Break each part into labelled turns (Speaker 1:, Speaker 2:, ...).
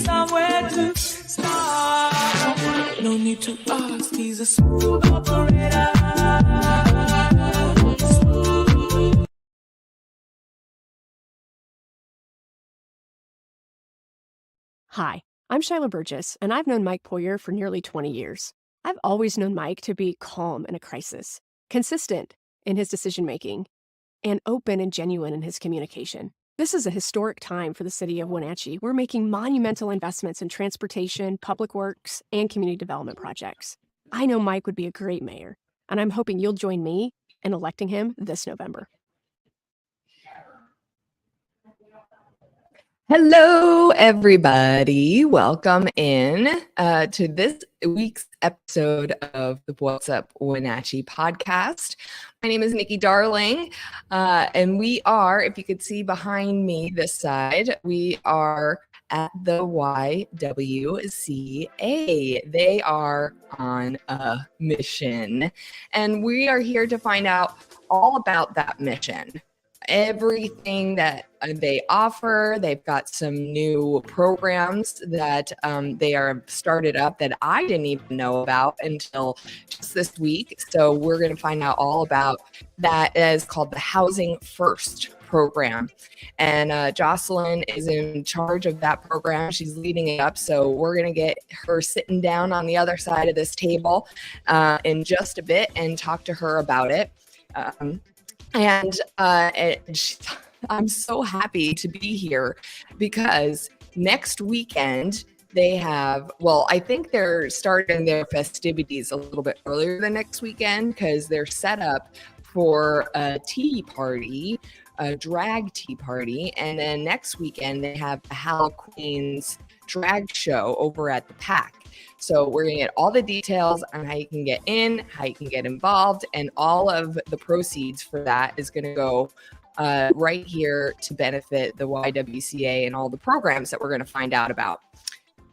Speaker 1: Somewhere to start. No need to ask, he's a smooth operator.
Speaker 2: Hi, I'm Shyla Burgess, and I've known Mike Poyer for nearly 20 years. I've always known Mike to be calm in a crisis, consistent in his decision-making, and open and genuine in his communication. This is a historic time for the city of Wenatchee. We're making monumental investments in transportation, public works, and community development projects. I know Mike would be a great mayor, and I'm hoping you'll join me in electing him this November.
Speaker 3: Hello, everybody. Welcome in to this week's episode of the What's Up Wenatchee podcast. My name is Nikki Darling, and we are, if you could see behind me this side, we are at the YWCA. They are on a mission, and we are here to find out all about that mission. Everything that they offer. They've got some new programs that they are started up that I didn't even know about until just this week. So we're going to find out all about that. It's called the Housing First program. And Jocelyn is in charge of that program. She's leading it up. So we're going to get her sitting down on the other side of this table in just a bit and talk to her about it. I'm so happy to be here because next weekend they have, well, I think they're starting their festivities a little bit earlier than next weekend because they're set up for a tea party, a drag tea party. And then next weekend they have the Halloqueens drag show over at the Pack. So we're going to get all the details on how you can get in, how you can get involved, and all of the proceeds for that is going to go right here to benefit the YWCA and all the programs that we're going to find out about.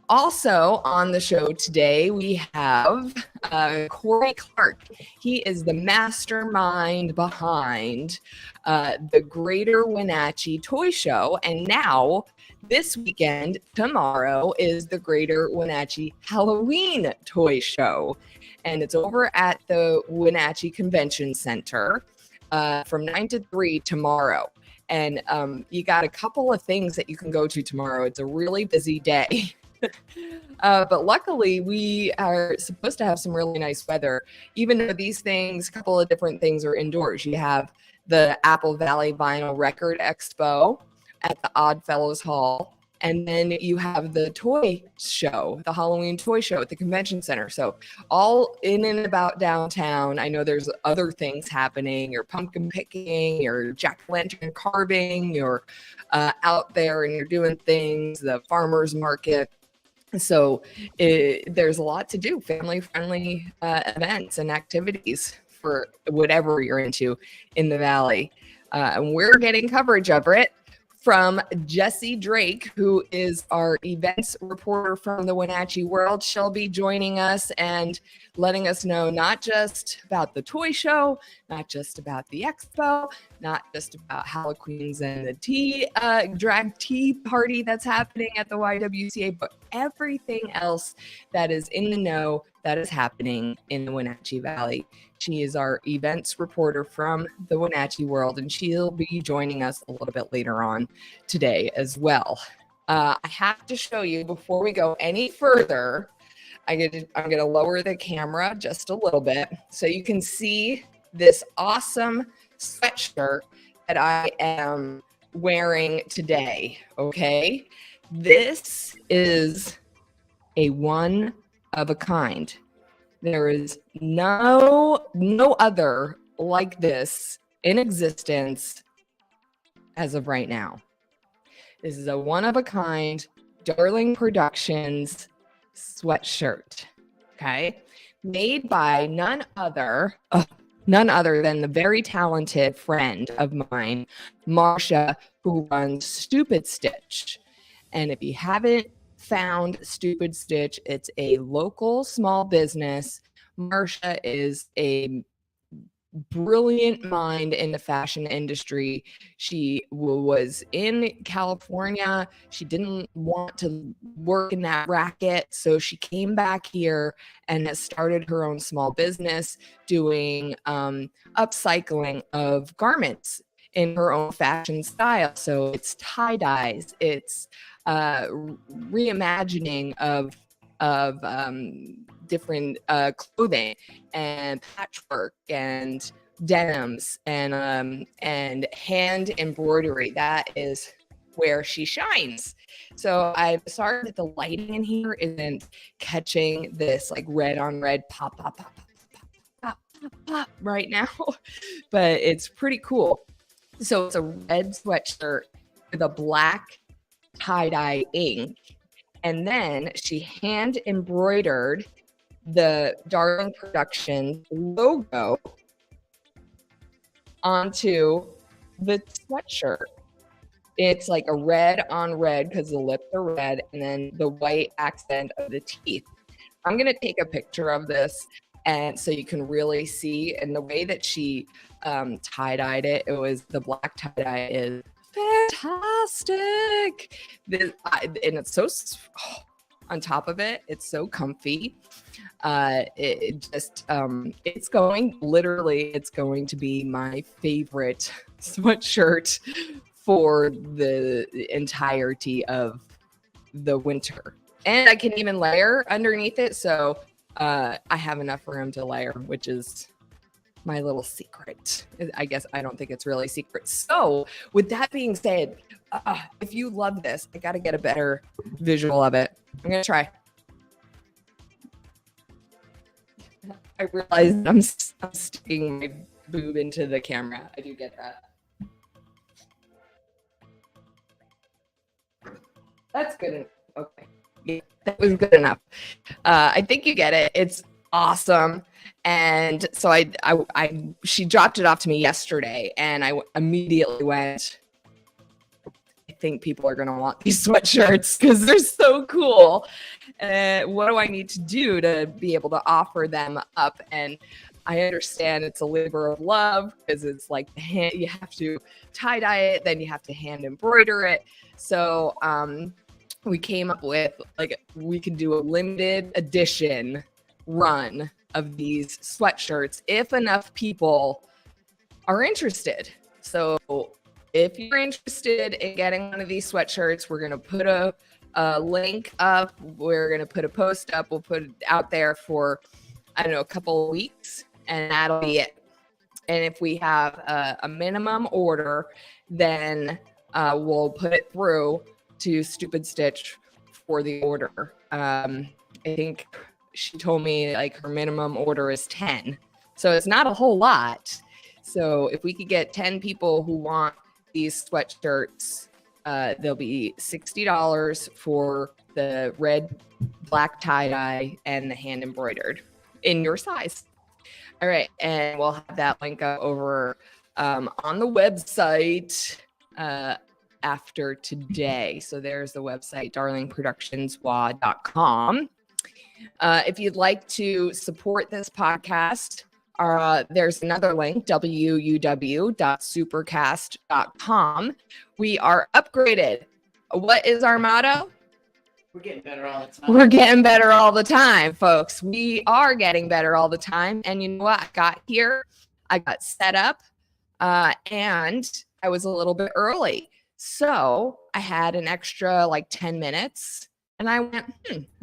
Speaker 3: Also on the show today, we have Cory Clark. He is the mastermind behind the Greater Wenatchee Toy Show. And now, this weekend, tomorrow, is the Greater Wenatchee Halloween Toy Show. And it's over at the Wenatchee Convention Center from 9 to 3 tomorrow. And you got a couple of things that you can go to tomorrow. It's a really busy day. But luckily, we are supposed to have some really nice weather. Even though these things, a couple of different things are indoors. You have the Apple Valley Vinyl Record Expo at the Oddfellows Hall. And then you have the toy show, the Halloween toy show at the convention center. So all in and about downtown. I know there's other things happening. You're pumpkin picking, you're jack-o'-lantern carving, you're out there and you're doing things, the farmer's market. So there's a lot to do, family-friendly events and activities for whatever you're into in the Valley. And we're getting coverage of it from Jessie Drake, who is our events reporter from the Wenatchee World. She'll be joining us and letting us know not just about the toy show, not just about the expo, not just about Halloqueens and the drag tea party that's happening at the YWCA, but everything else that is in the know that is happening in the Wenatchee Valley. She is our events reporter from the Wenatchee World, and she'll be joining us a little bit later on today as well. I have to show you before we go any further. I'm gonna lower the camera just a little bit so you can see this awesome sweatshirt that I am wearing today. Okay, this is a one of a kind. There is no other like this in existence as of right now. This is a one-of-a-kind Darling Productions sweatshirt, okay? Made by none other than the very talented friend of mine, Marsha, who runs Stupid Stitch. And if you haven't found Stupid Stitch, it's a local small business. Marsha is a brilliant mind in the fashion industry. She was in California. She didn't want to work in that racket, so she came back here and has started her own small business doing upcycling of garments in her own fashion style. So it's tie-dyes, it's reimagining of different clothing and patchwork and denims and hand embroidery. That is where she shines. So I'm sorry that the lighting in here isn't catching this like red on red pop right now, but it's pretty cool. So it's a red sweatshirt with a black tie-dye ink. And then she hand embroidered the Darling Productions logo onto the sweatshirt. It's like a red on red because the lips are red, and then the white accent of the teeth. I'm going to take a picture of this, and so you can really see. And the way that she tie-dyed it, the black tie-dye is fantastic. And it's so, on top of it, it's so comfy. It's going to be my favorite sweatshirt for the entirety of the winter. And I can even layer underneath it. So I have enough room to layer, which is my little secret. I guess I don't think it's really secret. So with that being said, if you love this, I got to get a better visual of it. I'm going to try. I realize I'm sticking my boob into the camera. I do get that. That's good enough. Okay. Yeah, that was good enough. I think you get it. It's awesome. And so she dropped it off to me yesterday, and I immediately went, I think people are going to want these sweatshirts because they're so cool. What do I need to do to be able to offer them up? And I understand it's a labor of love because it's like you have to tie-dye it, then you have to hand embroider it. So we came up with we can do a limited edition run of these sweatshirts if enough people are interested. So if you're interested in getting one of these sweatshirts, we're going to put a link up. We're going to put a post up. We'll put it out there for, I don't know, a couple of weeks, and that'll be it. And if we have a minimum order, then we'll put it through to Stupid Stitch for the order. I think she told me her minimum order is 10. So it's not a whole lot. So if we could get 10 people who want these sweatshirts, they'll be $60 for the red, black tie-dye and the hand embroidered in your size. All right. And we'll have that link up over on the website after today. So there's the website, darlingproductionswa.com. If you'd like to support this podcast, there's another link, www.supercast.com. We are upgraded. What is our motto?
Speaker 4: We're getting better all the time.
Speaker 3: We're getting better all the time, folks. We are getting better all the time. And you know what? I got here, I got set up, and I was a little bit early. So I had an extra 10 minutes, and I went,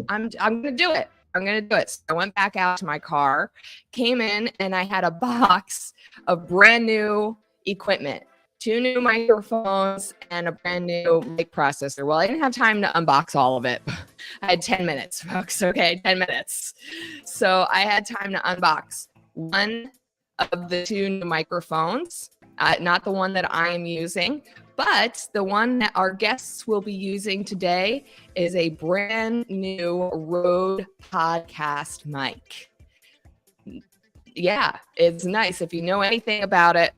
Speaker 3: I'm going to do it. I'm going to do it. So I went back out to my car, came in, and I had a box of brand new equipment, 2 new microphones and a brand new mic processor. Well, I didn't have time to unbox all of it. I had 10 minutes, folks. Okay, 10 minutes. So I had time to unbox one of the 2 new microphones, not the one that I am using, but the one that our guests will be using today is a brand new Rode podcast mic. Yeah, it's nice. If you know anything about it,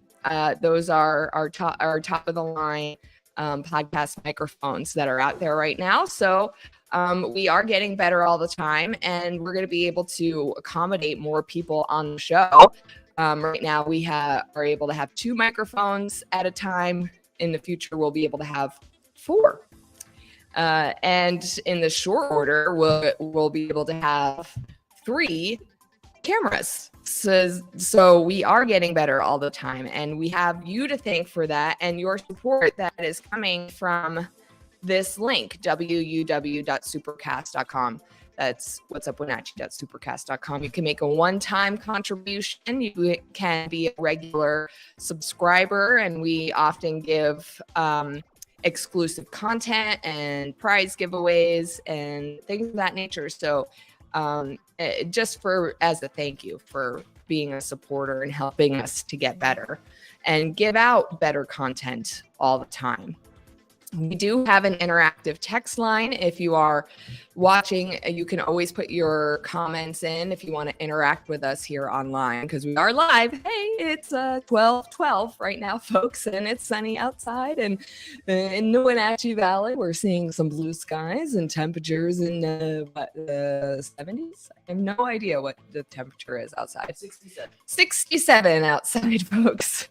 Speaker 3: those are our top of the line podcast microphones that are out there right now. So we are getting better all the time, and we're going to be able to accommodate more people on the show. Right now, we are able to have 2 microphones at a time. In the future, we'll be able to have 4. And in the short order, we'll be able to have 3 cameras. So we are getting better all the time, and we have you to thank for that and your support that is coming from this link, www.supercast.com. That's what's up Wenatchee.supercast.com. You can make a one-time contribution. You can be a regular subscriber, and we often give exclusive content and prize giveaways and things of that nature. So just as a thank you for being a supporter and helping us to get better and give out better content all the time. We do have an interactive text line. If you are watching, you can always put your comments in if you want to interact with us here online, because we are live. Hey, it's 12:12 right now, folks, and it's sunny outside. And in the Wenatchee Valley, we're seeing some blue skies and temperatures in the 70s. I have no idea what the temperature is outside. 67 outside, folks.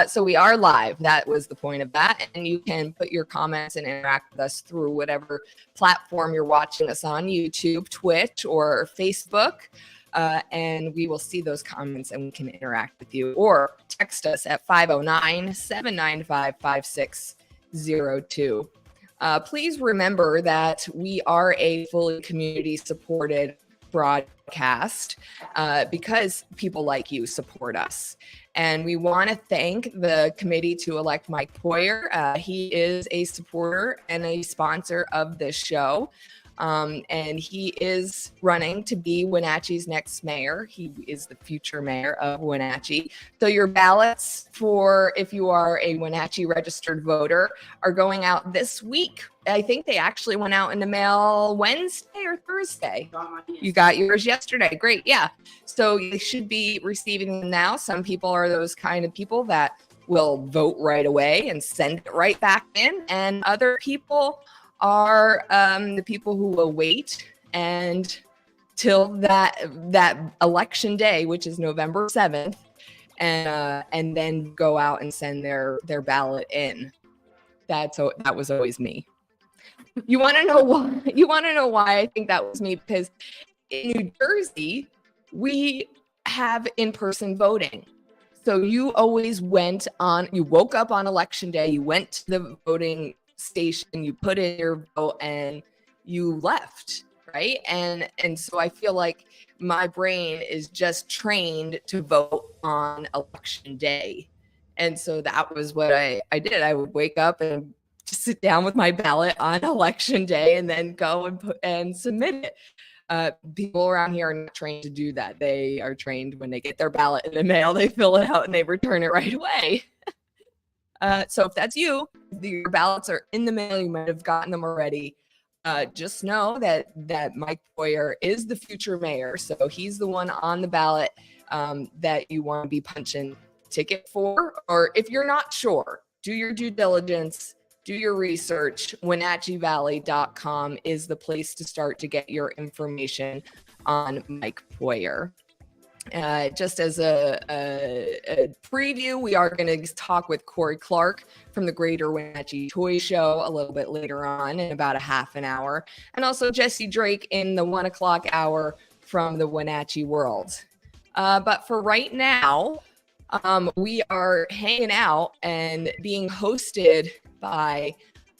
Speaker 3: So we are live. That was the point of that. And you can put your comments and interact with us through whatever platform you're watching us on, YouTube, Twitch, or Facebook. And we will see those comments and we can interact with you, or text us at 509-795-5602. Please remember that we are a fully community supported broadcast because people like you support us. And we want to thank the committee to elect Mike Poyer. He is a supporter and a sponsor of this show. And he is running to be Wenatchee's next mayor. He is the future mayor of Wenatchee. So your ballots for, if you are a Wenatchee registered voter, are going out this week. I think they actually went out in the mail Wednesday or Thursday. You got yours yesterday. Great. Yeah. So you should be receiving them now. Some people are those kind of people that will vote right away and send it right back in. And other people are the people who will wait and till that election day, which is November 7th, and then go out and send their ballot in. That was always me. You want to know why? You want to know why I think that was me? Because in New Jersey, we have in-person voting. So you always you woke up on election day, you went to the voting station, you put in your vote, and you left, right? And so I feel like my brain is just trained to vote on election day. And so that was what I did. I would wake up and just sit down with my ballot on election day and then go and submit it. People around here are not trained to do that. They are trained when they get their ballot in the mail, they fill it out and they return it right away. So if that's you, your ballots are in the mail, you might have gotten them already. Just know that Mike Poyer is the future mayor. So he's the one on the ballot that you want to be punching ticket for. Or if you're not sure, do your due diligence, do your research. WenatcheeValley.com is the place to start to get your information on Mike Poyer. Just as a preview, we are going to talk with Cory Clark from the Greater Wenatchee Toy Show a little bit later on in about a half an hour, and also Jessie Drake in the 1 o'clock hour from the Wenatchee World. But for right now, we are hanging out and being hosted by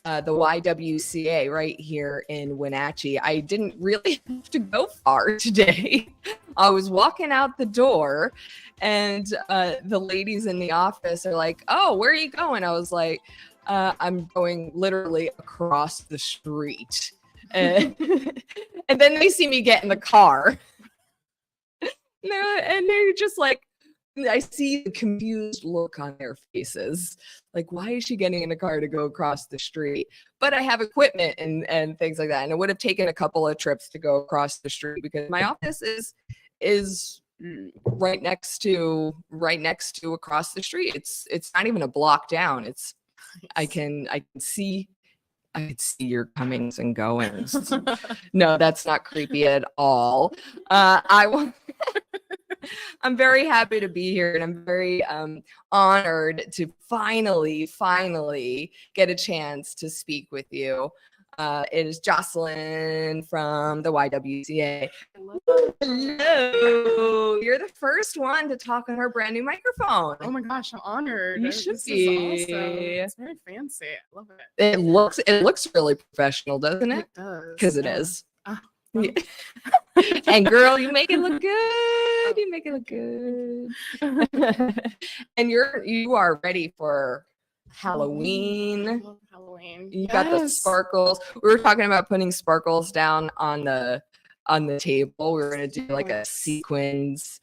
Speaker 3: the YWCA right here in Wenatchee. I didn't really have to go far today. I was walking out the door and the ladies in the office are like, "Oh, where are you going?" I was like, "I'm going literally across the street." And then they see me get in the car. And they're just like, I see the confused look on their faces. Like, why is she getting in a car to go across the street? But I have equipment and things like that. And it would have taken a couple of trips to go across the street because my office is right next to across the street. It's not even a block down. It's I can see your comings and goings. No, that's not creepy at all. I'm very happy to be here, and I'm very honored to finally get a chance to speak with you. It is Jocelyn from the YWCA. Hello. You're the first one to talk on our brand new microphone.
Speaker 5: Oh my gosh, I'm honored.
Speaker 3: You should
Speaker 5: this
Speaker 3: be.
Speaker 5: Is awesome. It's very fancy. I love it.
Speaker 3: It looks really professional, doesn't it?
Speaker 5: It does.
Speaker 3: Because it is.
Speaker 5: Yeah.
Speaker 3: And girl, you make it look good. You make it look good. And you are ready for Halloween.
Speaker 5: I love Halloween.
Speaker 3: You got the sparkles. We were talking about putting sparkles down on the table. We were gonna do like a sequins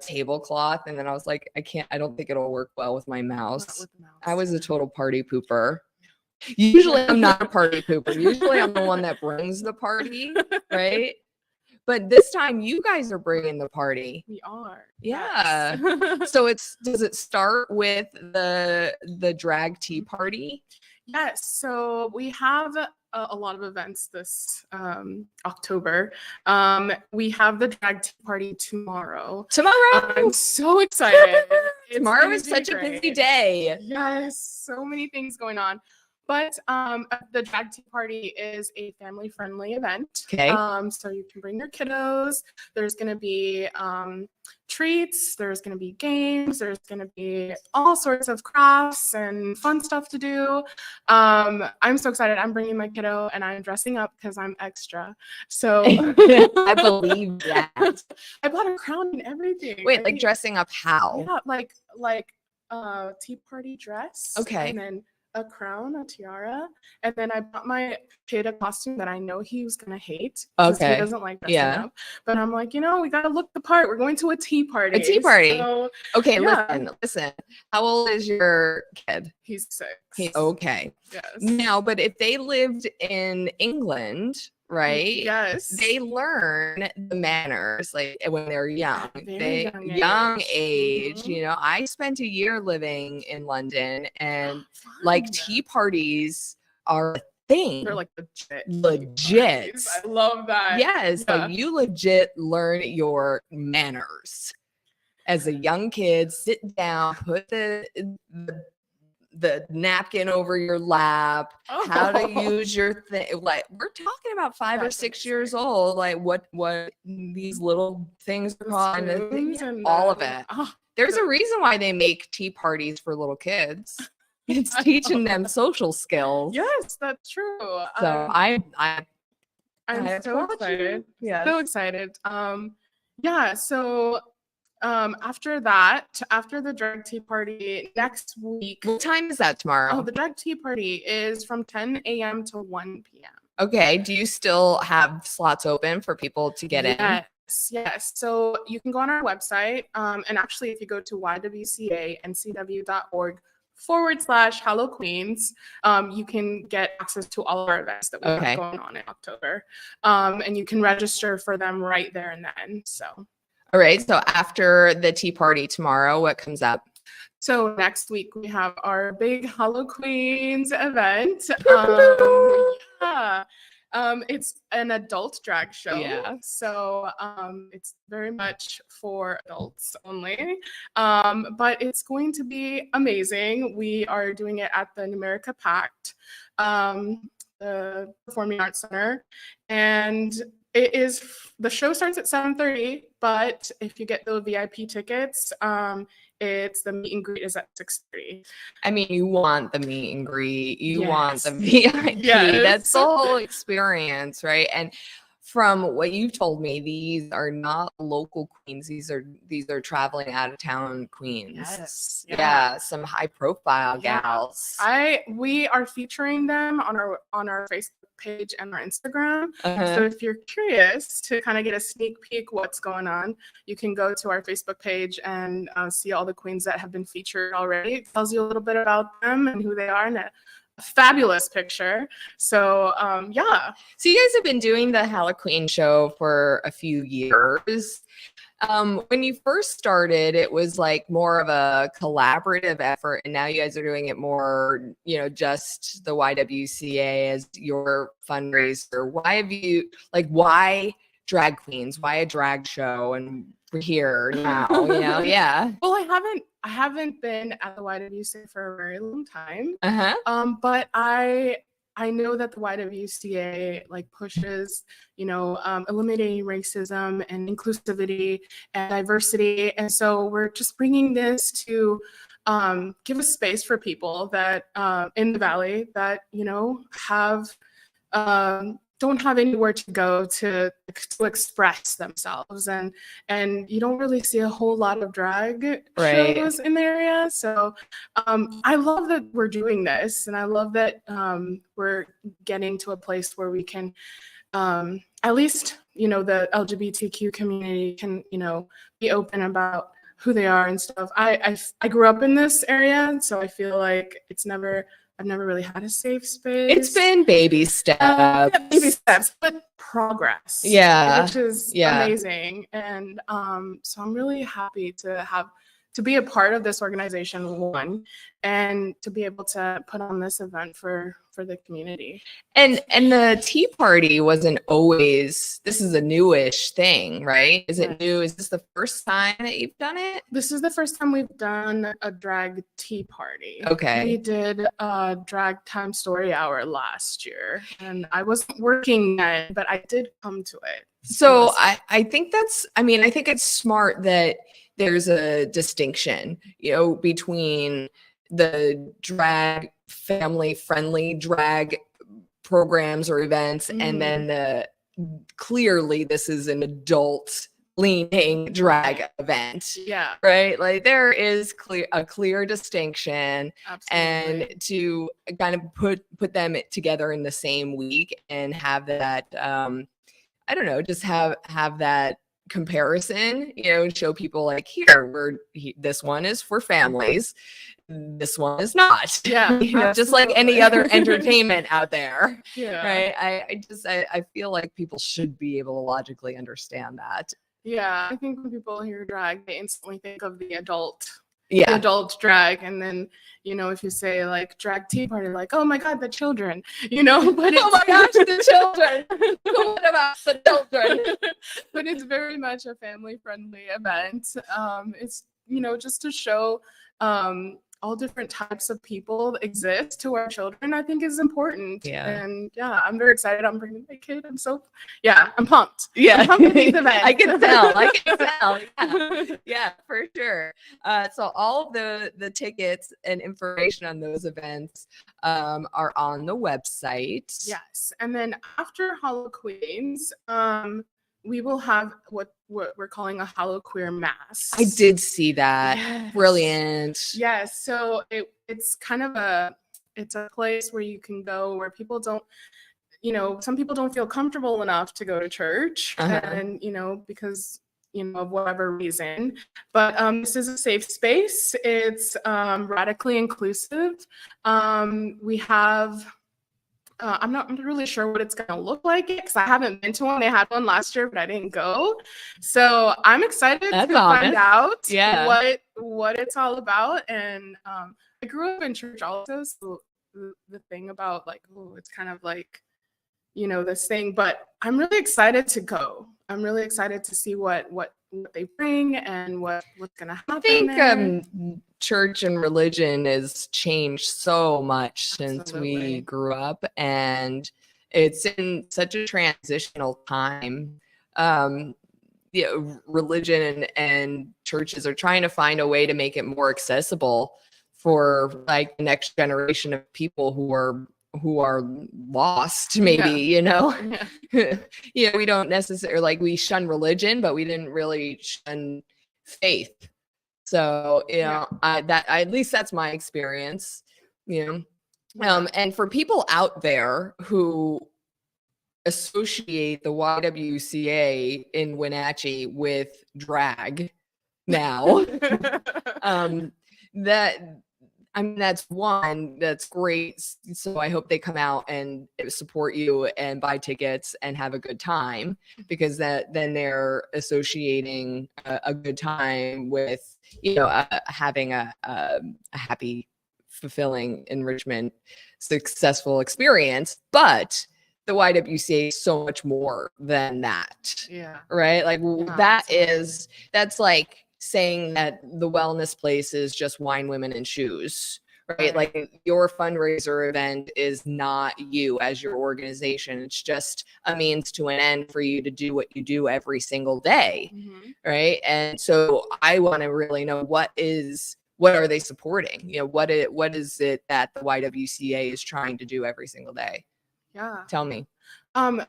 Speaker 3: tablecloth, and then I was like, I don't think it'll work well with my mouse.
Speaker 5: Not with the mouse.
Speaker 3: I was a total party pooper. Usually I'm not a party pooper. Usually I'm the one that brings the party, right? But this time you guys are bringing the party.
Speaker 5: We are.
Speaker 3: Yeah.
Speaker 5: Yes.
Speaker 3: So does it start with the drag tea party?
Speaker 5: Yes, so we have a lot of events this October. We have the drag tea party tomorrow.
Speaker 3: Tomorrow.
Speaker 5: I'm so excited. It's
Speaker 3: Tomorrow
Speaker 5: gonna
Speaker 3: is
Speaker 5: be
Speaker 3: such a
Speaker 5: great.
Speaker 3: busy day.
Speaker 5: Yes, so many things going on. But the drag tea party is a family-friendly event.
Speaker 3: Okay.
Speaker 5: So you can bring your kiddos. There's going to be treats. There's going to be games. There's going to be all sorts of crafts and fun stuff to do. I'm so excited. I'm bringing my kiddo and I'm dressing up because I'm extra. So
Speaker 3: I believe that.
Speaker 5: I bought a crown and everything.
Speaker 3: Wait, like dressing up how?
Speaker 5: Yeah, like tea party dress.
Speaker 3: Okay.
Speaker 5: And then a crown, a tiara, and then I bought my kid a costume that I know he was gonna hate because
Speaker 3: Okay.
Speaker 5: he doesn't like dressing
Speaker 3: Yeah.
Speaker 5: up. But I'm like, we gotta look the part. We're going to a tea party.
Speaker 3: A tea party.
Speaker 5: So
Speaker 3: Okay,
Speaker 5: yeah.
Speaker 3: listen. How old is your kid?
Speaker 5: he's 6.
Speaker 3: Okay.
Speaker 5: Yes.
Speaker 3: Now, but if they lived in England, right?
Speaker 5: Yes.
Speaker 3: They learn the manners like when they're young.
Speaker 5: Very
Speaker 3: young
Speaker 5: age.
Speaker 3: age.
Speaker 5: Mhm.
Speaker 3: I spent a year living in London, and like
Speaker 5: Fun.
Speaker 3: tea parties are a thing.
Speaker 5: They're like legit.
Speaker 3: Legit.
Speaker 5: Parties. I love that.
Speaker 3: Yes,
Speaker 5: Yeah.
Speaker 3: like you legit learn your manners. As a young kid, sit down, put the napkin over your lap, how to
Speaker 5: Oh.
Speaker 3: use your thing. Like we're talking about 5 or
Speaker 5: That's
Speaker 3: 6 years old. Like what these little things are called, and
Speaker 5: Spoons and
Speaker 3: all of
Speaker 5: the-
Speaker 3: it.
Speaker 5: Oh,
Speaker 3: There's a reason why they make tea parties for little kids. It's
Speaker 5: I
Speaker 3: teaching
Speaker 5: know.
Speaker 3: them social skills.
Speaker 5: yes, that's true.
Speaker 3: So
Speaker 5: I'm
Speaker 3: I
Speaker 5: so
Speaker 3: applaud you.
Speaker 5: excited.
Speaker 3: Yes.
Speaker 5: So excited. Yeah, so after the drag tea party next week.
Speaker 3: What time is that tomorrow?
Speaker 5: Oh, the drag tea party is from 10 a.m. to 1 p.m.
Speaker 3: Okay. Do you still have slots open for people to get in?
Speaker 5: Yes. So you can go on our website. And actually, if you go to YWCA/NCW.org/Halloqueens, you can get access to all of our events that we have going on in October. And you can register for them right there and then. So.
Speaker 3: All right. So after the tea party tomorrow, what comes up?
Speaker 5: So next week we have our big Halloqueens event. Yeah. It's an adult drag show.
Speaker 3: Yeah.
Speaker 5: So it's very much for adults only. But it's going to be amazing. We are doing it at the Numerica Pact, the Performing Arts Center, and the show starts at 7:30, but if you get the VIP tickets, it's the meet and greet is at 6:30.
Speaker 3: I mean, you want the meet and greet, you want the
Speaker 5: Yes.
Speaker 3: VIP.
Speaker 5: Yes.
Speaker 3: That's the whole experience, right? And from what you told me, these are not local queens. These are traveling out of town queens.
Speaker 5: Yes.
Speaker 3: Yeah, some high profile
Speaker 5: Yeah.
Speaker 3: gals.
Speaker 5: We are featuring them on our Facebook page and our Instagram.
Speaker 3: Uh-huh.
Speaker 5: So if you're curious to kind of get a sneak peek what's going on, you can go to our Facebook page and see all the queens that have been featured already. It tells you a little bit about them and who they are and a fabulous picture. So yeah.
Speaker 3: So you guys have been doing the Halloqueen show for a few years. When you first started, it was like more of a collaborative effort, and now you guys are doing it more, just the YWCA as your fundraiser. Why drag queens? Why a drag show? And we're here now, yeah.
Speaker 5: Well, I haven't been at the YWCA for a very long time.
Speaker 3: Uh-huh.
Speaker 5: But I know that the YWCA pushes, eliminating racism and inclusivity and diversity. And so we're just bringing this to give a space for people that in the Valley that, don't have anywhere to go to express themselves, and you don't really see a whole lot of drag shows in the area. So I love that we're doing this, and I love that we're getting to a place where we can at least the LGBTQ community can be open about who they are and stuff. I grew up in this area, so I feel like it's never I've never really had a safe space.
Speaker 3: It's been baby steps.
Speaker 5: Yeah, baby steps, but progress.
Speaker 3: Yeah.
Speaker 5: Which is
Speaker 3: Yeah.
Speaker 5: amazing. And so I'm really happy to be a part of this organization, one, and to be able to put on this event for the community.
Speaker 3: And the tea party wasn't always, this is a newish thing, right? Is it new? Is this the first time that you've done it?
Speaker 5: This is the first time we've done a drag tea party.
Speaker 3: Okay.
Speaker 5: We did a drag time story hour last year, and I wasn't working then, but I did come to it.
Speaker 3: So I think I think it's smart that there's a distinction, between the drag family friendly drag programs or events, and then clearly this is an adult leaning drag event.
Speaker 5: Yeah.
Speaker 3: Right? Like there is a clear distinction.
Speaker 5: Absolutely.
Speaker 3: And to kind of put them together in the same week and have that I don't know, just have that comparison, show people like, here, this one is for families, this one is not.
Speaker 5: Yeah.
Speaker 3: Just like any other entertainment out there.
Speaker 5: Yeah.
Speaker 3: Right. I feel like people should be able to logically understand that.
Speaker 5: Yeah. I think when people hear drag, they instantly think of the adult drag, and then if you say like drag tea party, like, oh my god, the children, but
Speaker 3: oh my gosh, the children. What about the children?
Speaker 5: But it's very much a family friendly event. It's just to show all different types of people exist to our children, I think is important. And I'm very excited. I'm bringing my kid. I'm pumped. I'm pumped to these events.
Speaker 3: I can tell. Yeah, for sure. So all of the tickets and information on those events are on the website.
Speaker 5: Yes. And then after Halloqueens, we will have what we're calling a Halloqueer Mass.
Speaker 3: I did see that.
Speaker 5: Yes.
Speaker 3: Brilliant.
Speaker 5: Yes. So it's kind of it's a place where you can go where people don't, some people don't feel comfortable enough to go to church, and because of whatever reason. But this is a safe space. It's radically inclusive. We have. I'm not really sure what it's going to look like because I haven't been to one. They had one last year, but I didn't go. So I'm excited to find out what it's all about. And I grew up in church also. So the thing about like, it's kind of like, this thing, but I'm really excited to go. I'm really excited to see what they bring and what's going to happen.
Speaker 3: I think church and religion has changed so much since we grew up, and it's in such a transitional time. Religion and churches are trying to find a way to make it more accessible for like the next generation of people who are lost, maybe. We don't necessarily like, we shun religion, but we didn't really shun faith. So at least that's my experience. And for people out there who associate the YWCA in Wenatchee with drag now, that's great. So I hope they come out and support you and buy tickets and have a good time, because then they're associating a good time with having a happy, fulfilling, enrichment, successful experience. But the YWCA is so much more than that. Right? Like that's like saying that the wellness place is just wine, women, and shoes, right? Like your fundraiser event is not you as your organization. It's just a means to an end for you to do what you do every single day, right? And so I want to really know what are they supporting? What is it that the YWCA is trying to do every single day?
Speaker 5: Yeah.
Speaker 3: Tell me.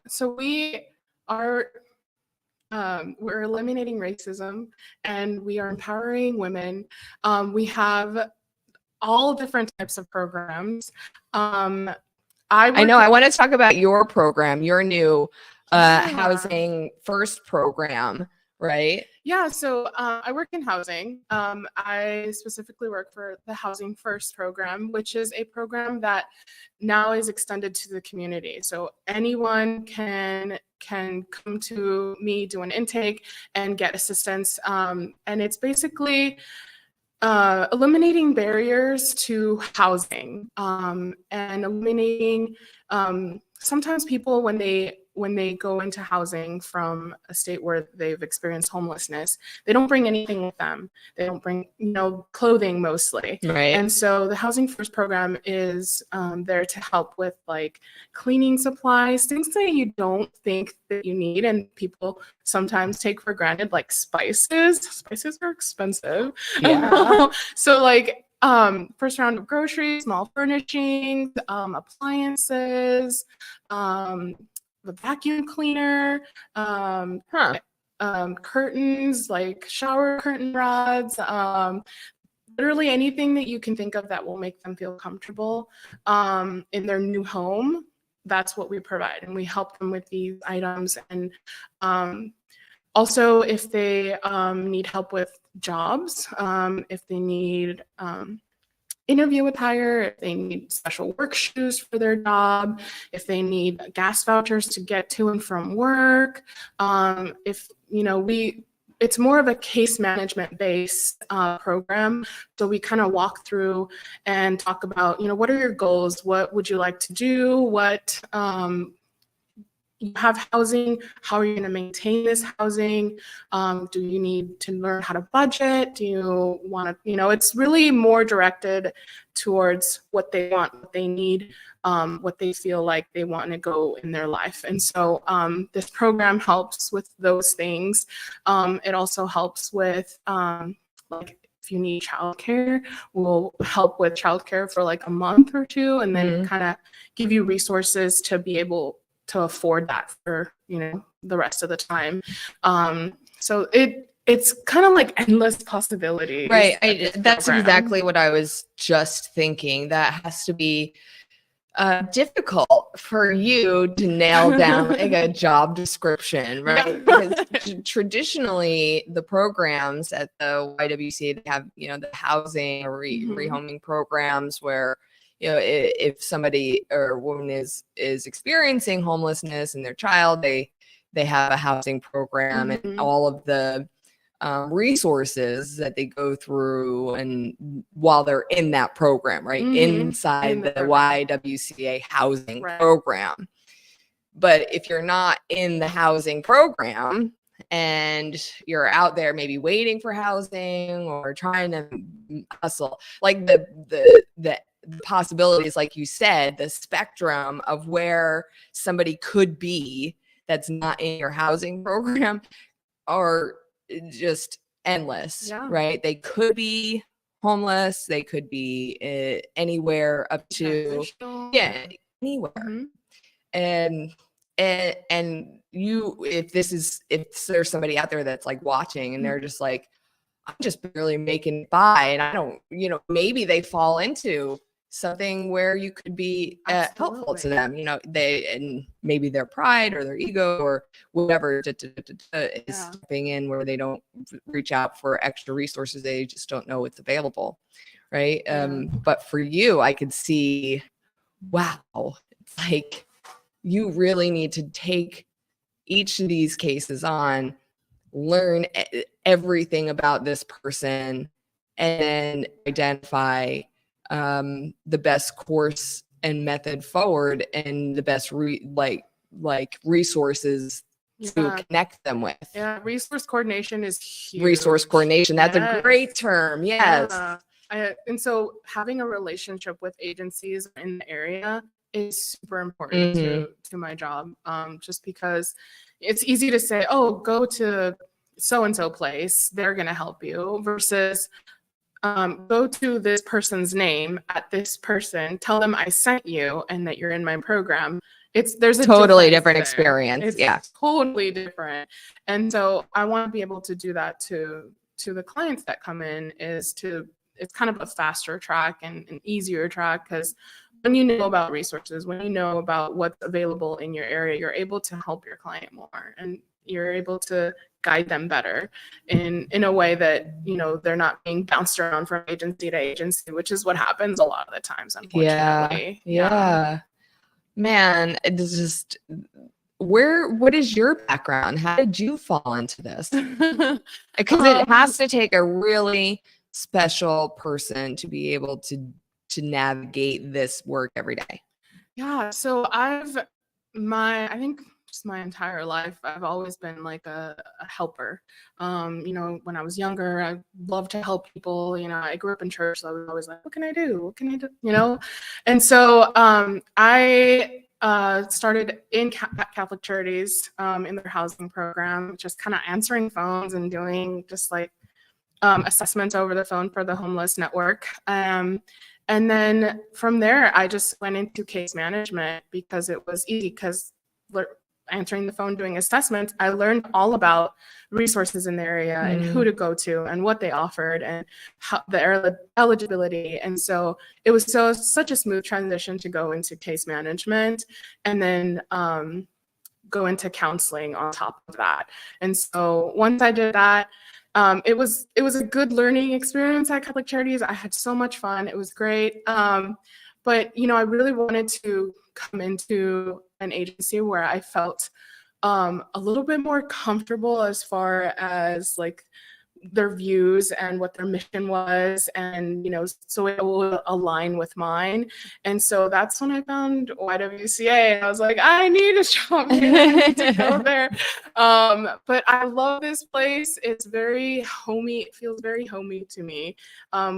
Speaker 5: So we are we're eliminating racism, and we are empowering women. We have all different types of programs. I know.
Speaker 3: I want to talk about your program, your new Housing First program, right?
Speaker 5: Yeah, so I work in housing. I specifically work for the Housing First program, which is a program that now is extended to the community. So anyone can come to me, do an intake, and get assistance. And it's basically eliminating barriers to housing, and eliminating sometimes people when they go into housing from a state where they've experienced homelessness, they don't bring anything with them. They don't bring, clothing mostly.
Speaker 3: Right.
Speaker 5: And so the Housing First program is there to help with like cleaning supplies, things that you don't think that you need and people sometimes take for granted, like spices. Spices are expensive.
Speaker 3: Yeah.
Speaker 5: So like first round of groceries, small furnishings, appliances, the vacuum cleaner, curtains, like shower curtain rods, literally anything that you can think of that will make them feel comfortable in their new home. That's what we provide, and we help them with these items. And also, if they need help with jobs, if they need interview attire, if they need special work shoes for their job, if they need gas vouchers to get to and from work, if it's more of a case management based program. So we kind of walk through and talk about, what are your goals? What would you like to do? What you have housing, how are you going to maintain this housing? Do you need to learn how to budget? Do you want to, it's really more directed towards what they want, what they need, what they feel like they want to go in their life. And so this program helps with those things. It also helps with like if you need childcare, we'll help with childcare for like a month or two, and then kind of give you resources to be able to afford that for the rest of the time. So it's kind of like endless possibilities,
Speaker 3: right? That's exactly what I was just thinking. That has to be difficult for you to nail down like a job description, right? Because traditionally the programs at the YWCA, they have the housing or rehoming programs where if somebody or a woman is experiencing homelessness and their child, they have a housing program and all of the resources that they go through and while they're in that program, right? Inside the YWCA housing program. But if you're not in the housing program and you're out there maybe waiting for housing or trying to hustle, like the possibilities, like you said, the spectrum of where somebody could be that's not in your housing program are just endless, right? They could be homeless, they could be anywhere up to anywhere. And you, if there's somebody out there that's like watching and they're just like, I'm just barely making it by, and I don't, maybe they fall into something where you could be helpful to them, and maybe their pride or their ego or whatever is stepping in where they don't reach out for extra resources. They just don't know what's available, right? But for you, I could see, wow, it's like you really need to take each of these cases on, learn everything about this person, and then identify the best course and method forward and the best resources to connect them with.
Speaker 5: Resource coordination is huge.
Speaker 3: Resource coordination, that's a great term. Yes.
Speaker 5: And so having a relationship with agencies in the area is super important to my job, just because it's easy to say, oh, go to so-and-so place, they're going to help you, versus go to this person's name at this person, tell them I sent you and that you're in my program. There's a
Speaker 3: totally different experience.
Speaker 5: It's totally different. And so I want to be able to do that to the clients that come in, it's kind of a faster track and an easier track, because when you know about resources, when you know about what's available in your area, you're able to help your client more. And you're able to guide them better in a way that, you know, they're not being bounced around from agency to agency, which is what happens a lot of the times, unfortunately.
Speaker 3: Yeah. Man, it's just what is your background? How did you fall into this? Because it has to take a really special person to be able to navigate this work every day.
Speaker 5: Yeah, so I think just my entire life, I've always been like a helper. You know, when I was younger, I loved to help people. You know, I grew up in church, so I was always like, what can I do? What can I do? You know? And so I started in Catholic charities in their housing program, just kind of answering phones and doing just like assessments over the phone for the homeless network. And then from there, I just went into case management because it was easy, because answering the phone, doing assessments, I learned all about resources in the area and who to go to and what they offered and how the eligibility. And so it was such a smooth transition to go into case management and then go into counseling on top of that. And so once I did that, it was a good learning experience at Catholic Charities. I had so much fun. It was great. But, you know, I really wanted to come into an agency where I felt a little bit more comfortable as far as like their views and what their mission was, and, you know, so it will align with mine. And so that's when I found YWCA, and I was like, I need a job here. I need to go there. But I love this place. It's very homey. It feels very homey to me.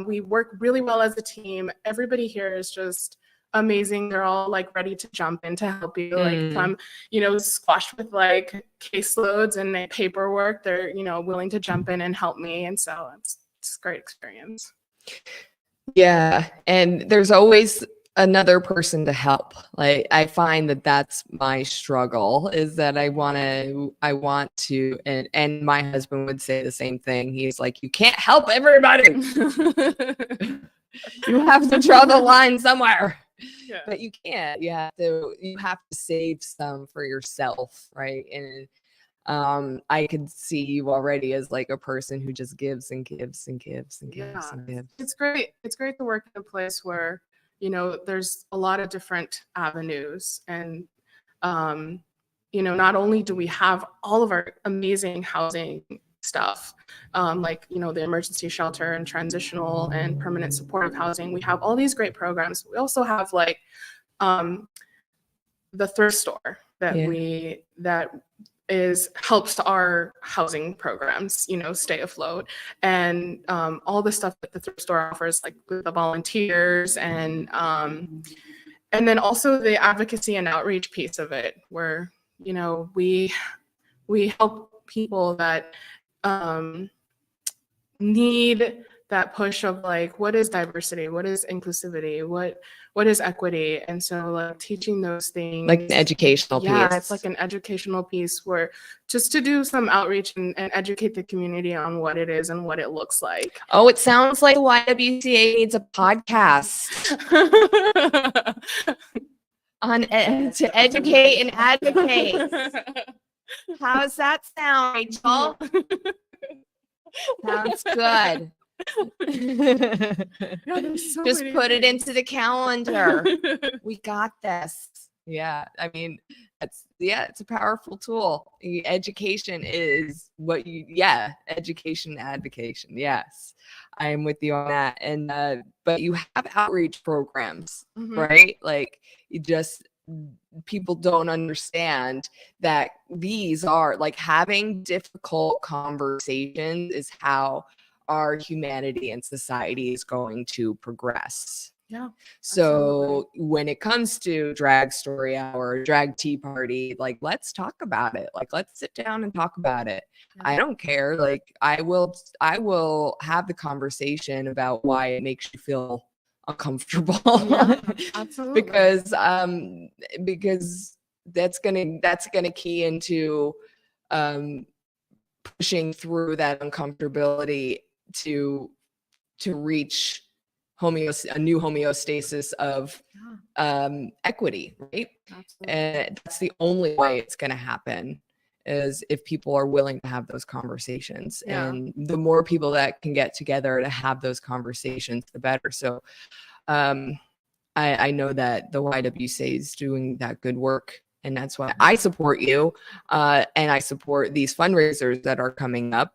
Speaker 5: We work really well as a team. Everybody here is just amazing. They're all like ready to jump in to help you. Like if I'm, you know, squashed with like caseloads and paperwork, they're, you know, willing to jump in and help me. And so it's a great experience.
Speaker 3: Yeah. And there's always another person to help. Like I find that that's my struggle, is that I want to, and my husband would say the same thing. He's like, you can't help everybody. You have to draw the line somewhere. Yeah. But you can't. You have to save some for yourself, right? And I could see you already as like a person who just gives and gives and gives and gives and gives.
Speaker 5: It's great. It's great to work in a place where, you know, there's a lot of different avenues. And, you know, not only do we have all of our amazing housing stuff, like, you know, the emergency shelter and transitional and permanent supportive housing, we have all these great programs. We also have like the thrift store that helps our housing programs, you know, stay afloat, and all the stuff that the thrift store offers, like with the volunteers, and then also the advocacy and outreach piece of it, where, you know, we help people that need that push of like, what is diversity, what is inclusivity, what is equity. And so like teaching those things,
Speaker 3: like an educational piece.
Speaker 5: Yeah, it's like an educational piece where just to do some outreach and educate the community on what it is and what it looks like.
Speaker 3: Oh, it sounds like YWCA needs a podcast on to educate and advocate. How's that sound, Rachel? Sounds good. Just put it into the calendar. We got this. Yeah, I mean, it's a powerful tool. Education is what education, advocation. Yes, I am with you on that. And but you have outreach programs, right? Like people don't understand that these are like, having difficult conversations is how our humanity and society is going to progress.
Speaker 5: Yeah.
Speaker 3: So when it comes to drag story hour, drag tea party, like, let's talk about it. Like, let's sit down and talk about it. Yeah. I don't care. Like, I will have the conversation about why it makes you feel uncomfortable.
Speaker 5: Yeah, absolutely.
Speaker 3: because that's gonna key into pushing through that uncomfortability to reach a new homeostasis of equity, right?
Speaker 5: Absolutely.
Speaker 3: And that's the only way it's going to happen. is if people are willing to have those conversations.
Speaker 5: Yeah.
Speaker 3: And the more people that can get together to have those conversations, the better. So I know that the YWCA is doing that good work, and that's why I support you, and I support these fundraisers that are coming up.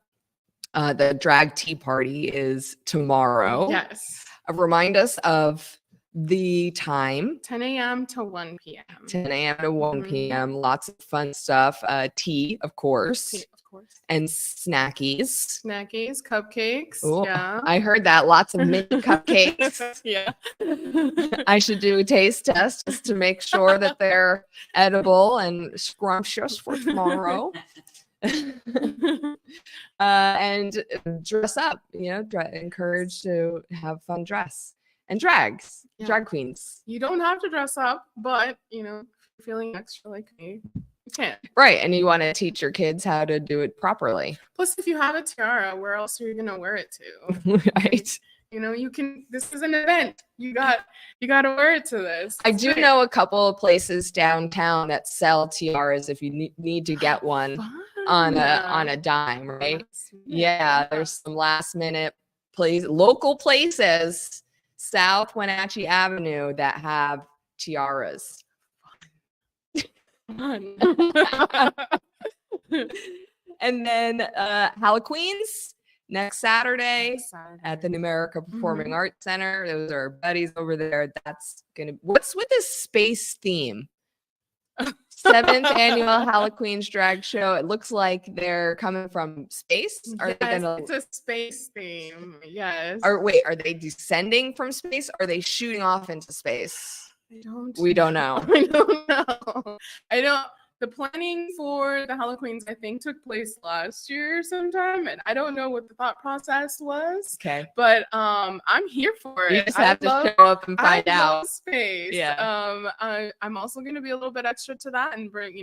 Speaker 3: The drag tea party is tomorrow.
Speaker 5: Yes.
Speaker 3: Remind us of the time.
Speaker 5: 10 a.m. to 1 p.m.
Speaker 3: 10 a.m. to 1
Speaker 5: Mhm.
Speaker 3: p.m. Lots of fun stuff. Tea, of course,
Speaker 5: Tea, of course.
Speaker 3: and snackies.
Speaker 5: Snackies, cupcakes.
Speaker 3: Ooh,
Speaker 5: Yeah.
Speaker 3: I heard that. Lots of mini cupcakes.
Speaker 5: Yeah.
Speaker 3: I should do a taste test just to make sure that they're edible and scrumptious for tomorrow. And dress up, encouraged to have fun dress and drag queens.
Speaker 5: You don't have to dress up, but if you're feeling extra like me, you can.
Speaker 3: Right. And you want to teach your kids how to do it properly.
Speaker 5: Plus, if you have a tiara, where else are you gonna wear it to?
Speaker 3: Right.
Speaker 5: You can. This is an event. You got to wear it to this.
Speaker 3: I do know a couple of places downtown that sell tiaras if you need to get one on a dime, right? Yeah, there's some last minute local places South Wenatchee Avenue that have tiaras.
Speaker 5: Fun.
Speaker 3: And then Halloqueens next Saturday at the Numerica Performing Arts Center. Those are our buddies over there. That's what's with this space theme? 7th annual Halloqueens drag show. It looks like they're coming from space. Are they gonna?
Speaker 5: It's a space theme. Yes.
Speaker 3: Are they descending from space? Or are they shooting off into space? We don't know.
Speaker 5: I don't know. I know the planning for the Halloqueens, I think, took place last year sometime, and I don't know what the thought process was.
Speaker 3: Okay.
Speaker 5: But I'm here for it.
Speaker 3: You just have to show up and find out.
Speaker 5: Space.
Speaker 3: Yeah.
Speaker 5: I'm also gonna be a little bit extra to that and bring,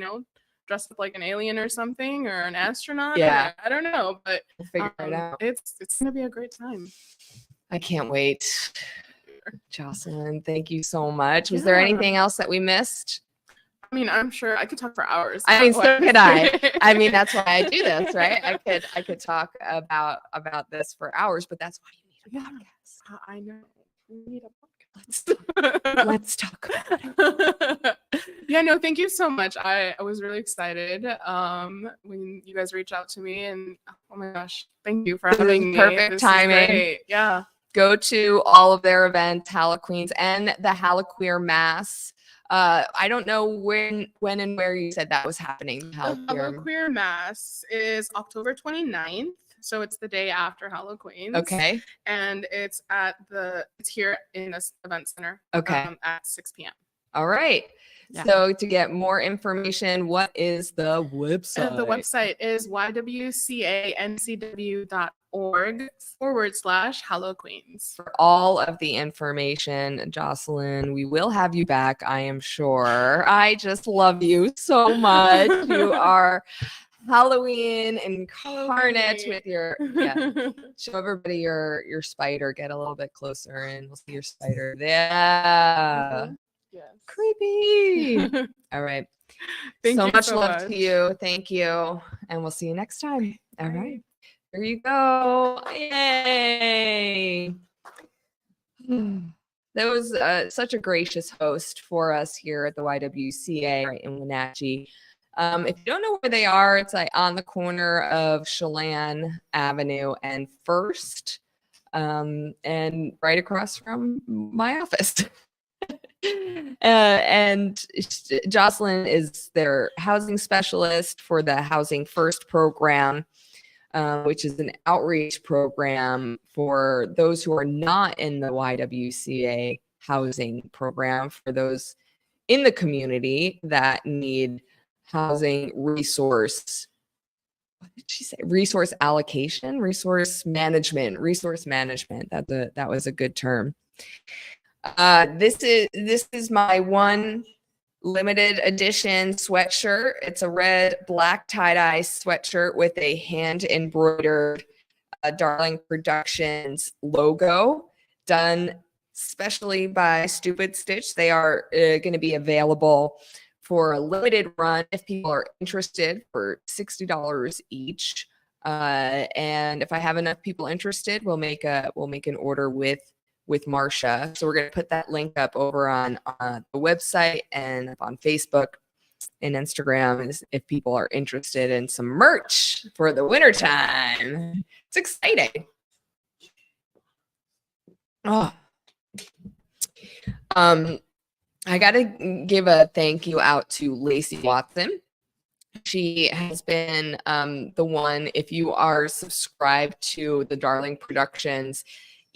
Speaker 5: dress up like an alien or something, or an astronaut.
Speaker 3: Yeah.
Speaker 5: I don't know, but
Speaker 3: We'll figure it out.
Speaker 5: It's gonna be a great time.
Speaker 3: I can't wait. Jocelyn, thank you so much. Was there anything else that we missed?
Speaker 5: I mean, I'm sure I could talk for hours.
Speaker 3: I mean, so could I. I mean, that's why I do this, right? I could talk about this for hours, but that's why you need a podcast.
Speaker 5: I know. We need a podcast.
Speaker 3: Let's talk about it.
Speaker 5: Yeah, no, thank you so much. I was really excited when you guys reached out to me, and oh my gosh, thank you for having me.
Speaker 3: Perfect timing.
Speaker 5: Yeah.
Speaker 3: Go to all of their events, Halloqueens and the Halloqueer Mass. I don't know when and where you said that was happening.
Speaker 5: Halloqueer Mass is October 29th. So it's the day after Halloqueens.
Speaker 3: Okay.
Speaker 5: And it's here in this event center.
Speaker 3: Okay.
Speaker 5: At 6 p.m.
Speaker 3: All right. Yeah. So to get more information, what is the website?
Speaker 5: The website is ywcancw.org/Halloqueens.
Speaker 3: For all of the information, Jocelyn, we will have you back, I am sure. I just love you so much. You are Halloween incarnate with your show everybody your spider. Get a little bit closer and we'll see your spider. Yeah.
Speaker 5: Yes.
Speaker 3: Creepy. All right.
Speaker 5: Thank you
Speaker 3: much
Speaker 5: so
Speaker 3: love
Speaker 5: much.
Speaker 3: to you. Thank you. And we'll see you next time. All right. There you go. Yay. That was such a gracious host for us here at the YWCA right in Wenatchee. If you don't know where they are, it's like on the corner of Chelan Avenue and First, and right across from my office. And Jocelyn is their housing specialist for the Housing First program, which is an outreach program for those who are not in the YWCA housing program, for those in the community that need housing resource. What did she say? Resource allocation, resource management. That was a good term. This is my one limited edition sweatshirt. It's a red black tie-dye sweatshirt with a hand embroidered Darling Productions logo done specially by Stupid Stitch. They are going to be available for a limited run if people are interested for $60 each. And if I have enough people interested, we'll make an order with Marsha. So we're going to put that link up over on the website and up on Facebook and Instagram if people are interested in some merch for the wintertime. It's exciting. Oh. I got to give a thank you out to Lacey Watson. She has been the one, if you are subscribed to the Darling Productions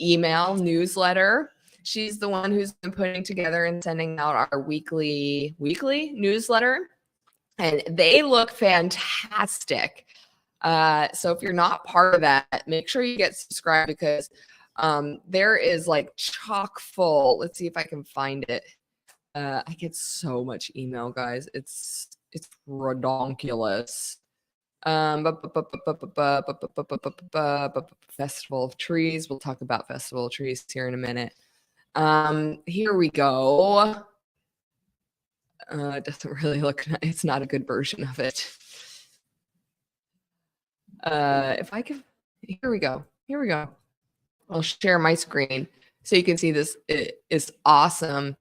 Speaker 3: email newsletter, she's the one who's been putting together and sending out our weekly newsletter. And they look fantastic. So if you're not part of that, make sure you get subscribed because there is like chock full. Let's see if I can find it. I get so much email, guys. It's redonkulous. Festival of Trees. We'll talk about Festival of Trees here in a minute. Here we go. It doesn't really look nice. It's not a good version of it. If I can, here we go. I'll share my screen so you can see this. It is awesome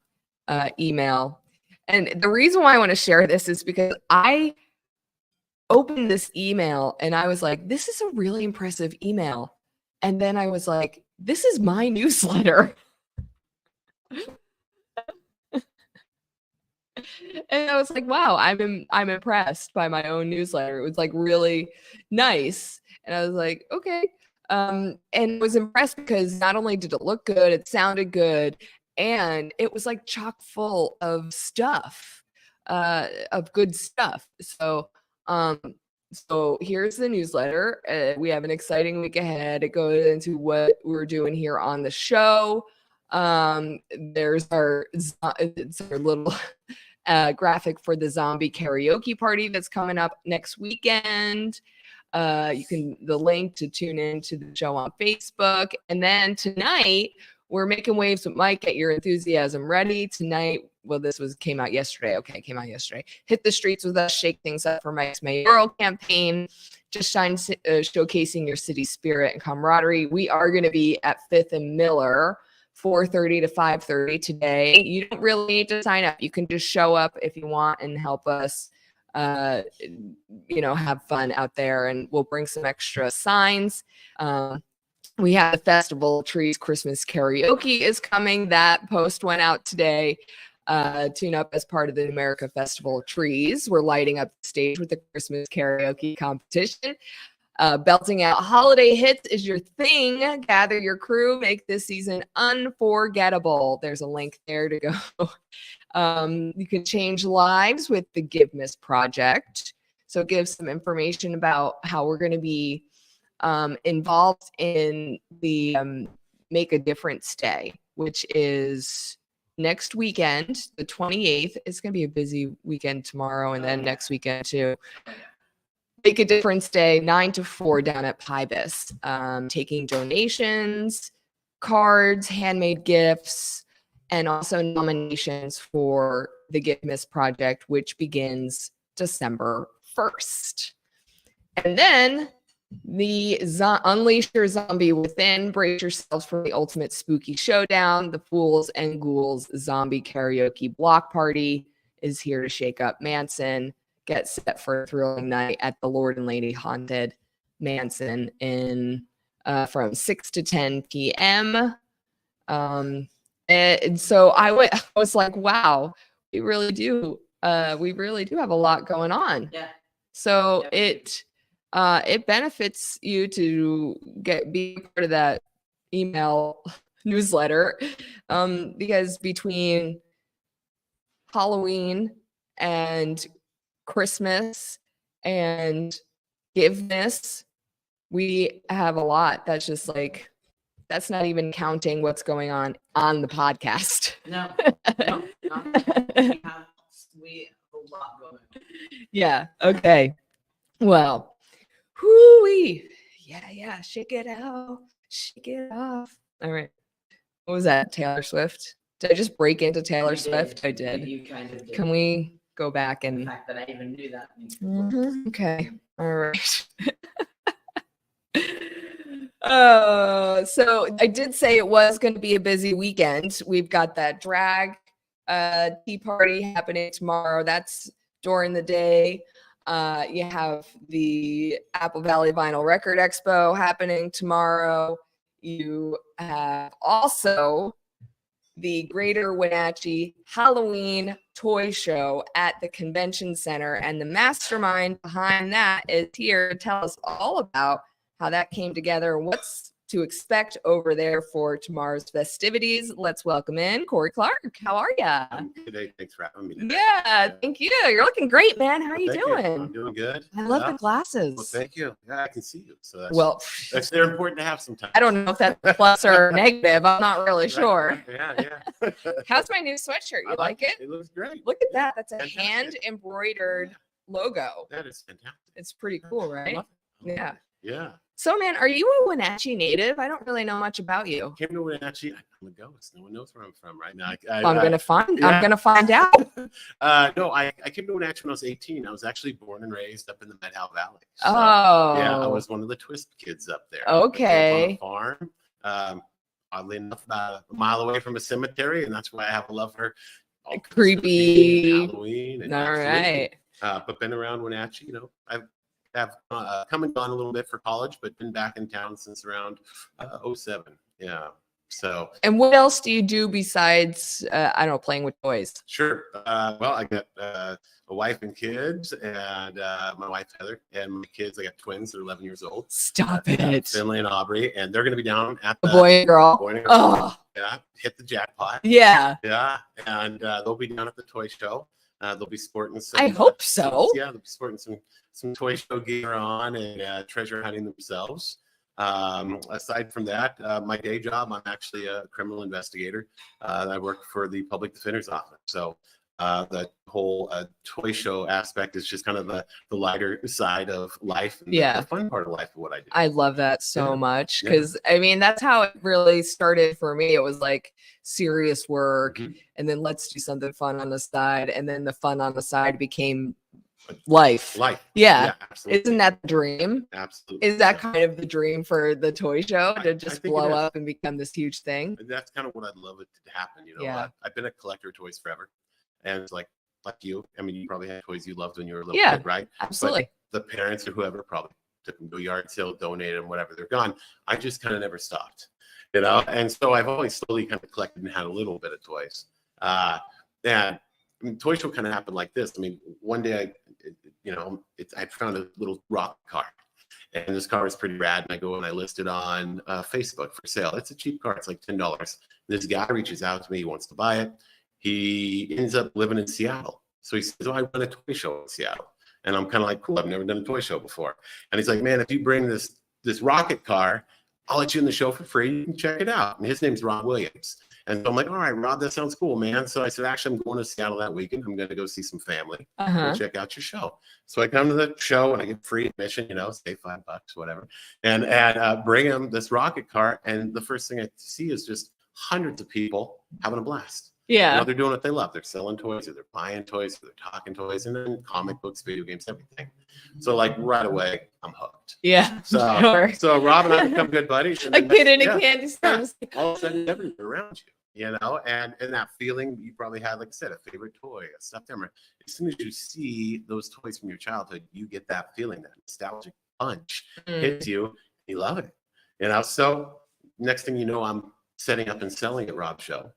Speaker 3: email. And the reason why I want to share this is because I opened this email and I was like, this is a really impressive email. And then I was like, this is my newsletter. And I was like, wow, I'm impressed by my own newsletter. It was like really nice. And I was like, okay. And I was impressed because not only did it look good, it sounded good, and it was like chock full of stuff, of good stuff. So here's the newsletter. We have an exciting week ahead. It goes into what we're doing here on the show. There's our little graphic for the zombie karaoke party that's coming up next weekend. The link to tune in to the show on Facebook. And then tonight, we're making waves with Mike. Get your enthusiasm ready tonight. Well, came out yesterday. Okay, came out yesterday. Hit the streets with us, shake things up for Mike's mayoral campaign. Just showcasing your city spirit and camaraderie. We are going to be at 5th and Miller, 4:30 to 5:30 today. You don't really need to sign up. You can just show up if you want and help us, have fun out there. And we'll bring some extra signs. We have the Festival of Trees Christmas Karaoke is coming. That post went out today. Tune up as part of the America Festival of Trees. We're lighting up the stage with the Christmas Karaoke Competition. Belting out holiday hits is your thing. Gather your crew. Make this season unforgettable. There's a link there to go. You can change lives with the Give Miss Project. So it gives some information about how we're going to be involved in the Make a Difference Day, which is next weekend, the 28th. It's going to be a busy weekend tomorrow and then next weekend too. Make a Difference Day, 9 to 4 down at Pybus. Taking donations, cards, handmade gifts, and also nominations for the Give Miss Project, which begins December 1st. And then the Unleash Your Zombie Within. Brace yourselves for the ultimate spooky showdown. The Fools and Ghouls Zombie Karaoke Block Party is here to shake up Manson. Get set for a thrilling night at the Lord and Lady Haunted Manson from 6 to 10 p.m. And so I was like, wow, we really do have a lot going on. Yeah. So it benefits you to be part of that email newsletter, because between Halloween and Christmas and Giveness, we have a lot. That's just like, that's not even counting what's going on the podcast.
Speaker 4: No, we have a lot going on.
Speaker 3: Yeah. Okay. Well, whoo-wee. Yeah. Shake it out. Shake it off. All right. What was that? Taylor Swift? Did I just break into Taylor Swift? I did.
Speaker 4: You kind of did.
Speaker 3: Can we go back
Speaker 4: The
Speaker 3: and.
Speaker 4: fact that I even knew that. means-
Speaker 3: Okay. All right. So I did say it was going to be a busy weekend. We've got that drag tea party happening tomorrow. That's during the day. You have the Apple Valley Vinyl Record Expo happening tomorrow. You have also the Greater Wenatchee Halloween Toy Show at the Convention Center. And the mastermind behind that is here to tell us all about how that came together and what's to expect over there for tomorrow's festivities. Let's welcome in Cory Clark. How are you?
Speaker 6: Today, thanks for having me today.
Speaker 3: Yeah, thank you. You're looking great, man. How are you
Speaker 6: Thank
Speaker 3: doing?
Speaker 6: I'm doing good.
Speaker 3: I love
Speaker 6: Yeah.
Speaker 3: the glasses.
Speaker 6: Well, thank you. Yeah, I can see you. So that's,
Speaker 3: Well,
Speaker 6: they're important to have sometimes.
Speaker 3: I don't know if that's plus or negative. I'm not really
Speaker 6: Right,
Speaker 3: sure.
Speaker 6: right. Yeah.
Speaker 3: How's my new sweatshirt? You
Speaker 6: I
Speaker 3: like it?
Speaker 6: It looks great.
Speaker 3: Look at that. That's a
Speaker 6: Fantastic.
Speaker 3: hand embroidered logo.
Speaker 6: That is fantastic.
Speaker 3: It's pretty cool,
Speaker 6: I
Speaker 3: right?
Speaker 6: love it.
Speaker 3: Yeah.
Speaker 6: Yeah.
Speaker 3: So, man, are you a Wenatchee native? I don't really know much about you.
Speaker 6: Came to Wenatchee. I'm a ghost. No one knows where I'm from right now.
Speaker 3: I'm gonna find.
Speaker 6: yeah.
Speaker 3: I'm gonna find out.
Speaker 6: No, I came to Wenatchee when I was 18. I was actually born and raised up in the Medhow Valley. So,
Speaker 3: Oh.
Speaker 6: yeah, I was one of the Twist kids up there.
Speaker 3: Okay.
Speaker 6: On a farm. Oddly enough, about a mile away from a cemetery, and that's why I have a love for all
Speaker 3: Creepy.
Speaker 6: Halloween. And
Speaker 3: All
Speaker 6: absolutely.
Speaker 3: right.
Speaker 6: But been around Wenatchee. I've come and gone a little bit for college, but been back in town since around 07. Yeah. So
Speaker 3: And what else do you do besides, I don't know, playing with toys?
Speaker 6: sure. Well, I got a wife and kids, and my wife Heather, and my kids. I got twins. They're 11 years old.
Speaker 3: Stop it.
Speaker 6: Finley and Aubrey, and they're going to be down at
Speaker 3: A
Speaker 6: the
Speaker 3: boy and girl.
Speaker 6: Boy and Girl.
Speaker 3: Oh,
Speaker 6: Yeah, hit the jackpot.
Speaker 3: yeah.
Speaker 6: Yeah, and they'll be down at the toy show. They'll be sporting some.
Speaker 3: I hope so.
Speaker 6: Yeah, they'll be sporting some toy show gear on and treasure hunting themselves. Aside from that, my day job, I'm actually a criminal investigator. I work for the public defender's office. So the whole toy show aspect is just kind of the lighter side of life. And
Speaker 3: Yeah.
Speaker 6: the fun part of life of what I do.
Speaker 3: I love that so
Speaker 6: Yeah.
Speaker 3: much
Speaker 6: Yeah.
Speaker 3: because I mean that's how it really started for me. It was like serious work,
Speaker 6: Mhm.
Speaker 3: and then let's do something fun on the side, and then the fun on the side became life.
Speaker 6: Life.
Speaker 3: Yeah.
Speaker 6: Absolutely.
Speaker 3: Isn't that the dream?
Speaker 6: Absolutely.
Speaker 3: Is that
Speaker 6: Yeah.
Speaker 3: kind of the dream for the toy show
Speaker 6: I
Speaker 3: to just
Speaker 6: think it
Speaker 3: blow
Speaker 6: is.
Speaker 3: up and become this huge thing?
Speaker 6: And that's kind of what I'd love it to happen.
Speaker 3: Yeah.
Speaker 6: I've been a collector of toys forever, and it's like you. I mean, you probably had toys you loved when you were a little
Speaker 3: Yeah.
Speaker 6: kid, right?
Speaker 3: Absolutely.
Speaker 6: The parents or whoever probably took them to a yard sale, donated them, whatever. They're gone. I just kind of never stopped, And so I've always slowly kind of collected and had a little bit of toys. And I mean, toy show kind of happened like this. I mean, one day I found a little rock car. And this car is pretty rad. And I go and I list it on Facebook for sale. It's a cheap car. It's like $10. This guy reaches out to me. He wants to buy it. He ends up living in Seattle. So he says, "Oh, I run a toy show in Seattle." And I'm kind of like, "Cool. I've never done a toy show before." And he's like, "Man, if you bring this rocket car, I'll let you in the show for free. You can check it out." And his name's Rob Williams. And so I'm like, "All right, Rob, that sounds cool, man." So I said, "Actually, I'm going to Seattle that weekend. I'm going to go see some family.
Speaker 3: Uh-huh.
Speaker 6: Go check out your show." So I come to the show and I get free admission, say $5, whatever, and bring him this rocket car. And the first thing I see is just hundreds of people having a blast.
Speaker 3: Yeah.
Speaker 6: They're doing what they love. They're selling toys, or they're buying toys, or they're talking toys, and then comic books, video games, everything. So like right away, I'm hooked.
Speaker 3: Yeah.
Speaker 6: So,
Speaker 3: Sure.
Speaker 6: so Rob and I become good buddies. And
Speaker 3: A
Speaker 6: then
Speaker 3: kid in a
Speaker 6: yeah,
Speaker 3: candy store.
Speaker 6: all of a sudden, everywhere around you, and that feeling you probably had, like I said, a favorite toy, a stuffed animal. As soon as you see those toys from your childhood, you get that feeling, that nostalgic punch hits you. You love it, So next thing you know, I'm setting up and selling at Rob's show.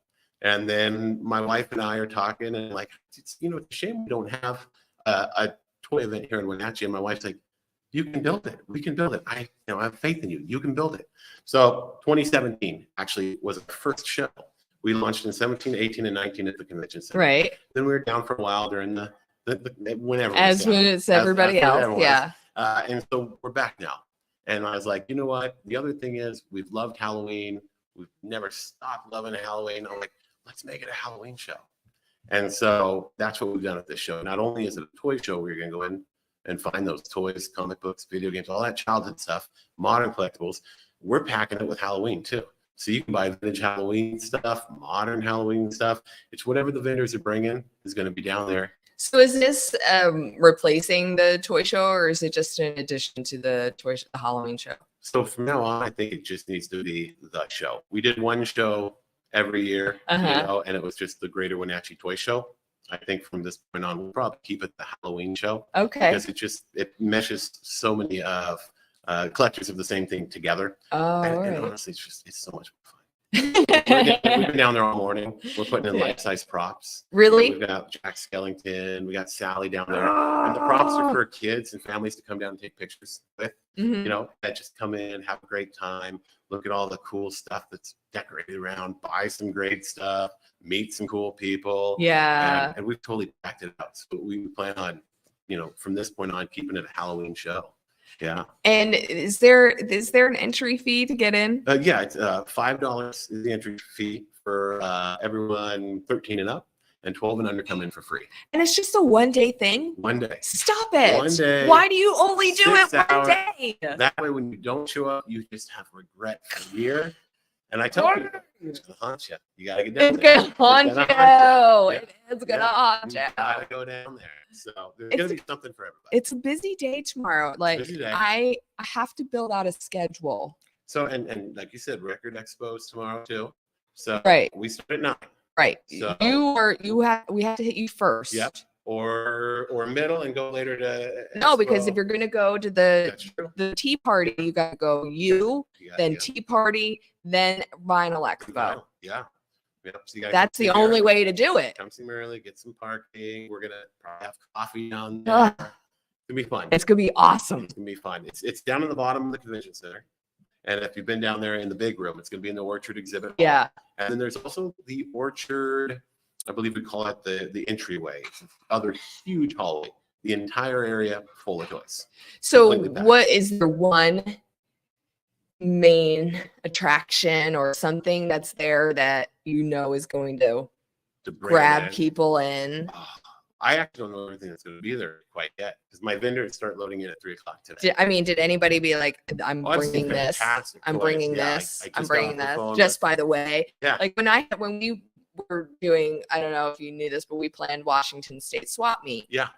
Speaker 6: And then my wife and I are talking, and like, it's a shame we don't have a toy event here in Wenatchee. And my wife's like, "You can build it. We can build it. I have faith in you. You can build it." So 2017 actually was our first show. We launched in 17, 18, and 19 at the convention center.
Speaker 3: Right.
Speaker 6: Then we were down for a while during the whenever.
Speaker 3: As when it's everybody else.
Speaker 6: everyone
Speaker 3: Yeah.
Speaker 6: And so we're back now. And I was like, you know what? The other thing is we've loved Halloween. We've never stopped loving Halloween. I'm like, let's make it a Halloween show. And so that's what we've done at this show. Not only is it a toy show where you're going to go in and find those toys, comic books, video games, all that childhood stuff, modern collectibles, we're packing it with Halloween too. So you can buy vintage Halloween stuff, modern Halloween stuff. It's whatever the vendors are bringing is going to be down there.
Speaker 3: So is this replacing the toy show, or is it just in addition to the the Halloween show?
Speaker 6: So from now on, I think it just needs to be the show. We did one show every year, and it was just the Greater Wenatchee Toy Show. I think from this point on, we'll probably keep it the Halloween show.
Speaker 3: Okay.
Speaker 6: Because it meshes so many of collectors of the same thing together.
Speaker 3: Oh,
Speaker 6: and honestly, it's so much fun. We've been down there all morning. We're putting in life-size props.
Speaker 3: Really?
Speaker 6: We've got Jack Skellington. We got Sally down there. And the props are for kids and families to come down and take pictures with. That just come in, have a great time, look at all the cool stuff that's decorated around, buy some great stuff, meet some cool people.
Speaker 3: Yeah.
Speaker 6: And we've totally packed it out. So we plan on, from this point on, keeping it a Halloween show. Yeah.
Speaker 3: And is there an entry fee to get in?
Speaker 6: Yeah, it's $5 is the entry fee for everyone 13 and up, and 12 and under come in for free.
Speaker 3: And it's just a 1-day thing?
Speaker 6: 1 day.
Speaker 3: Stop it.
Speaker 6: 1 day.
Speaker 3: Why do you only do it
Speaker 6: 6
Speaker 3: 1
Speaker 6: hours.
Speaker 3: day?
Speaker 6: That way, when you don't show up, you just have regret for a year. And I tell people, it's going to haunt you. You got to get down
Speaker 3: It's
Speaker 6: there.
Speaker 3: going to haunt you.
Speaker 6: Yeah.
Speaker 3: It's going to haunt you.
Speaker 6: You got to go down there. So there's going to be something for everybody.
Speaker 3: It's a busy day tomorrow. Like,
Speaker 6: Busy day.
Speaker 3: I have to build out a schedule.
Speaker 6: So, and like you said, Record Expo's tomorrow too. So we start at 9.
Speaker 3: Right.
Speaker 6: So
Speaker 3: we have to hit you first.
Speaker 6: Yep. Or middle and go later to
Speaker 3: No, because if
Speaker 6: Expo.
Speaker 3: you're gonna go to the tea party, you gotta go then tea party, then Vinyl Expo.
Speaker 6: Yeah. Yep. So you gotta
Speaker 3: That's
Speaker 6: come
Speaker 3: the
Speaker 6: see me
Speaker 3: only
Speaker 6: early.
Speaker 3: way to do it.
Speaker 6: Come see me early, get some parking. We're gonna probably have coffee down there. It's gonna be fun.
Speaker 3: It's gonna be awesome.
Speaker 6: It's gonna be fun. It's down in the bottom of the convention center. And if you've been down there in the big room, it's gonna be in the Orchard exhibit hall.
Speaker 3: Yeah.
Speaker 6: And then there's also the Orchard, I believe we call it the entryway, other huge hallway, the entire area full of toys.
Speaker 3: So
Speaker 6: Completely packed.
Speaker 3: what is there one main attraction or something that's there that is going to
Speaker 6: To bring
Speaker 3: grab
Speaker 6: it in.
Speaker 3: people in?
Speaker 6: I actually don't know everything that's going to be there quite yet because my vendors start loading in at 3:00 today.
Speaker 3: Did anybody be like, I'm
Speaker 6: I've seen
Speaker 3: bringing this,
Speaker 6: fantastic
Speaker 3: I'm
Speaker 6: toys.
Speaker 3: bringing
Speaker 6: Yeah,
Speaker 3: this,
Speaker 6: I
Speaker 3: I'm
Speaker 6: just got
Speaker 3: bringing
Speaker 6: off the
Speaker 3: this?
Speaker 6: phone
Speaker 3: Just
Speaker 6: with-
Speaker 3: by the way,
Speaker 6: Yeah.
Speaker 3: like when we were doing, I don't know if you knew this, but we planned Washington State swap meet,
Speaker 6: Yeah.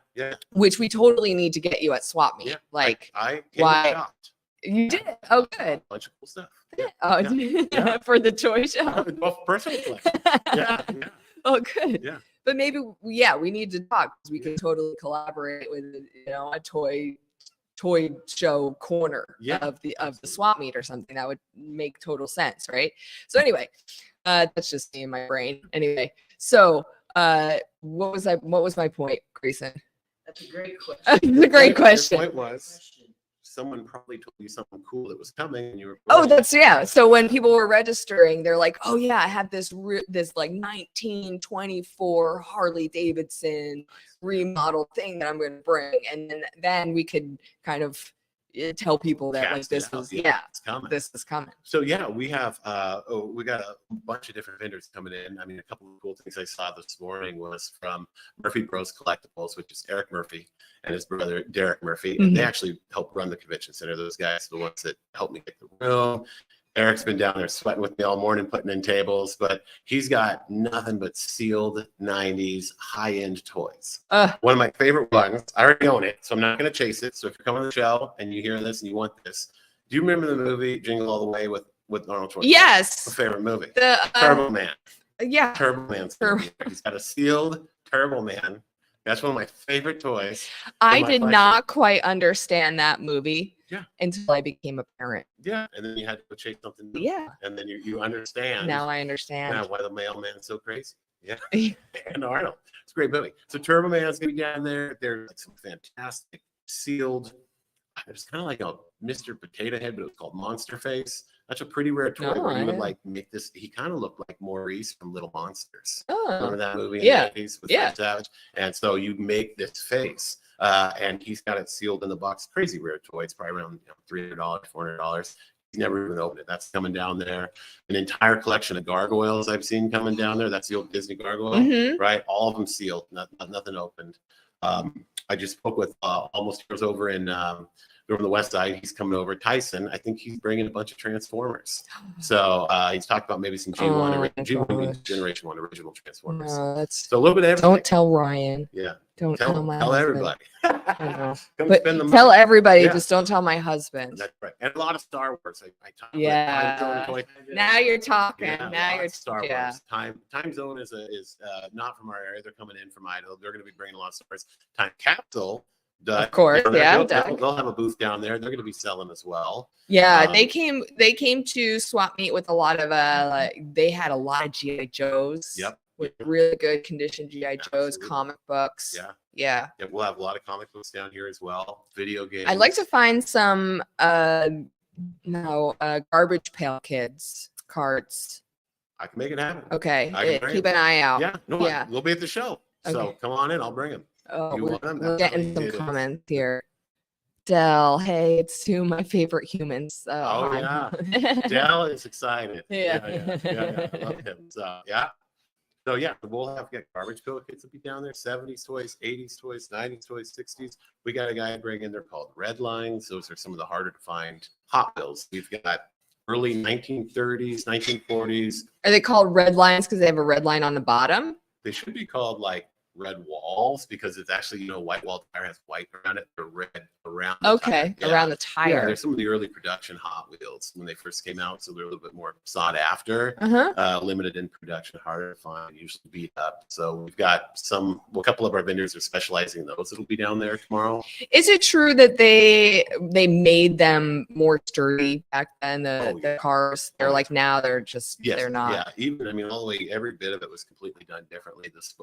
Speaker 3: which we totally need to get you at swap meet.
Speaker 6: Yeah.
Speaker 3: Like
Speaker 6: I came
Speaker 3: why-
Speaker 6: shocked.
Speaker 3: you did. Oh, good.
Speaker 6: A bunch of cool stuff. Yeah.
Speaker 3: Oh,
Speaker 6: Yeah.
Speaker 3: for the toy show.
Speaker 6: Well, personally. Yeah.
Speaker 3: Oh, good.
Speaker 6: Yeah.
Speaker 3: But maybe, we need to talk because we can totally collaborate with, a toy show corner of the swap meet or something. That would make total sense, right? So anyway, that's just me in my brain. Anyway, so what was my point, Grayson?
Speaker 4: That's a great question.
Speaker 3: It's a great question.
Speaker 6: The point was, someone probably told you something cool that was coming, and you were.
Speaker 3: Oh, so when people were registering, they're like, oh yeah, I have this like 1924 Harley Davidson remodel thing that I'm going to bring, and then we could kind of tell people that like
Speaker 6: Cast it
Speaker 3: this
Speaker 6: out.
Speaker 3: is
Speaker 6: It's coming.
Speaker 3: this is coming.
Speaker 6: So yeah, we have we got a bunch of different vendors coming in. I mean, a couple of cool things I saw this morning was from Murphy Bros Collectibles, which is Eric Murphy and his brother Derek Murphy. And they actually help run the convention center. Those guys are the ones that helped me get the room. Eric's been down there sweating with me all morning, putting in tables, but he's got nothing but sealed 90s high-end toys. One of my favorite ones, I already own it, so I'm not going to chase it. So if you're coming to the show and you hear this and you want this, do you remember the movie Jingle All the Way with Arnold Schwarzenegger?
Speaker 3: Yes.
Speaker 6: My favorite movie.
Speaker 3: The
Speaker 6: Turbo Man.
Speaker 3: Yeah.
Speaker 6: Turbo Man's he's got a sealed Turbo Man. That's one of my favorite toys.
Speaker 3: I did not quite understand that movie until I became a parent.
Speaker 6: Yeah, and then you had to go chase something new.
Speaker 3: Yeah.
Speaker 6: And then you understand.
Speaker 3: Now I understand.
Speaker 6: Now why the mailman's so crazy. Yeah. And Arnold. It's a great movie. So Turbo Man's gonna be down there. There's like some fantastic sealed. It's kind of like a Mr. Potato Head, but it was called Monster Face. That's a pretty rare toy where you would like make this. He kind of looked like Maurice from Little Monsters. Remember that movie in the 80s with Fred Savage? And so you make this face, and he's got it sealed in the box. Crazy rare toy. It's probably around $300, $400. He's never even opened it. That's coming down there. An entire collection of gargoyles I've seen coming down there. That's the old Disney gargoyle, right? All of them sealed, nothing opened. I just spoke with Almost Heroes over in from the West Side. He's coming over. Tyson, I think he's bringing a bunch of Transformers. So he's talked about maybe some G1 means Generation 1 original Transformers.
Speaker 3: No, that's
Speaker 6: So a little bit of everything.
Speaker 3: don't tell Ryan.
Speaker 6: Yeah.
Speaker 3: Don't tell my
Speaker 6: tell
Speaker 3: husband.
Speaker 6: everybody.
Speaker 3: I know.
Speaker 6: Come
Speaker 3: But
Speaker 6: spend the
Speaker 3: tell
Speaker 6: money.
Speaker 3: everybody,
Speaker 6: Yeah.
Speaker 3: just don't tell my husband.
Speaker 6: That's right. And a lot of Star Wars. I talk
Speaker 3: Yeah.
Speaker 6: Time Zone toy.
Speaker 3: Now you're talking.
Speaker 6: Yeah,
Speaker 3: now
Speaker 6: lots
Speaker 3: you're
Speaker 6: of Star
Speaker 3: yeah.
Speaker 6: Wars. Time Zone is not from our area. They're coming in from Idaho. They're going to be bringing a lot of Star Wars. Time Capsule.
Speaker 3: Of course,
Speaker 6: They'll have a booth down there. They're going to be selling as well.
Speaker 3: Yeah, they came to swap meet with a lot of they had a lot of GI Joes.
Speaker 6: Yep.
Speaker 3: With really good condition GI Joes,
Speaker 6: Absolutely.
Speaker 3: comic books.
Speaker 6: Yeah.
Speaker 3: Yeah.
Speaker 6: Yeah, we'll have a lot of comic books down here as well. Video games.
Speaker 3: I'd like to find some Garbage Pail Kids cards.
Speaker 6: I can make it happen.
Speaker 3: Okay.
Speaker 6: I can bring
Speaker 3: Keep
Speaker 6: them.
Speaker 3: an eye out.
Speaker 6: Yeah. No.
Speaker 3: Yeah.
Speaker 6: We'll be at the show. So
Speaker 3: Okay.
Speaker 6: come on in. I'll bring them.
Speaker 3: Oh,
Speaker 6: You want them?
Speaker 3: we're
Speaker 6: That's how
Speaker 3: getting
Speaker 6: easy
Speaker 3: some
Speaker 6: it is.
Speaker 3: comments here. Dell, hey, it's two of my favorite humans.
Speaker 6: Oh,
Speaker 3: yeah.
Speaker 6: Dell is excited.
Speaker 3: Yeah.
Speaker 6: I love him. So yeah, we'll have Garbage Pail Kids will be down there. 70s toys, 80s toys, 90s toys, 60s. We got a guy bringing. They're called Red Lines. Those are some of the harder to find Hot Wheels. We've got early 1930s, 1940s.
Speaker 3: Are they called red lines because they have a red line on the bottom?
Speaker 6: They should be called like red walls because it's actually, white wall tire has white around it. They're red around the
Speaker 3: Okay,
Speaker 6: tire. Yeah.
Speaker 3: around the
Speaker 6: Yeah,
Speaker 3: tire.
Speaker 6: they're some of the early production Hot Wheels when they first came out, so they're a little bit more sought after. Limited in production, harder to find, usually beat up. So we've got a couple of our vendors are specializing in those. It'll be down there tomorrow.
Speaker 3: Is it true that they made them more sturdy back then? The cars, they're like now they're just
Speaker 6: Yes,
Speaker 3: they're not.
Speaker 6: Yeah, even all the way, every bit of it was completely done differently. This,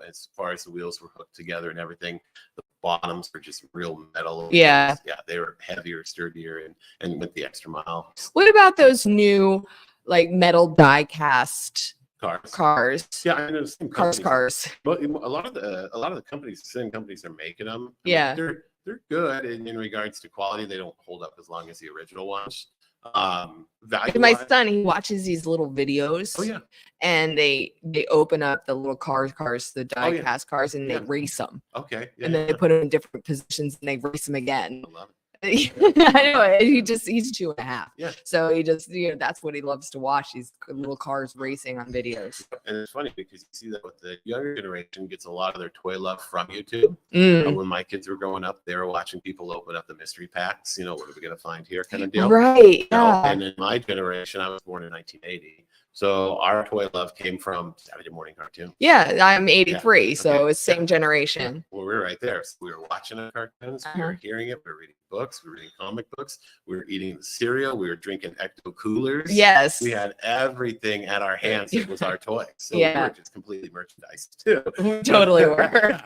Speaker 6: as far as the wheels were hooked together and everything, the bottoms were just real metal.
Speaker 3: Yeah.
Speaker 6: Yeah, they were heavier, sturdier, and went the extra mile.
Speaker 3: What about those new like metal die cast cars?
Speaker 6: Yeah, I know. Same
Speaker 3: Cars.
Speaker 6: But a lot of the companies, the same companies are making them.
Speaker 3: Yeah.
Speaker 6: They're good in regards to quality. They don't hold up as long as the original ones.
Speaker 3: My son, he watches these little videos.
Speaker 6: Oh yeah.
Speaker 3: And they open up the little cars, the die cast cars, and they
Speaker 6: Yeah.
Speaker 3: race them.
Speaker 6: Okay. Yeah,
Speaker 3: And then they put them in different positions and they race them again.
Speaker 6: I love it.
Speaker 3: I know he's 2.5.
Speaker 6: Yeah.
Speaker 3: So he just that's what he loves to watch, these little cars racing on videos.
Speaker 6: And it's funny because you see that with the younger generation gets a lot of their toy love from YouTube. When my kids were growing up, they were watching people open up the mystery packs. What are we gonna find here, kind of deal.
Speaker 3: Right. Yeah.
Speaker 6: And in my generation, I was born in 1980. So our toy love came from Saturday morning cartoon.
Speaker 3: Yeah, I'm 83,
Speaker 6: Yeah.
Speaker 3: so
Speaker 6: Okay.
Speaker 3: it's same generation.
Speaker 6: Well, we're right there. So we were watching our cartoons, we were hearing it, we were reading books, we were reading comic books, we were eating the cereal, we were drinking Ecto Coolers.
Speaker 3: Yes.
Speaker 6: We had everything at our hands. It was our toy. So
Speaker 3: Yeah.
Speaker 6: we were just completely merchandised too.
Speaker 3: We totally were.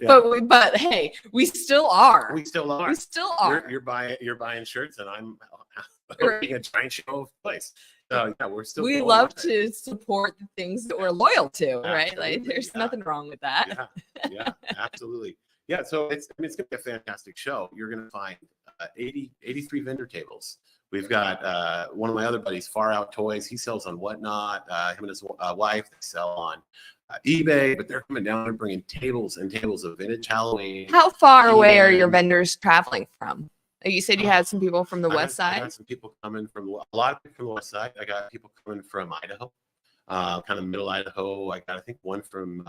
Speaker 6: Yeah.
Speaker 3: But hey, we still are.
Speaker 6: We still are.
Speaker 3: We still are.
Speaker 6: You're buying shirts, and I'm
Speaker 3: Right.
Speaker 6: being a giant show of place. So yeah, we're still.
Speaker 3: We
Speaker 6: going
Speaker 3: love
Speaker 6: with it.
Speaker 3: to support the things that we're loyal to, right? Like
Speaker 6: Absolutely,
Speaker 3: there's
Speaker 6: yeah.
Speaker 3: nothing wrong with that.
Speaker 6: Yeah, absolutely. Yeah, so it's gonna be a fantastic show. You're gonna find 83 vendor tables. We've got one of my other buddies, Far Out Toys. He sells on Whatnot. Him and his wife, they sell on eBay, but they're coming down. They're bringing tables and tables of vintage Halloween.
Speaker 3: How far away are
Speaker 6: And-
Speaker 3: your vendors traveling from? You said you had some people from the
Speaker 6: I
Speaker 3: west
Speaker 6: had
Speaker 3: side.
Speaker 6: some people coming from a lot of people from the west side. I got people coming from Idaho, kind of middle Idaho. I think one from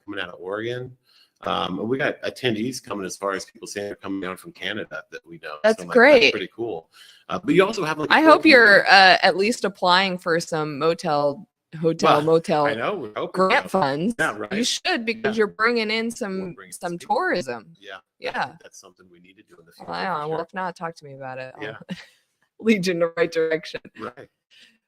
Speaker 6: coming out of Oregon. And we got attendees coming as far as people saying they're coming down from Canada that we know.
Speaker 3: That's
Speaker 6: So,
Speaker 3: great.
Speaker 6: That's pretty cool. But you also have.
Speaker 3: I hope you're at least applying for some motel, motel
Speaker 6: I know. We're hoping
Speaker 3: grant
Speaker 6: so.
Speaker 3: funds.
Speaker 6: Yeah, right.
Speaker 3: You should because
Speaker 6: Yeah.
Speaker 3: you're bringing in
Speaker 6: We're
Speaker 3: some
Speaker 6: bringing some people.
Speaker 3: tourism.
Speaker 6: Yeah.
Speaker 3: Yeah.
Speaker 6: That's something we need to do in the future.
Speaker 3: Wow.
Speaker 6: for
Speaker 3: Well,
Speaker 6: sure.
Speaker 3: if not, talk to me about it. I'll
Speaker 6: Yeah.
Speaker 3: lead you in the right direction.
Speaker 6: Right.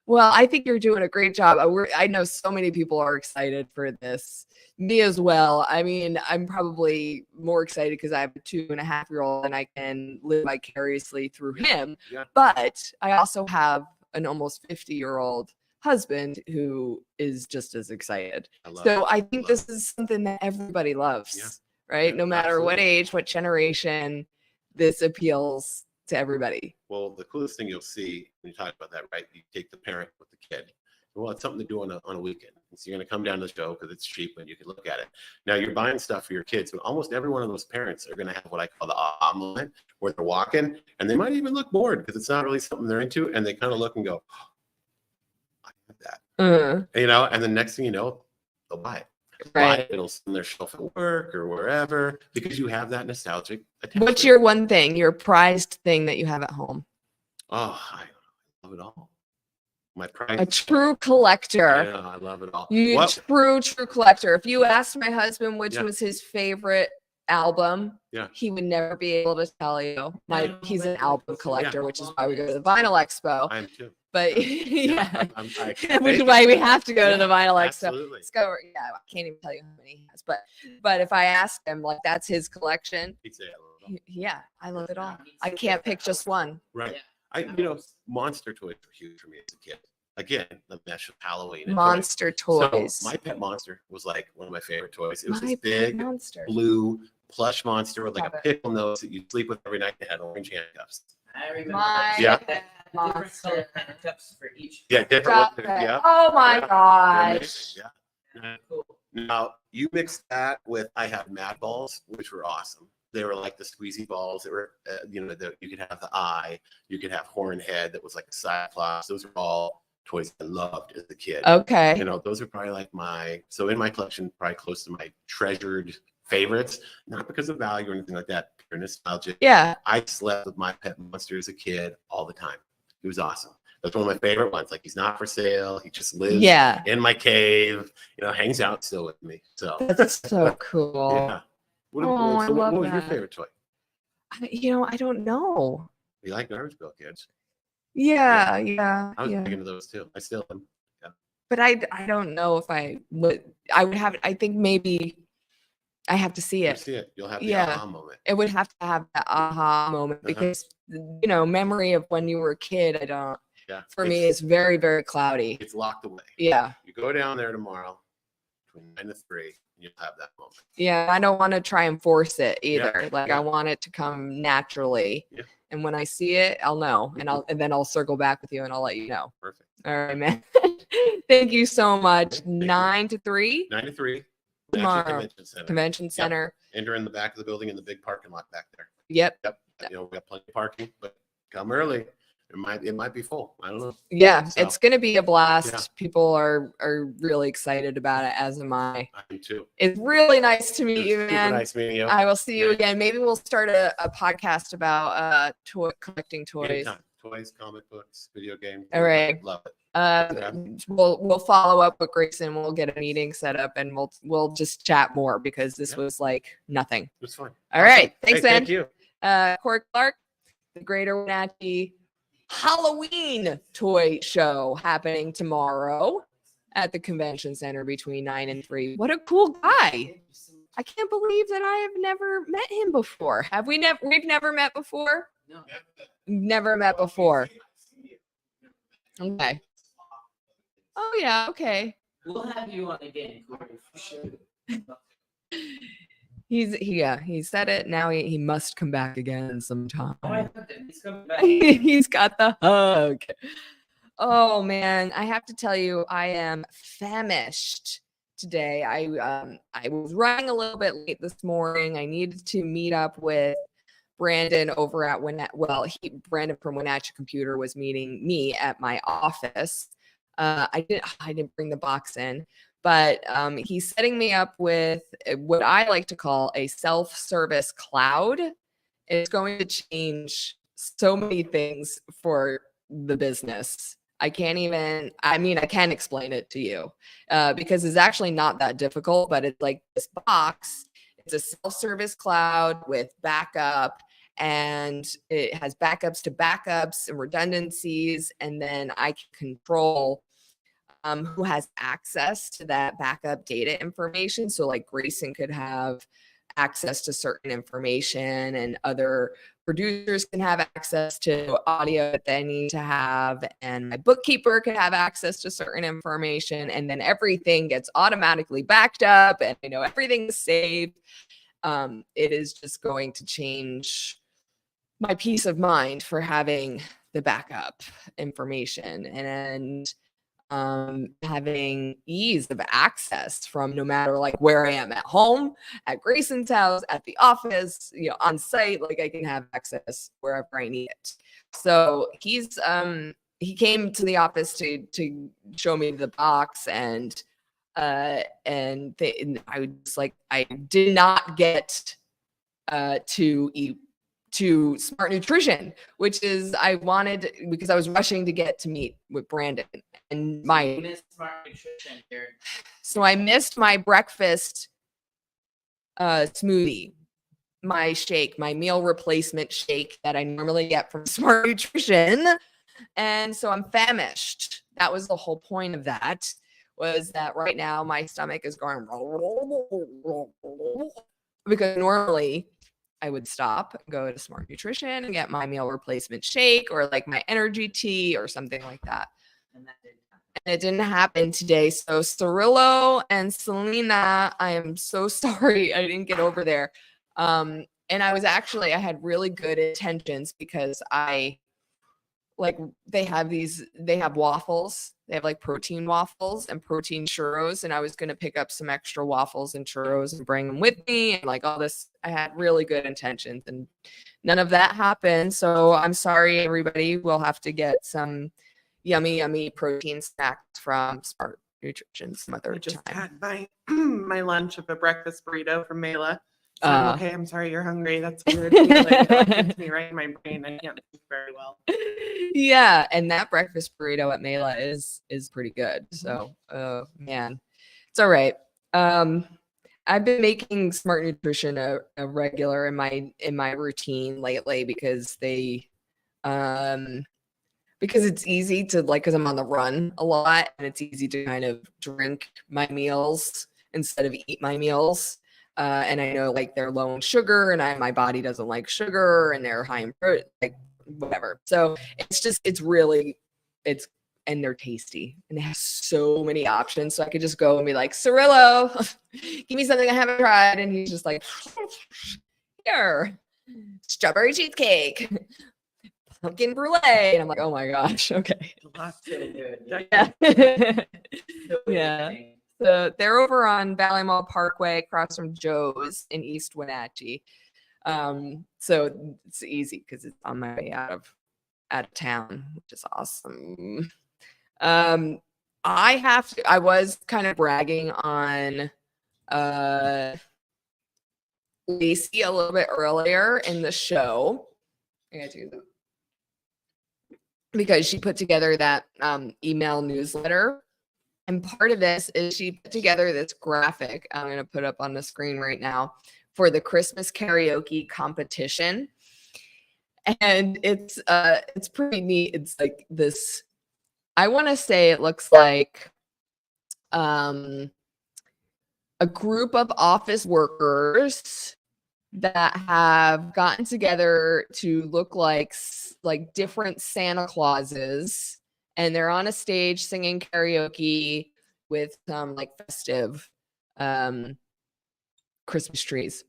Speaker 3: Well, I think you're doing a great job. I know so many people are excited for this. Me as well. I mean, I'm probably more excited because I have a 2.5-year-old and I can live vicariously through him.
Speaker 6: Yeah.
Speaker 3: But I also have an almost 50-year-old husband who is just as excited.
Speaker 6: I love
Speaker 3: So
Speaker 6: it.
Speaker 3: I think
Speaker 6: love
Speaker 3: this is something that everybody loves,
Speaker 6: Yeah.
Speaker 3: right?
Speaker 6: Yeah,
Speaker 3: No matter what
Speaker 6: absolutely.
Speaker 3: age, what generation, this appeals to everybody.
Speaker 6: Well, the coolest thing you'll see when you talk about that, right? You take the parent with the kid. Well, it's something to do on a weekend. So you're going to come down to the show because it's cheap and you can look at it. Now you're buying stuff for your kids, but almost every one of those parents are going to have what I call the aha moment, where they're walking and they might even look bored because it's not really something they're into, and they kind of look and go, oh, I have that, you know, and the next thing you know, they'll buy it.
Speaker 3: Right.
Speaker 6: It'll sit on their shelf at work or wherever because you have that nostalgic attachment.
Speaker 3: What's your one thing, your prized thing that you have at home?
Speaker 6: Oh, I love it all. My prize.
Speaker 3: A true collector.
Speaker 6: Yeah, I love it all.
Speaker 3: You
Speaker 6: What?
Speaker 3: true collector. If you asked my husband which
Speaker 6: Yeah.
Speaker 3: was his favorite album,
Speaker 6: Yeah.
Speaker 3: he would never be able to tell you. He's an album collector,
Speaker 6: Yeah.
Speaker 3: which is why we go to the vinyl expo.
Speaker 6: I am too.
Speaker 3: But yeah,
Speaker 6: I
Speaker 3: which is why we have to go to the vinyl expo.
Speaker 6: Absolutely.
Speaker 3: Let's go. Yeah, I can't even tell you how many he has. But if I asked him, like, that's his collection,
Speaker 6: He'd say I love it all.
Speaker 3: yeah, I love it all. I can't pick just one.
Speaker 6: Right. Monster toys were huge for me as a kid. Again, the mesh of Halloween. And
Speaker 3: Monster toys.
Speaker 6: So my pet monster was like one of my favorite toys. It was
Speaker 3: My
Speaker 6: this
Speaker 3: pet
Speaker 6: big
Speaker 3: monster.
Speaker 6: blue plush monster with like
Speaker 3: Love
Speaker 6: a
Speaker 3: it.
Speaker 6: pickle nose that you'd sleep with every night that had orange handcuffs.
Speaker 4: I remember.
Speaker 3: My
Speaker 6: Yeah.
Speaker 4: Different
Speaker 3: monster.
Speaker 4: color handcuffs for each.
Speaker 6: Yeah, different.
Speaker 3: Stop
Speaker 6: look,
Speaker 3: it.
Speaker 6: yeah.
Speaker 3: Oh my
Speaker 6: Yeah.
Speaker 3: gosh.
Speaker 6: Yeah.
Speaker 4: Cool.
Speaker 6: Now you mix that with I have mad balls, which were awesome. They were like the squeezy balls that were, that you could have the eye, you could have horn head that was like a cyclops. Those are all toys I loved as a kid.
Speaker 3: Okay.
Speaker 6: Those are probably like so in my collection, probably close to my treasured favorites, not because of value or anything like that, pure nostalgia.
Speaker 3: Yeah.
Speaker 6: I slept with my pet monster as a kid all the time. He was awesome. That's one of my favorite ones. Like, he's not for sale. He just lives in my cave, hangs out still with me. So
Speaker 3: That's so cool.
Speaker 6: yeah. What
Speaker 3: I love
Speaker 6: was your
Speaker 3: that.
Speaker 6: favorite toy?
Speaker 3: I don't know.
Speaker 6: You like Garbage Pail Kids?
Speaker 3: Yeah.
Speaker 6: I was big into those too. I still am.
Speaker 3: But I don't know if I would have. I think maybe I have to see
Speaker 6: You
Speaker 3: it.
Speaker 6: see it. You'll have the
Speaker 3: Yeah.
Speaker 6: aha moment.
Speaker 3: It would have to have that aha moment because memory of when you were a kid, I don't.
Speaker 6: Yeah.
Speaker 3: For me, it's very, very cloudy.
Speaker 6: It's locked away.
Speaker 3: Yeah.
Speaker 6: You go down there tomorrow between 9 to 3, and you'll have that moment.
Speaker 3: Yeah. I don't want to try and force it either. Like,
Speaker 6: Yeah.
Speaker 3: I want it to come naturally.
Speaker 6: Yeah.
Speaker 3: And when I see it, I'll know, and then I'll circle back with you and I'll let you know.
Speaker 6: Perfect.
Speaker 3: All right, man. Thank you so much. 9 to 3
Speaker 6: 9 to 3.
Speaker 3: Tomorrow.
Speaker 6: Convention Center.
Speaker 3: Convention Center.
Speaker 6: Enter in the back of the building in the big parking lot back there.
Speaker 3: Yep.
Speaker 6: Yep. We got plenty of parking, but come early. It might be full. I don't know.
Speaker 3: Yeah,
Speaker 6: So,
Speaker 3: it's gonna be a blast.
Speaker 6: yeah.
Speaker 3: People are really excited about it, as am I.
Speaker 6: I do too.
Speaker 3: It's really nice to meet
Speaker 6: It was
Speaker 3: you,
Speaker 6: super
Speaker 3: man.
Speaker 6: nice meeting you.
Speaker 3: I will see you
Speaker 6: Yeah.
Speaker 3: again. Maybe we'll start a podcast about collecting toys.
Speaker 6: Anytime. Toys, comic books, video games.
Speaker 3: All right.
Speaker 6: Love it.
Speaker 3: We'll follow up with Grayson. We'll get a meeting set up and we'll just chat more because this was like nothing.
Speaker 6: It was fun.
Speaker 3: All right. Thanks,
Speaker 6: Hey,
Speaker 3: man.
Speaker 6: Thank you.
Speaker 3: Cory Clark, the Greater Wenatchee Halloween toy show happening tomorrow at the convention center between 9 and 3. What a cool guy. I can't believe that I have never met him before. Have we we've never met before?
Speaker 4: No.
Speaker 3: Never met before. Okay. Oh yeah, okay.
Speaker 4: We'll have you on again, Cory, for sure.
Speaker 3: He said it. Now he must come back again sometime.
Speaker 4: Oh, I thought that he's coming back.
Speaker 3: He's got the hug. Oh man, I have to tell you, I am famished today. I was running a little bit late this morning. I needed to meet up with Brandon over at Brandon from Wenatchee Computer was meeting me at my office. I didn't bring the box in, but he's setting me up with what I like to call a self-service cloud. It's going to change so many things for the business. I can explain it to you because it's actually not that difficult, but it's like this box. It's a self-service cloud with backup, and it has backups to backups and redundancies. And then I can control who has access to that backup data information. So like Grayson could have access to certain information, and other producers can have access to audio that they need to have, and my bookkeeper could have access to certain information, and then everything gets automatically backed up, and everything is saved. It is just going to change my peace of mind for having the backup information. And having ease of access from no matter like where I am at home, at Grayson's house, at the office, you know, on site, like I can have access wherever I need it. So he came to the office to show me the box, and I was like, I did not get to eat to Smart Nutrition, which is I wanted, because I was rushing to get to meet with Brandon and
Speaker 4: You missed Smart Nutrition here.
Speaker 3: so I missed my breakfast smoothie, my shake, my meal replacement shake that I normally get from Smart Nutrition. And so I'm famished. That was the whole point of that, was that right now my stomach is going because normally I would stop, go to Smart Nutrition and get my meal replacement shake or like my energy tea or something like that.
Speaker 4: And that didn't happen.
Speaker 3: And it didn't happen today. So Cirillo and Selena, I am so sorry I didn't get over there. And I had really good intentions because they have waffles. They have like protein waffles and protein churros. And I was going to pick up some extra waffles and churros and bring them with me. And like all this, I had really good intentions and none of that happened. So I'm sorry, everybody. We'll have to get some yummy protein snacks from Smart Nutrition some other
Speaker 7: I just
Speaker 3: time.
Speaker 7: had my my lunch of a breakfast burrito from Mela. So I'm okay, I'm sorry you're hungry. That's weird. It hits me right in my brain. I can't think very well.
Speaker 3: Yeah, and that breakfast burrito at Mela is pretty good. So, man, it's all right. I've been making Smart Nutrition a regular in my routine lately because because it's easy to because I'm on the run a lot and it's easy to kind of drink my meals instead of eat my meals. And I know like they're low in sugar and my body doesn't like sugar and they're high in protein, like whatever. So and they're tasty and they have so many options. So I could just go and be like, Cirillo, give me something I haven't tried. And he's just like, here, strawberry cheesecake, pumpkin brulee. And I'm like, oh my gosh, okay.
Speaker 7: Lots
Speaker 4: So
Speaker 7: of
Speaker 4: good.
Speaker 3: Yeah.
Speaker 4: So
Speaker 3: Yeah.
Speaker 4: good.
Speaker 3: So they're over on Valley Mall Parkway across from Joe's in East Wenatchee. So it's easy because it's on my way out of town, which is awesome. I was kind of bragging on Lacey a little bit earlier in the show. I gotta do that. Because she put together that email newsletter. And part of this is she put together this graphic I'm going to put up on the screen right now for the Christmas Karaoke Competition. And it's pretty neat. It's like this, I want to say it looks like a group of office workers that have gotten together to look like different Santa Clauses. And they're on a stage singing karaoke with some like festive Christmas trees.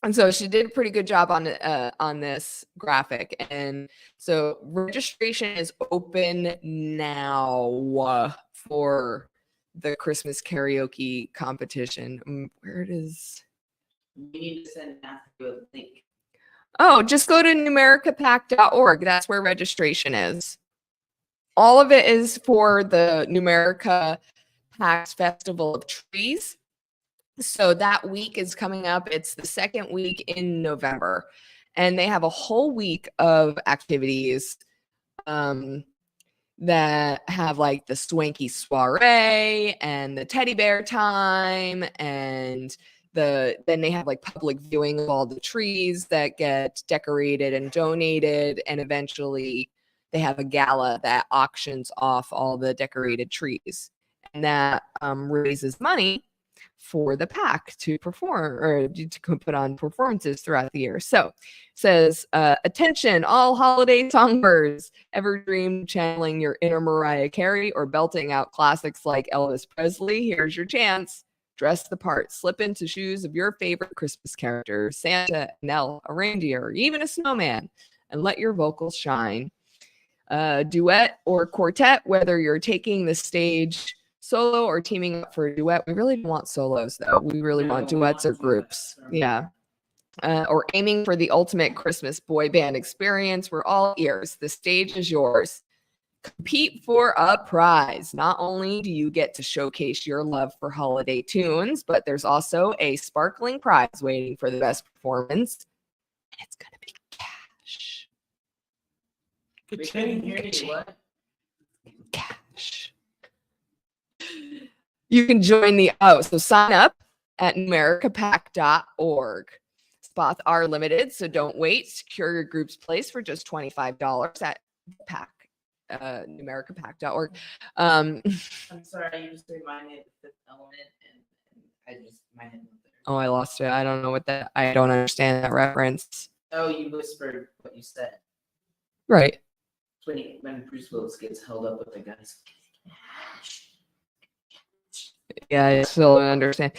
Speaker 3: And so she did a pretty good job on this graphic. And so registration is open now for the Christmas karaoke competition. Where it is?
Speaker 4: You need to send Matthew a link.
Speaker 3: Oh, just go to numericapack.org. That's where registration is. All of it is for the Numerica Pax Festival of Trees. So that week is coming up. It's the second week in November. And they have a whole week of activities that have like the swanky soiree and the teddy bear time. And then they have like public viewing of all the trees that get decorated and donated. And eventually they have a gala that auctions off all the decorated trees, and that raises money for the pack to perform or to put on performances throughout the year. So it says, attention, all holiday songbirds, ever dreamed channeling your inner Mariah Carey or belting out classics like Elvis Presley? Here's your chance. Dress the part, slip into shoes of your favorite Christmas character, Santa, an elf, a reindeer, or even a snowman, and let your vocals shine. duet or quartet, whether you're taking the stage solo or teaming up for a duet. We really don't want solos though. We really want duets or groups. Yeah. Or aiming for the ultimate Christmas boy band experience. We're all ears. The stage is yours. Compete for a prize. Not only do you get to showcase your love for holiday tunes, but there's also a sparkling prize waiting for the best performance. And it's going to be cash.
Speaker 7: Good
Speaker 4: We
Speaker 7: chatting.
Speaker 4: couldn't hear you. What?
Speaker 3: Cash. You can join so sign up at numericapack.org. Spots are limited, so don't wait. Secure your group's place for just $25 at pack. numericapack.org.
Speaker 4: I'm sorry, you just reminded me of the Fifth Element, and I just my head went there.
Speaker 3: Oh, I lost it. I don't know what that. I don't understand that reference.
Speaker 4: Oh, you whispered what you said.
Speaker 3: Right.
Speaker 4: When Bruce Willis gets held up with the guns.
Speaker 3: Yeah, I still don't understand.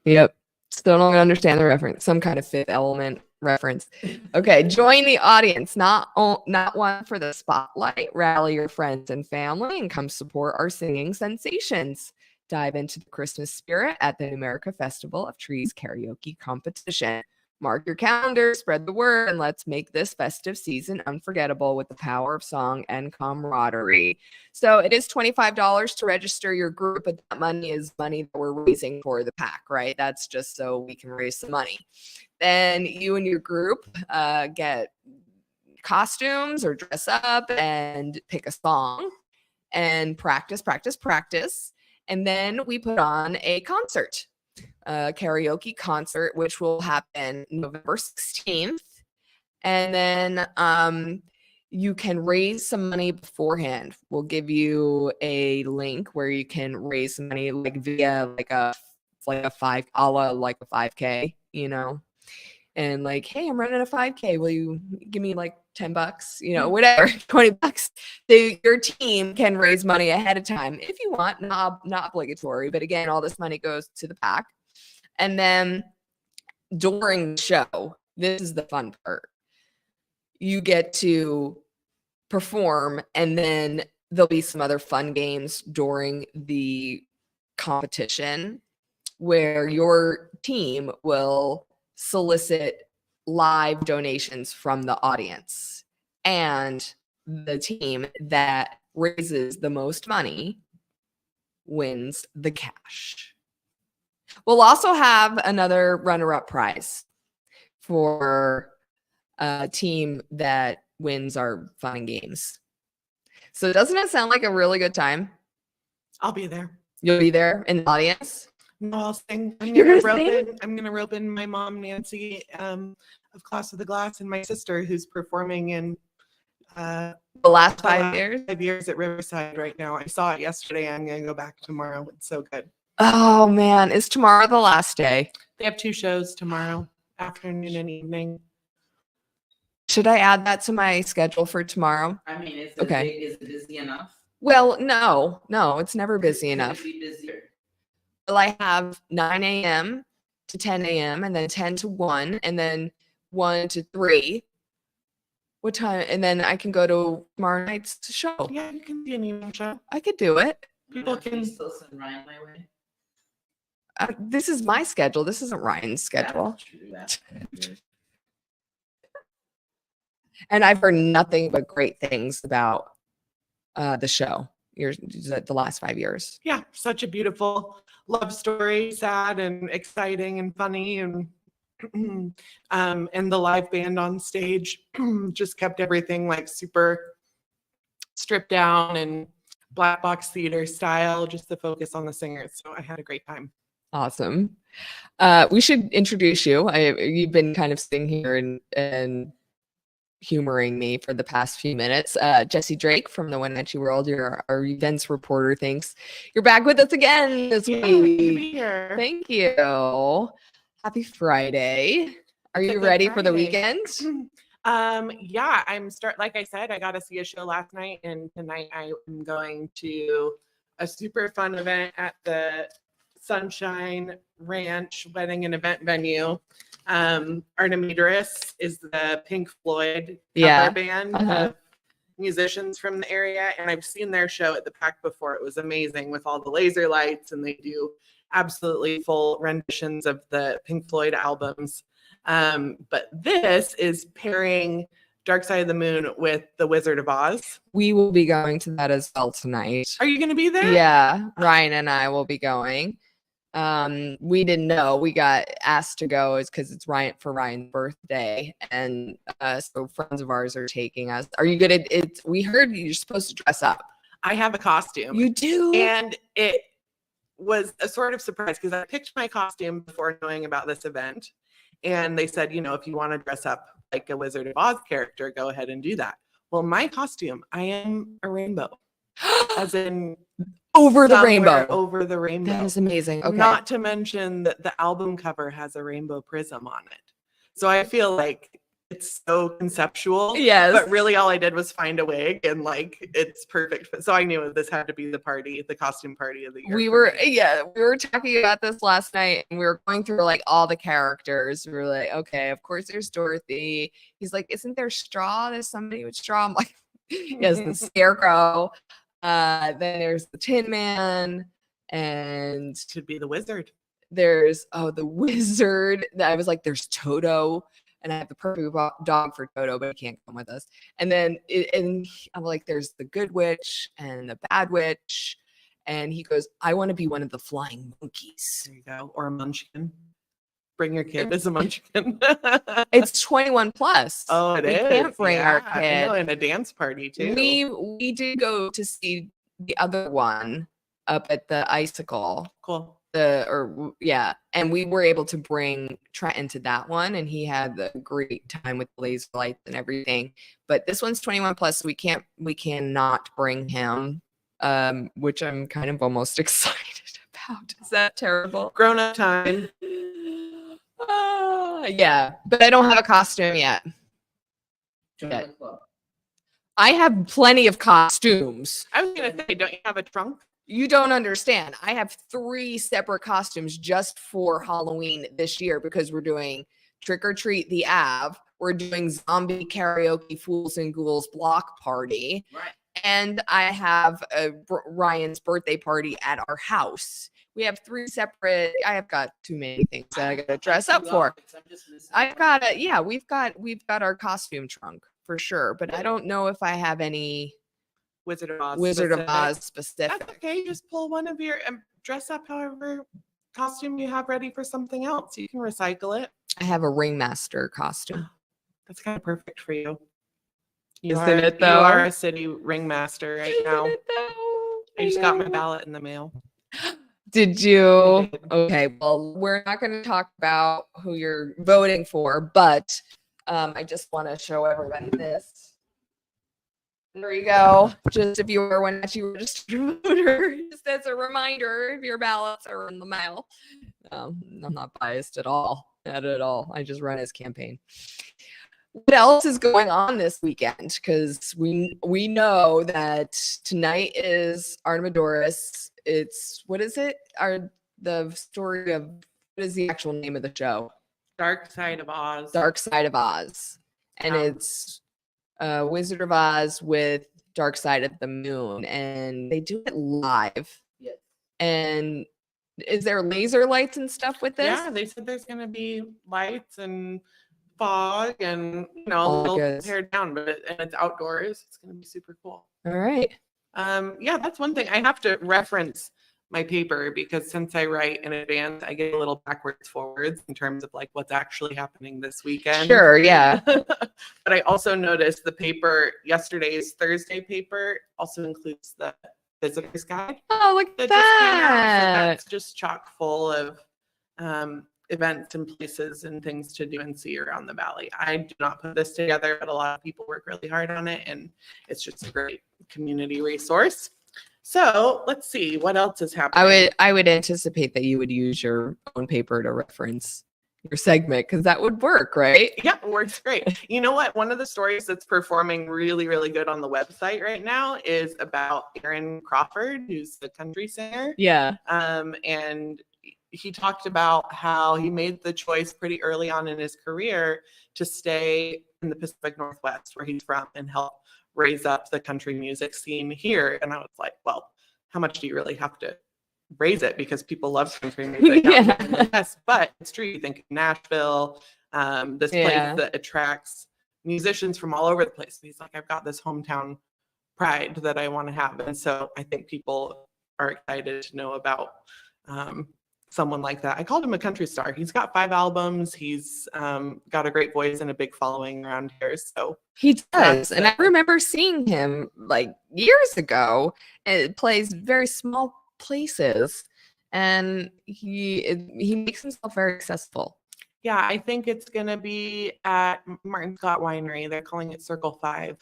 Speaker 3: Yep. Still don't understand the reference. Some kind of Fifth Element reference. Okay, join the audience. Not one for the spotlight. Rally your friends and family and come support our singing sensations. Dive into the Christmas spirit at the Numerica Festival of Trees Karaoke Competition. Mark your calendar, spread the word, and let's make this festive season unforgettable with the power of song and camaraderie. So it is $25 to register your group, but that money is money that we're raising for the pack, right? That's just so we can raise some money. Then you and your group get costumes or dress up and pick a song and practice. And then we put on a concert. Karaoke concert, which will happen November 16th. And then you can raise some money beforehand. We'll give you a link where you can raise some money like via like a 5K, you know, and like, hey, I'm running a 5K. Will you give me like $10, you know, whatever, $20. Your team can raise money ahead of time if you want, not obligatory. But again, all this money goes to the pack. And then during the show, this is the fun part. You get to perform, and then there'll be some other fun games during the competition where your team will solicit live donations from the audience. And the team that raises the most money wins the cash. We'll also have another runner-up prize for a team that wins our fun and games. So doesn't it sound like a really good time?
Speaker 7: I'll be there.
Speaker 3: You'll be there in the audience?
Speaker 7: No, I'll sing.
Speaker 3: You're gonna sing?
Speaker 7: I'm gonna rope in my mom, Nancy, of Class of the Glass, and my sister, who's performing in
Speaker 3: The last 5 years?
Speaker 7: 5 years at Riverside right now. I saw it yesterday. I'm gonna go back tomorrow. It's so good.
Speaker 3: Oh man, is tomorrow the last day?
Speaker 7: They have 2 shows tomorrow, afternoon and evening.
Speaker 3: Should I add that to my schedule for tomorrow?
Speaker 4: I mean, is
Speaker 3: Okay.
Speaker 4: it busy enough?
Speaker 3: Well, no, it's never busy
Speaker 4: Could
Speaker 3: enough.
Speaker 4: it be busier?
Speaker 3: Well, I have 9 a.m. to 10 a.m. and then 10 to 1 and then 1 to 3. What time? And then I can go to tomorrow night's show.
Speaker 7: Yeah, you can be an evening show.
Speaker 3: I could do it.
Speaker 7: People
Speaker 4: Can
Speaker 7: can.
Speaker 4: you still send Ryan my way?
Speaker 3: This is my schedule. This isn't Ryan's schedule.
Speaker 4: That's true. That's true.
Speaker 3: And I've heard nothing but great things about the show. The last 5 years.
Speaker 7: Yeah, such a beautiful love story, sad and exciting and funny, and the live band on stage just kept everything like super stripped down and black box theater style, just the focus on the singers. So I had a great time.
Speaker 3: Awesome. We should introduce you. You've been kind of sitting here and humoring me for the past few minutes. Jessie Drake from the Wenatchee World, you're our events reporter. Thanks. You're back with us again this
Speaker 7: Yeah, good to
Speaker 3: week.
Speaker 7: be here.
Speaker 3: Thank you. Happy Friday. Are
Speaker 7: It's a
Speaker 3: you
Speaker 7: good
Speaker 3: ready for the
Speaker 7: Friday.
Speaker 3: weekend?
Speaker 7: Yeah, like I said, I got to see a show last night, and tonight I am going to a super fun event at the Sunshine Ranch Wedding and Event Venue. Artemetris is the Pink Floyd cover
Speaker 3: Yeah.
Speaker 7: band
Speaker 3: Uh-huh.
Speaker 7: of musicians from the area, and I've seen their show at the Pack before. It was amazing with all the laser lights, and they do absolutely full renditions of the Pink Floyd albums. But this is pairing Dark Side of the Moon with The Wizard of Oz.
Speaker 3: We will be going to that as well tonight.
Speaker 7: Are you going to be there?
Speaker 3: Yeah, Ryan and I will be going. We didn't know. We got asked to go is because it's Ryan's birthday, and so friends of ours are taking us. Are you gonna? We heard you're supposed to dress up.
Speaker 7: I have a costume.
Speaker 3: You do,
Speaker 7: and it was a sort of surprise because I picked my costume before knowing about this event, and they said, you know, if you want to dress up like a Wizard of Oz character, go ahead and do that. Well, my costume, I am a rainbow, as in
Speaker 3: over the rainbow.
Speaker 7: Over the rainbow.
Speaker 3: That is amazing. Okay.
Speaker 7: Not to mention that the album cover has a rainbow prism on it. So I feel like it's so conceptual.
Speaker 3: Yes.
Speaker 7: But really all I did was find a wig and like it's perfect. So I knew this had to be the party, the costume party of the year.
Speaker 3: We were talking about this last night, and we were going through like all the characters. We were like, okay, of course there's Dorothy. He's like, isn't there Straw? There's somebody with Straw. I'm like, yes, the Scarecrow. Then there's the Tin Man, and
Speaker 7: could be the wizard.
Speaker 3: There's the wizard. I was like, there's Toto, and I have the perfect dog for Toto, but he can't come with us. And then and I'm like, there's the good witch and the bad witch, and he goes, I want to be one of the flying monkeys.
Speaker 7: There you go, or a munchkin. Bring your kid as a munchkin.
Speaker 3: It's 21 plus.
Speaker 7: Oh, it is.
Speaker 3: We can't bring our
Speaker 7: I
Speaker 3: kid.
Speaker 7: know, in a dance party too.
Speaker 3: We did go to see the other one up at the Icicle.
Speaker 7: Cool.
Speaker 3: And we were able to bring Trenton to that one, and he had a great time with the laser lights and everything. But this one's 21 plus, so we cannot bring him, which I'm kind of almost excited about. Is that terrible?
Speaker 7: Grown up time.
Speaker 3: Yeah, but I don't have a costume yet. I have plenty of costumes.
Speaker 7: I was gonna say, don't you have a trunk?
Speaker 3: You don't understand. I have 3 separate costumes just for Halloween this year because we're doing Trick or Treat the Ave. We're doing Zombie Karaoke Fools and Ghouls Block Party.
Speaker 4: Right.
Speaker 3: And I have Ryan's birthday party at our house. We have 3 separate. I have got too many things that I gotta dress up for. I've got we've got our costume trunk for sure, but I don't know if I have any
Speaker 7: Wizard of
Speaker 3: Oz specific.
Speaker 7: That's okay. Just pull one of your dress up however costume you have ready for something else. You can recycle it.
Speaker 3: I have a ringmaster costume.
Speaker 7: That's kind of perfect for you.
Speaker 3: Isn't it though?
Speaker 7: You are a city ringmaster right now. I just got my ballot in the mail.
Speaker 3: Did you? Okay, well, we're not going to talk about who you're voting for, but I just want to show everybody this. There you go. Just if you were a Wenatchee registered voter, just as a reminder, if your ballots are in the mail. I'm not biased at all. Not at all. I just run his campaign. What else is going on this weekend? Because we know that tonight is Artemis. It's what is it? The story of what is the actual name of the show?
Speaker 7: Dark Side of Oz.
Speaker 3: Dark Side of Oz, and it's Wizard of Oz with Dark Side of the Moon, and they do it live.
Speaker 4: Yes.
Speaker 3: And is there laser lights and stuff with this?
Speaker 7: Yeah, they said there's going to be lights and fog and a little pared down, but it's outdoors. It's going to be super cool.
Speaker 3: All right.
Speaker 7: Yeah, that's one thing. I have to reference my paper because since I write in advance, I get a little backwards forwards in terms of like what's actually happening this weekend.
Speaker 3: Sure, yeah.
Speaker 7: But I also noticed the paper, yesterday's Thursday paper, also includes the visitor's guide.
Speaker 3: Oh, look at
Speaker 7: That just came out. So
Speaker 3: that.
Speaker 7: that's just chock full of events and places and things to do and see around the valley. I do not put this together, but a lot of people work really hard on it, and it's just a great community resource. So let's see what else is happening.
Speaker 3: I would anticipate that you would use your own paper to reference your segment because that would work, right?
Speaker 7: Yeah, it works great. You know what? One of the stories that's performing really, really good on the website right now is about Aaron Crawford, who's the country singer.
Speaker 3: Yeah.
Speaker 7: And he talked about how he made the choice pretty early on in his career to stay in the Pacific Northwest where he's from and help raise up the country music scene here. And I was like, well, how much do you really have to raise it? Because people love country music out here in the West. But it's true. You think of Nashville, this place that attracts musicians from all over the place. He's like, I've got this hometown pride that I want to have. And so I think people are excited to know about someone like that. I called him a country star. He's got 5 albums. He's got a great voice and a big following around here. So
Speaker 3: he does. And I remember seeing him like years ago. It plays very small places, and he makes himself very accessible.
Speaker 7: Yeah, I think it's gonna be at Martin Scott Winery. They're calling it Circle 5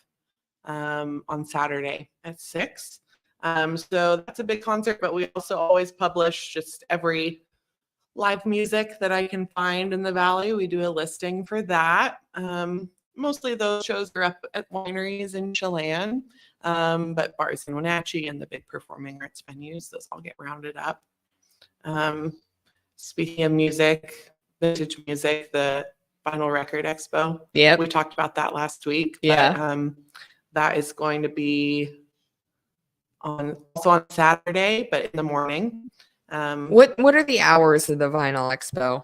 Speaker 7: on Saturday at 6. So that's a big concert, but we also always publish just every live music that I can find in the Valley. We do a listing for that. Mostly those shows are up at wineries in Chelan, but bars in Wenatchee and the big performing arts venues, those all get rounded up. Speaking of music, vintage music, the Vinyl Record Expo.
Speaker 3: Yeah,
Speaker 7: we talked about that last week.
Speaker 3: Yeah,
Speaker 7: but, that is going to be also on Saturday, but in the morning.
Speaker 3: What are the hours of the Vinyl Expo?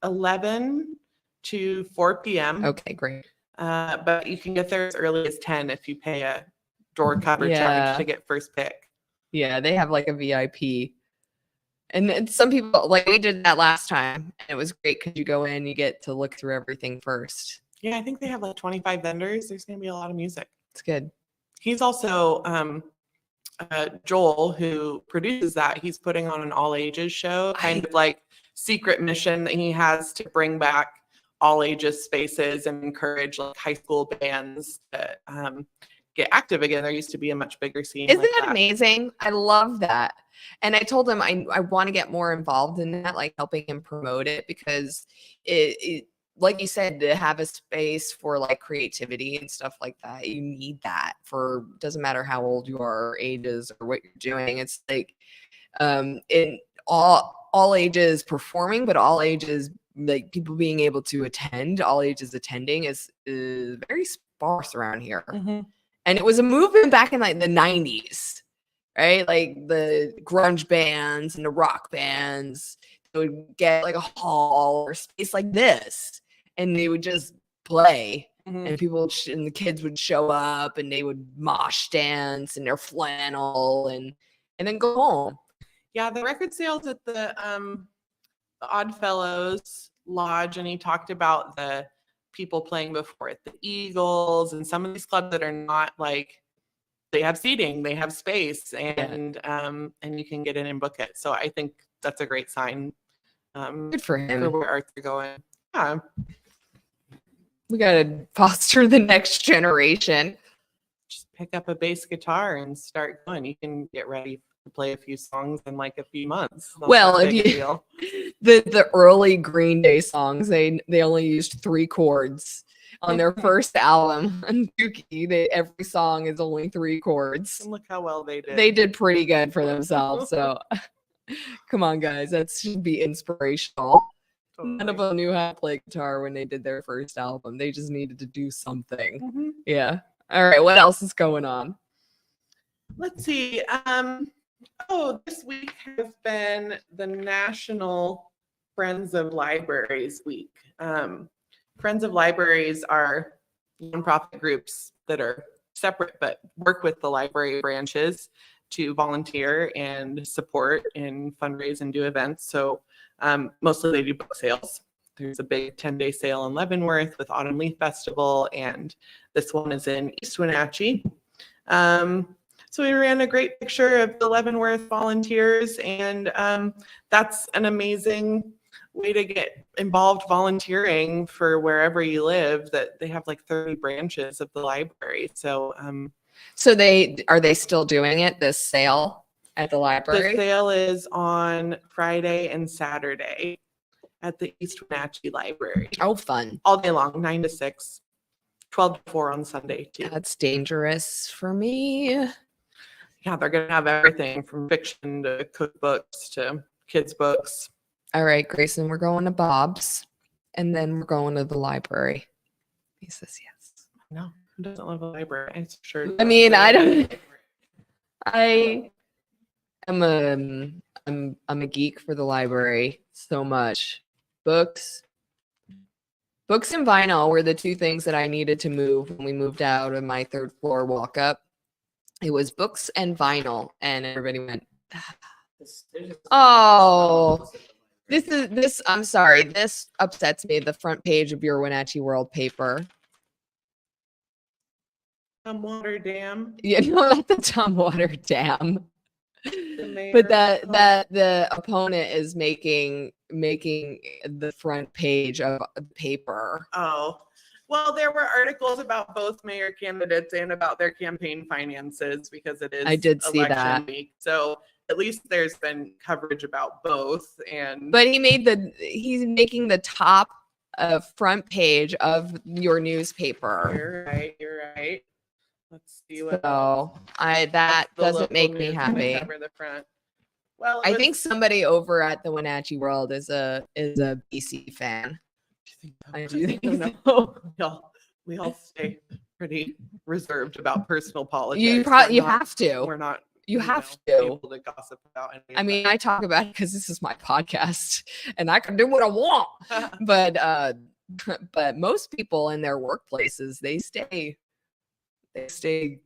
Speaker 7: 11 to 4 p.m.
Speaker 3: Okay, great.
Speaker 7: But you can get there as early as 10 if you pay a door cover charge to get first pick.
Speaker 3: Yeah, they have like a VIP. And then some people, like we did that last time, and it was great because you go in, you get to look through everything first.
Speaker 7: Yeah, I think they have like 25 vendors. There's going to be a lot of music.
Speaker 3: It's good.
Speaker 7: He's also Joel, who produces that. He's putting on an all ages show, kind of like secret mission that he has to bring back all ages spaces and encourage like high school bands to get active again. There used to be a much bigger scene.
Speaker 3: Isn't that amazing? I love that. And I told him I want to get more involved in that, like helping him promote it, because it like you said, to have a space for like creativity and stuff like that, you need that for, doesn't matter how old you are or ages or what you're doing. It's like in all ages performing, but all ages, like people being able to attend, all ages attending is very sparse around here.
Speaker 7: Mm-hmm.
Speaker 3: And it was a movement back in like the 90s, right? Like the grunge bands and the rock bands, they would get like a hall or space like this, and they would just play, and people and the kids would show up, and they would mosh dance in their flannel and then go home.
Speaker 7: Yeah, the record sales at the Oddfellows Lodge, and he talked about the people playing before at the Eagles and some of these clubs that are not like, they have seating, they have space, and you can get in and book it. So I think that's a great sign.
Speaker 3: Good for him.
Speaker 7: For where arts are going. Yeah.
Speaker 3: We gotta foster the next generation.
Speaker 7: Just pick up a bass guitar and start going. You can get ready to play a few songs in like a few months.
Speaker 3: Well, if you the early Green Day songs, they only used 3 chords on their first album. On Dookie, every song is only 3 chords.
Speaker 7: And look how well they did.
Speaker 3: They did pretty good for themselves. So come on, guys, that should be inspirational. Totally. None of them knew how to play guitar when they did their first album. They just needed to do something. Yeah. All right. What else is going on?
Speaker 7: Let's see. This week has been the National Friends of Libraries Week. Friends of Libraries are nonprofit groups that are separate but work with the library branches to volunteer and support and fundraise and do events. So mostly they do book sales. There's a big 10-day sale in Leavenworth with Autumn Leaf Festival, and this one is in East Wenatchee. So we ran a great picture of the Leavenworth volunteers, and that's an amazing way to get involved volunteering for wherever you live, that they have like 30 branches of the library. So
Speaker 3: so are they still doing it, this sale at the library?
Speaker 7: The sale is on Friday and Saturday at the East Wenatchee Library.
Speaker 3: Oh, fun.
Speaker 7: All day long, 9 to 6, 12 to 4 on Sunday too.
Speaker 3: That's dangerous for me.
Speaker 7: Yeah, they're going to have everything from fiction to cookbooks to kids' books.
Speaker 3: All right, Grayson, we're going to Bob's, and then we're going to the library. He says yes.
Speaker 7: No, who doesn't love a library? I'm sure.
Speaker 3: I mean, I don't. I am I'm a geek for the library so much. Books and vinyl were the two things that I needed to move when we moved out of my third floor walk up. It was books and vinyl, and everybody went, "Oh, this. I'm sorry, this upsets me." The front page of your Wenatchee World paper.
Speaker 7: Water Dam.
Speaker 3: Yeah, no, not the Tumwater Dam.
Speaker 7: mayor.
Speaker 3: But that the opponent is making the front page of the paper.
Speaker 7: Oh, well, there were articles about both mayor candidates and about their campaign finances because it is
Speaker 3: I did see
Speaker 7: election
Speaker 3: that.
Speaker 7: week. So at least there's been coverage about both. And
Speaker 3: But he's making the top front page of your newspaper.
Speaker 7: You're right. Let's see what
Speaker 3: So that
Speaker 7: That's the
Speaker 3: doesn't
Speaker 7: local
Speaker 3: make me
Speaker 7: news that
Speaker 3: happy.
Speaker 7: cover the front. Well,
Speaker 3: I think somebody over at the Wenatchee World is a BC fan. I do think so.
Speaker 7: we all stay pretty reserved about personal politics.
Speaker 3: You
Speaker 7: We're not-
Speaker 3: have to.
Speaker 7: We're not.
Speaker 3: You have to.
Speaker 7: able to gossip about any of
Speaker 3: I mean, I talk about it because this is my podcast and I can do what I want.
Speaker 7: that.
Speaker 3: But most people in their workplaces, they stay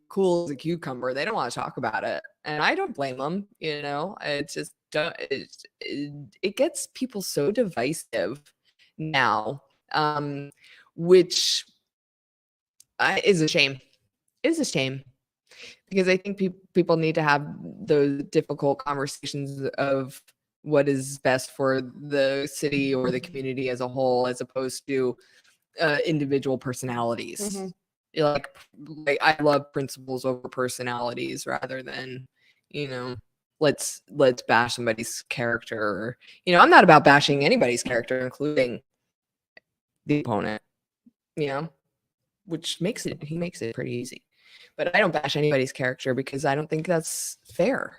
Speaker 3: cool as a cucumber. They don't want to talk about it, and I don't blame them. You know, it just it gets people so divisive now, which is a shame. It is a shame because I think people need to have those difficult conversations of what is best for the city or the community as a whole, as opposed to individual personalities.
Speaker 7: Mhm.
Speaker 3: Like I love principles over personalities rather than, let's bash somebody's character. I'm not about bashing anybody's character, including the opponent, which he makes it pretty easy. But I don't bash anybody's character because I don't think that's fair.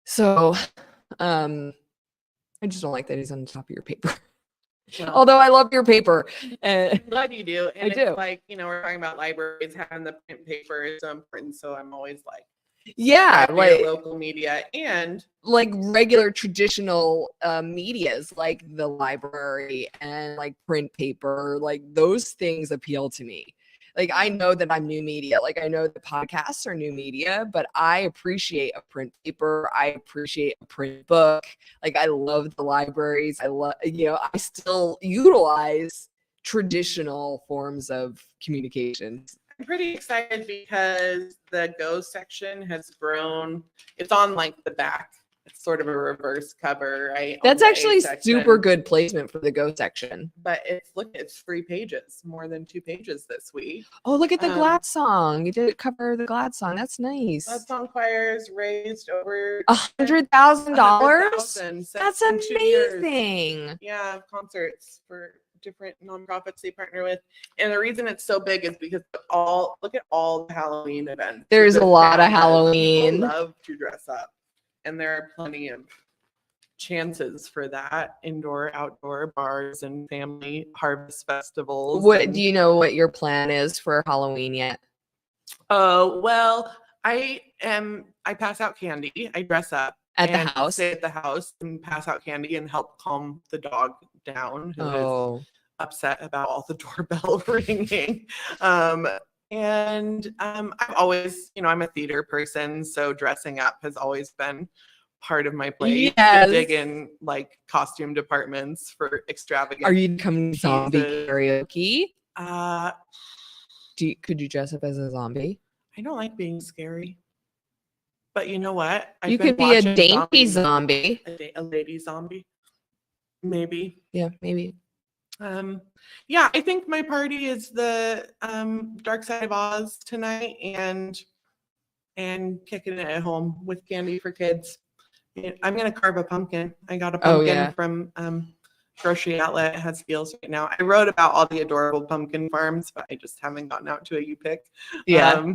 Speaker 3: So I just don't like that he's on the top of your paper.
Speaker 7: Well,
Speaker 3: Although I love your paper.
Speaker 7: I'm glad you do. And
Speaker 3: I do.
Speaker 7: It's like, we're talking about libraries having the print paper is so important. So I'm always like,
Speaker 3: Yeah,
Speaker 7: your
Speaker 3: like
Speaker 7: local media and
Speaker 3: regular traditional medias like the library and like print paper, like those things appeal to me. Like I know that I'm new media, like I know the podcasts are new media, but I appreciate a print paper. I appreciate a print book. Like I love the libraries. I love, I still utilize traditional forms of communications.
Speaker 7: I'm pretty excited because the Go section has grown. It's on like the back. It's sort of a reverse cover, right?
Speaker 3: That's
Speaker 7: on the A
Speaker 3: actually
Speaker 7: section.
Speaker 3: super good placement for the Go section.
Speaker 7: But it's 3 pages, more than 2 pages this week.
Speaker 3: Oh, look at the
Speaker 7: Um,
Speaker 3: Glad song. You did cover the Glad song. That's nice.
Speaker 7: That song choirs raised over
Speaker 3: $100,000.
Speaker 7: $100,000
Speaker 3: That's
Speaker 7: in 2 years.
Speaker 3: amazing.
Speaker 7: Yeah, concerts for different nonprofits they partner with. And the reason it's so big is because look at all the Halloween events.
Speaker 3: There's a lot of
Speaker 7: People
Speaker 3: Halloween.
Speaker 7: love to dress up. And there are plenty of chances for that. Indoor, outdoor bars and family harvest festivals.
Speaker 3: What do you know what your plan is for Halloween yet?
Speaker 7: Oh, well, I pass out candy. I dress up
Speaker 3: At the
Speaker 7: and
Speaker 3: house?
Speaker 7: stay at the house and pass out candy and help calm the dog down who is
Speaker 3: Oh,
Speaker 7: upset about all the doorbell ringing. I've always, I'm a theater person, so dressing up has always been part of my play.
Speaker 3: Yes.
Speaker 7: To dig in like costume departments for extravagant.
Speaker 3: are you coming zombie
Speaker 7: Jesus.
Speaker 3: karaoke?
Speaker 7: I
Speaker 3: Could you dress up as a zombie?
Speaker 7: don't like being scary. But you know what? I've
Speaker 3: You
Speaker 7: been
Speaker 3: could be a
Speaker 7: watching
Speaker 3: dainty
Speaker 7: zombies-
Speaker 3: zombie.
Speaker 7: a lady zombie. Maybe.
Speaker 3: Yeah, maybe.
Speaker 7: Yeah, I think my party is the Dark Side of Oz tonight and kicking it at home with candy for kids. I'm gonna carve a pumpkin. I got a
Speaker 3: Oh,
Speaker 7: pumpkin
Speaker 3: yeah.
Speaker 7: from grocery outlet. It has deals right now. I wrote about all the adorable pumpkin farms, but I just haven't gotten out to a pick.
Speaker 3: Yeah.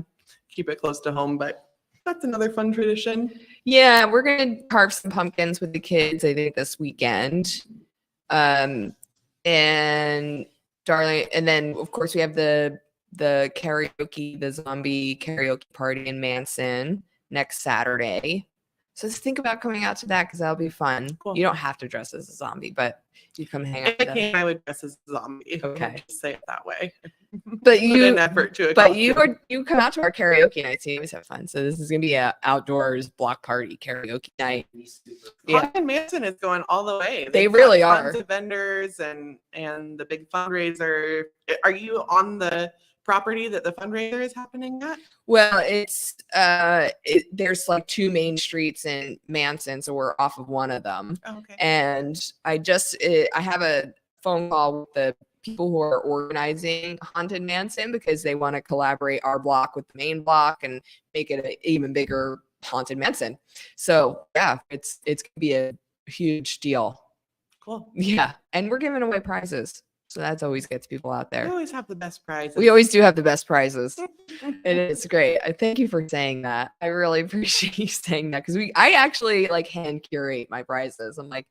Speaker 7: Keep it close to home, but that's another fun tradition.
Speaker 3: Yeah, we're gonna carve some pumpkins with the kids, I think, this weekend. And Darling, and then of course we have the karaoke, the zombie karaoke party in Manson next Saturday. So just think about coming out to that because that'll be fun.
Speaker 7: Cool.
Speaker 3: You don't have to dress as a zombie, but you come hang out.
Speaker 7: If I can, I would dress as a zombie.
Speaker 3: Okay.
Speaker 7: Just say it that way.
Speaker 3: But
Speaker 7: Put
Speaker 3: you,
Speaker 7: an effort to it.
Speaker 3: but you come out to our karaoke nights. You always have fun. So this is gonna be a outdoors block party karaoke night. Yeah.
Speaker 7: Haunted Manson is going all the way.
Speaker 3: They
Speaker 7: They've got
Speaker 3: really
Speaker 7: tons
Speaker 3: are.
Speaker 7: of vendors and the big fundraiser. Are you on the property that the fundraiser is happening at?
Speaker 3: Well, it's there's like 2 main streets in Manson, so we're off of one of them.
Speaker 7: Oh, okay.
Speaker 3: And I have a phone call with the people who are organizing Haunted Manson because they want to collaborate our block with the main block and make it an even bigger Haunted Manson. So yeah, it's gonna be a huge deal.
Speaker 7: Cool.
Speaker 3: Yeah, and we're giving away prizes, so that's always gets people out
Speaker 7: We
Speaker 3: there.
Speaker 7: always have the best prizes.
Speaker 3: We always do have the best prizes. It is great. I thank you for saying that. I really appreciate you saying that because I actually like hand curate my prizes. I'm like,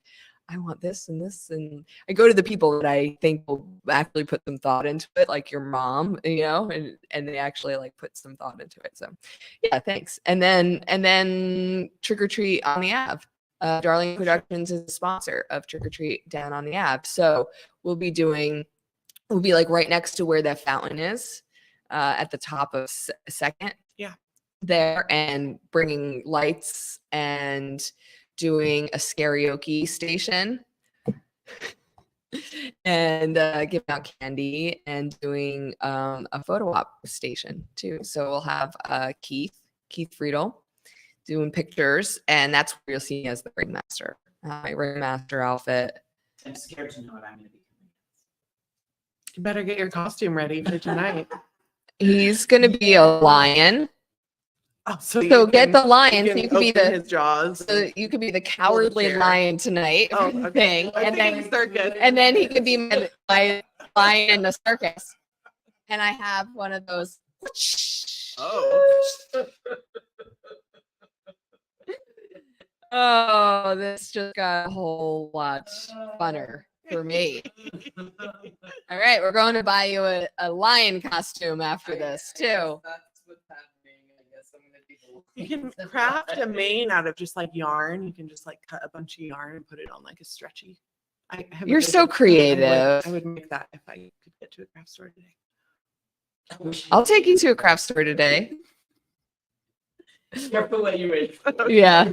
Speaker 3: I want this and this, and I go to the people that I think will actually put some thought into it, like your mom, and they actually like put some thought into it. So, yeah, thanks. And then Trick or Treat on the Ave. Darling Productions is a sponsor of Trick or Treat down on the Ave. So we'll be like right next to where that fountain is, at the top of Second.
Speaker 7: Yeah.
Speaker 3: There, and bringing lights and doing a karaoke station and giving out candy and doing a photo op station too. So we'll have Keith Friedel doing pictures, and that's where you'll see me as the ringmaster. My ringmaster outfit.
Speaker 4: I'm scared to know what I'm going to be coming as.
Speaker 7: You better get your costume ready for tonight.
Speaker 3: He's gonna be a lion.
Speaker 7: Oh, so
Speaker 3: Get the lion. So you could be
Speaker 7: open
Speaker 3: the
Speaker 7: his jaws.
Speaker 3: you could be the cowardly
Speaker 7: chair.
Speaker 3: lion tonight.
Speaker 7: Oh, okay.
Speaker 3: Thing,
Speaker 7: I
Speaker 3: and
Speaker 7: think
Speaker 3: then
Speaker 7: circus.
Speaker 3: and then he could be my lion in the circus. And I have one of those.
Speaker 7: Oh.
Speaker 3: Oh, this just got a whole lot funner for me. All right, we're going to buy you a lion costume after this too.
Speaker 4: That's what's happening. I guess I'm going to be the
Speaker 7: You can craft a mane out of just like yarn. You can just like cut a bunch of yarn and put it on like a stretchy. I have a
Speaker 3: You're so
Speaker 7: vision.
Speaker 3: creative.
Speaker 7: I would make that if I could get to a craft store today.
Speaker 3: I'll take you to a craft store today.
Speaker 4: Careful what you wish.
Speaker 3: Yeah.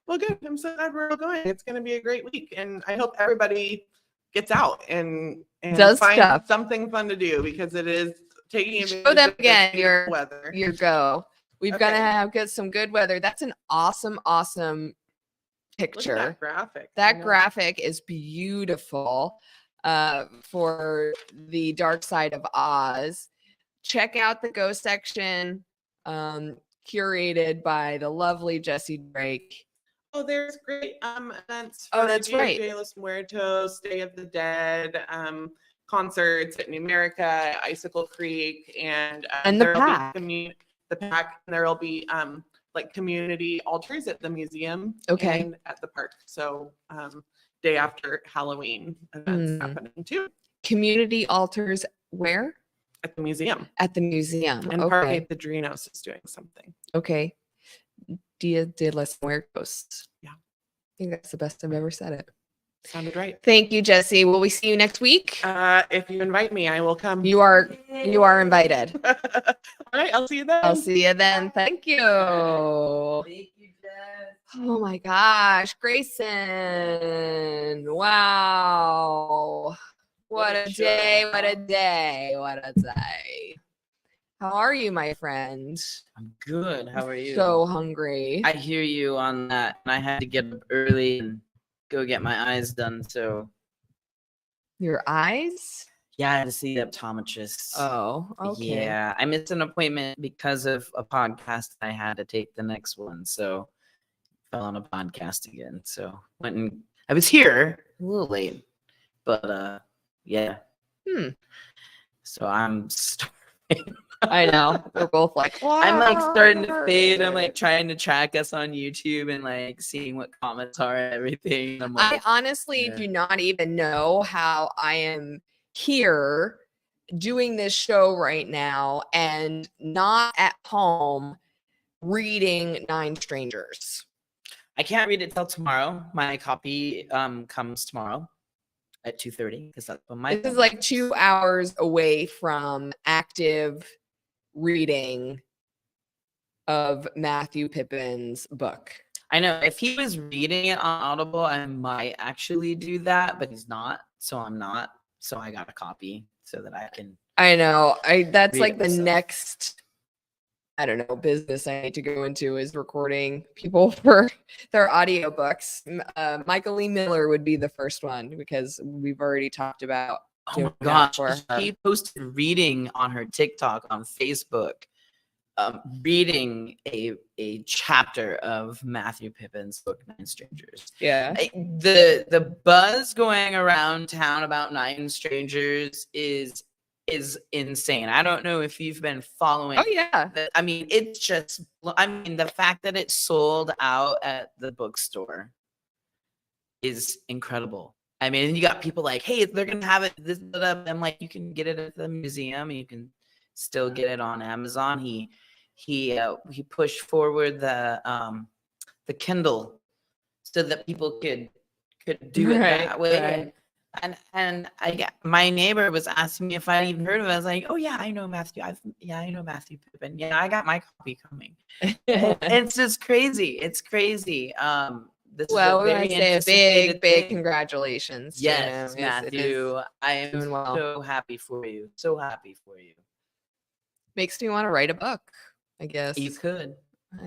Speaker 7: Well, good. I'm so glad we're all going. It's going to be a great week, and I hope everybody gets out and
Speaker 3: Does
Speaker 7: find
Speaker 3: stuff.
Speaker 7: something fun to do because it is taking
Speaker 3: Show
Speaker 7: advantage
Speaker 3: them
Speaker 7: of the
Speaker 3: again
Speaker 7: beautiful weather.
Speaker 3: Your go. We've got to
Speaker 7: Okay.
Speaker 3: have some good weather. That's an awesome
Speaker 7: Look at
Speaker 3: picture.
Speaker 7: that graphic. I
Speaker 3: That
Speaker 7: know.
Speaker 3: graphic is beautiful for the Dark Side of Oz. Check out the Go section, curated by the lovely Jessie Drake.
Speaker 7: Oh, there's great events.
Speaker 3: Oh,
Speaker 7: for
Speaker 3: that's
Speaker 7: Dia
Speaker 3: right.
Speaker 7: de los Muertos, Day of the Dead, concerts at Numerica, Icicle Creek, and
Speaker 3: And the
Speaker 7: there'll be
Speaker 3: Pack.
Speaker 7: The Pack, and there will be like community altars at the museum.
Speaker 3: Okay.
Speaker 7: And at the park. So day after Halloween events happening too
Speaker 3: Community altars where?
Speaker 7: at the museum.
Speaker 3: At the museum.
Speaker 7: And
Speaker 3: Okay.
Speaker 7: Parque Padrinos is doing something.
Speaker 3: Okay. Dia de los Muertos.
Speaker 7: Yeah.
Speaker 3: I think that's the best I've ever said it.
Speaker 7: Sounded right.
Speaker 3: Thank you, Jessie. Will we see you next week?
Speaker 7: If you invite me, I will come.
Speaker 3: You are invited.
Speaker 7: All right, I'll see you then.
Speaker 3: I'll see you then. Thank you.
Speaker 4: Thank you, Jess.
Speaker 3: Oh my gosh, Grayson. Wow. What a day. What a day. What a day. How are you, my friend?
Speaker 8: I'm good. How are you?
Speaker 3: So hungry.
Speaker 8: I hear you on that. And I had to get up early and go get my eyes done. So
Speaker 3: Your eyes?
Speaker 8: yeah, I had to see the optometrist.
Speaker 3: Oh, okay.
Speaker 8: Yeah, I missed an appointment because of a podcast. I had to take the next one. So fell on a podcast again. So went and I was here a little late. But yeah.
Speaker 3: Hmm.
Speaker 8: So I'm starving.
Speaker 3: I know. We're both like,
Speaker 8: I'm like starting to
Speaker 3: "What?"
Speaker 8: fade. I'm like trying to track us on YouTube and like seeing what comments are and everything. I'm like,
Speaker 3: I honestly
Speaker 8: yeah.
Speaker 3: do not even know how I am here doing this show right now and not at home reading Nine Strangers.
Speaker 8: I can't read it till tomorrow. My copy comes tomorrow at 2:30 because that's when my
Speaker 3: This is like 2 hours away from active reading of Matthew Pippin's book.
Speaker 8: I know if he was reading it on Audible, I might actually do that, but he's not, so I'm not. So I got a copy so that I can.
Speaker 3: I know. That's
Speaker 8: Read
Speaker 3: like
Speaker 8: it
Speaker 3: the
Speaker 8: myself.
Speaker 3: next, I don't know, business I need to go into is recording people for their audiobooks. Michael Lee Miller would be the first one because we've already talked about.
Speaker 8: Oh
Speaker 3: doing
Speaker 8: my
Speaker 3: that
Speaker 8: gosh,
Speaker 3: for her.
Speaker 8: she posted reading on her TikTok on Facebook, reading a chapter of Matthew Pippin's book Nine Strangers.
Speaker 3: Yeah.
Speaker 8: The buzz going around town about Nine Strangers is insane. I don't know if you've been following.
Speaker 3: Oh yeah.
Speaker 8: I mean, it's just. I mean, the fact that it sold out at the bookstore is incredible. I mean, you got people like, hey, they're gonna have it. This, I'm like, you can get it at the museum. You can still get it on Amazon. He pushed forward the Kindle so that people could do it that way.
Speaker 3: Right.
Speaker 8: And my neighbor was asking me if I'd even heard of it. I was like, oh yeah, I know Matthew. I know Matthew Pippin. Yeah, I got my copy coming. It's just crazy. It's crazy. This
Speaker 3: Well,
Speaker 8: is
Speaker 3: we
Speaker 8: a very
Speaker 3: want to say a
Speaker 8: anticipated
Speaker 3: big
Speaker 8: thing.
Speaker 3: congratulations.
Speaker 8: Yes,
Speaker 3: to him. It is-
Speaker 8: Matthew. I am
Speaker 3: doing well.
Speaker 8: so happy for you. So happy for you.
Speaker 3: makes me want to write a book, I guess.
Speaker 8: You could.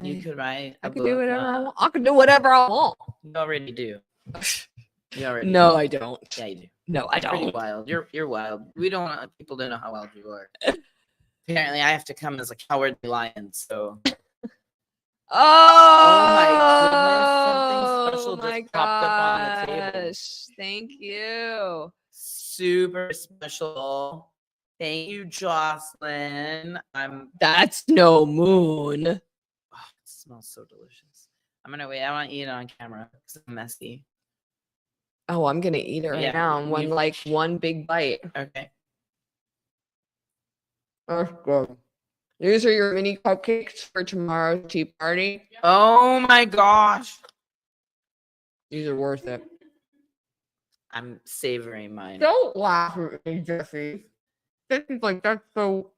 Speaker 8: You could write.
Speaker 3: I
Speaker 8: a
Speaker 3: could do
Speaker 8: book,
Speaker 3: whatever I want. I could do whatever I want.
Speaker 8: You already do. You already
Speaker 3: No,
Speaker 8: do.
Speaker 3: I don't.
Speaker 8: Yeah, you do.
Speaker 3: No, I
Speaker 8: It's pretty
Speaker 3: don't.
Speaker 8: wild. You're wild. We don't want people to know how wild you are. Apparently, I have to come as a cowardly lion. So.
Speaker 3: Oh,
Speaker 8: my goodness, something special
Speaker 3: my
Speaker 8: just popped up on the table.
Speaker 3: gosh. Thank you.
Speaker 8: Super special. Thank you, Jocelyn.
Speaker 3: That's no moon.
Speaker 8: Oh, it smells so delicious. I'm gonna wait. I want to eat it on camera because I'm messy.
Speaker 3: Oh, I'm gonna eat it right
Speaker 8: Yeah,
Speaker 3: now. One big bite.
Speaker 8: Okay.
Speaker 3: That's good. These are your mini cupcakes for tomorrow's tea party.
Speaker 8: Oh my gosh.
Speaker 3: These are worth it.
Speaker 8: I'm savoring mine.
Speaker 3: Don't laugh at me, Jessie. This is like that's so.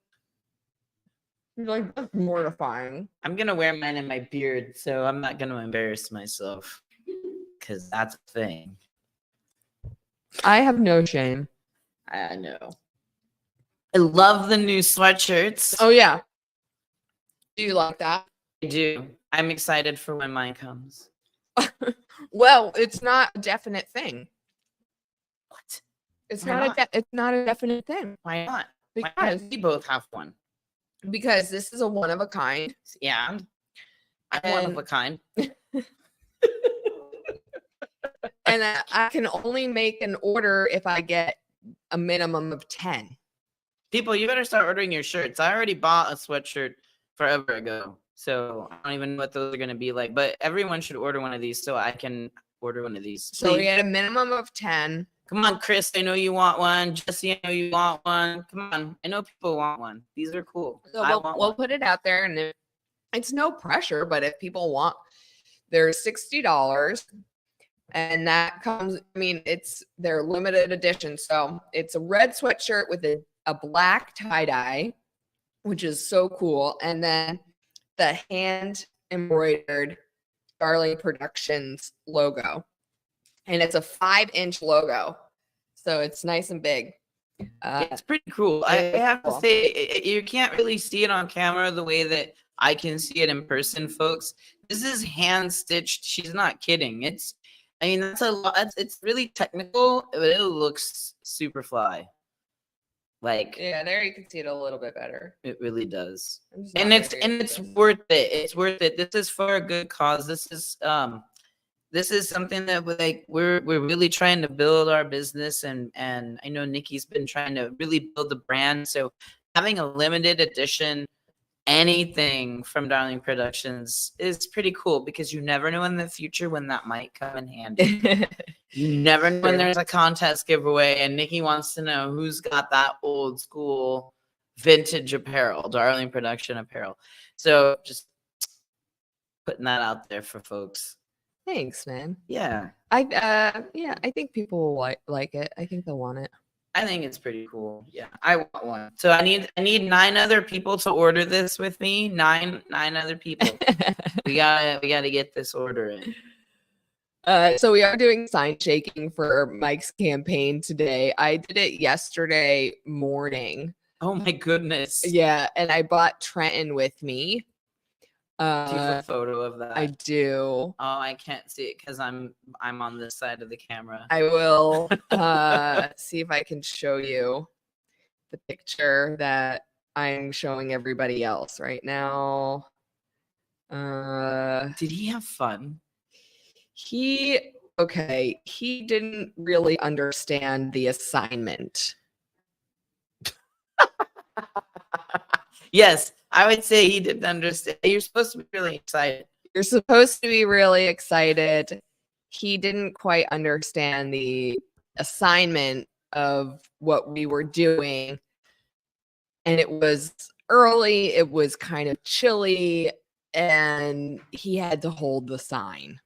Speaker 3: Like that's mortifying.
Speaker 8: I'm gonna wear mine in my beard, so I'm not gonna embarrass myself because that's a thing.
Speaker 3: I have no shame.
Speaker 8: I know. I love the new sweatshirts.
Speaker 3: Oh yeah. Do you like that?
Speaker 8: I do. I'm excited for when mine comes.
Speaker 3: Well, it's not a definite thing.
Speaker 8: What?
Speaker 3: It's
Speaker 8: Why
Speaker 3: not
Speaker 8: not?
Speaker 3: it's not a definite thing
Speaker 8: Why not? Why
Speaker 3: because
Speaker 8: can't we both have one?
Speaker 3: this is a one of a kind.
Speaker 8: Yeah. I'm one of
Speaker 3: And-
Speaker 8: a kind.
Speaker 3: And I can only make an order if I get a minimum of 10.
Speaker 8: People, you better start ordering your shirts. I already bought a sweatshirt forever ago. So I don't even know what those are going to be like. But everyone should order one of these so I can order one of these.
Speaker 3: So we
Speaker 8: Please.
Speaker 3: get a minimum of 10.
Speaker 8: Come on, Chris. I know you want one. Jesse, I know you want one. Come on. I know people want one. These are cool.
Speaker 3: So
Speaker 8: I
Speaker 3: we'll
Speaker 8: want one.
Speaker 3: put it out there, and it's no pressure. But if people want, they're $60, and that comes. I mean, they're limited edition, so it's a red sweatshirt with a black tie dye, which is so cool, and then the hand embroidered Darling Productions logo, and it's a 5-inch logo, so it's nice and big.
Speaker 8: It's pretty cool. I
Speaker 3: it's
Speaker 8: have
Speaker 3: cool.
Speaker 8: to say, you can't really see it on camera the way that I can see it in person, folks. This is hand stitched. She's not kidding. I mean, that's a lot. It's really technical, but it looks super fly. Like,
Speaker 3: Yeah, there you can see it a little bit better.
Speaker 8: it really does.
Speaker 3: I'm just
Speaker 8: And
Speaker 3: not
Speaker 8: it's
Speaker 3: very good at this.
Speaker 8: worth it. It's worth it. This is for a good cause. This is something that we're really trying to build our business, and I know Nikki's been trying to really build the brand. So having a limited edition anything from Darling Productions is pretty cool because you never know in the future when that might come in handy. You never know when there's a contest giveaway and Nikki wants to know who's got that old school vintage apparel, Darling Production apparel. So just putting that out there for folks.
Speaker 3: Thanks, man.
Speaker 8: Yeah,
Speaker 3: I think people will like it. I think they'll want it.
Speaker 8: I think it's pretty cool. Yeah, I want one. So I need 9 other people to order this with me. Nine other people. we gotta get this order in.
Speaker 3: So we are doing sign shaking for Mike's campaign today. I did it yesterday morning.
Speaker 8: Oh my goodness.
Speaker 3: Yeah, and I brought Trenton with me.
Speaker 8: Do you have a photo of that?
Speaker 3: I do.
Speaker 8: Oh, I can't see it because I'm on this side of the camera.
Speaker 3: I will see if I can show you the picture that I'm showing everybody else right now.
Speaker 8: Did he have fun?
Speaker 3: He didn't really understand the assignment.
Speaker 8: Yes, I would say he didn't understand. You're supposed to be really excited.
Speaker 3: You're supposed to be really excited. He didn't quite understand the assignment of what we were doing. And it was early, it was kind of chilly, and he had to hold the sign.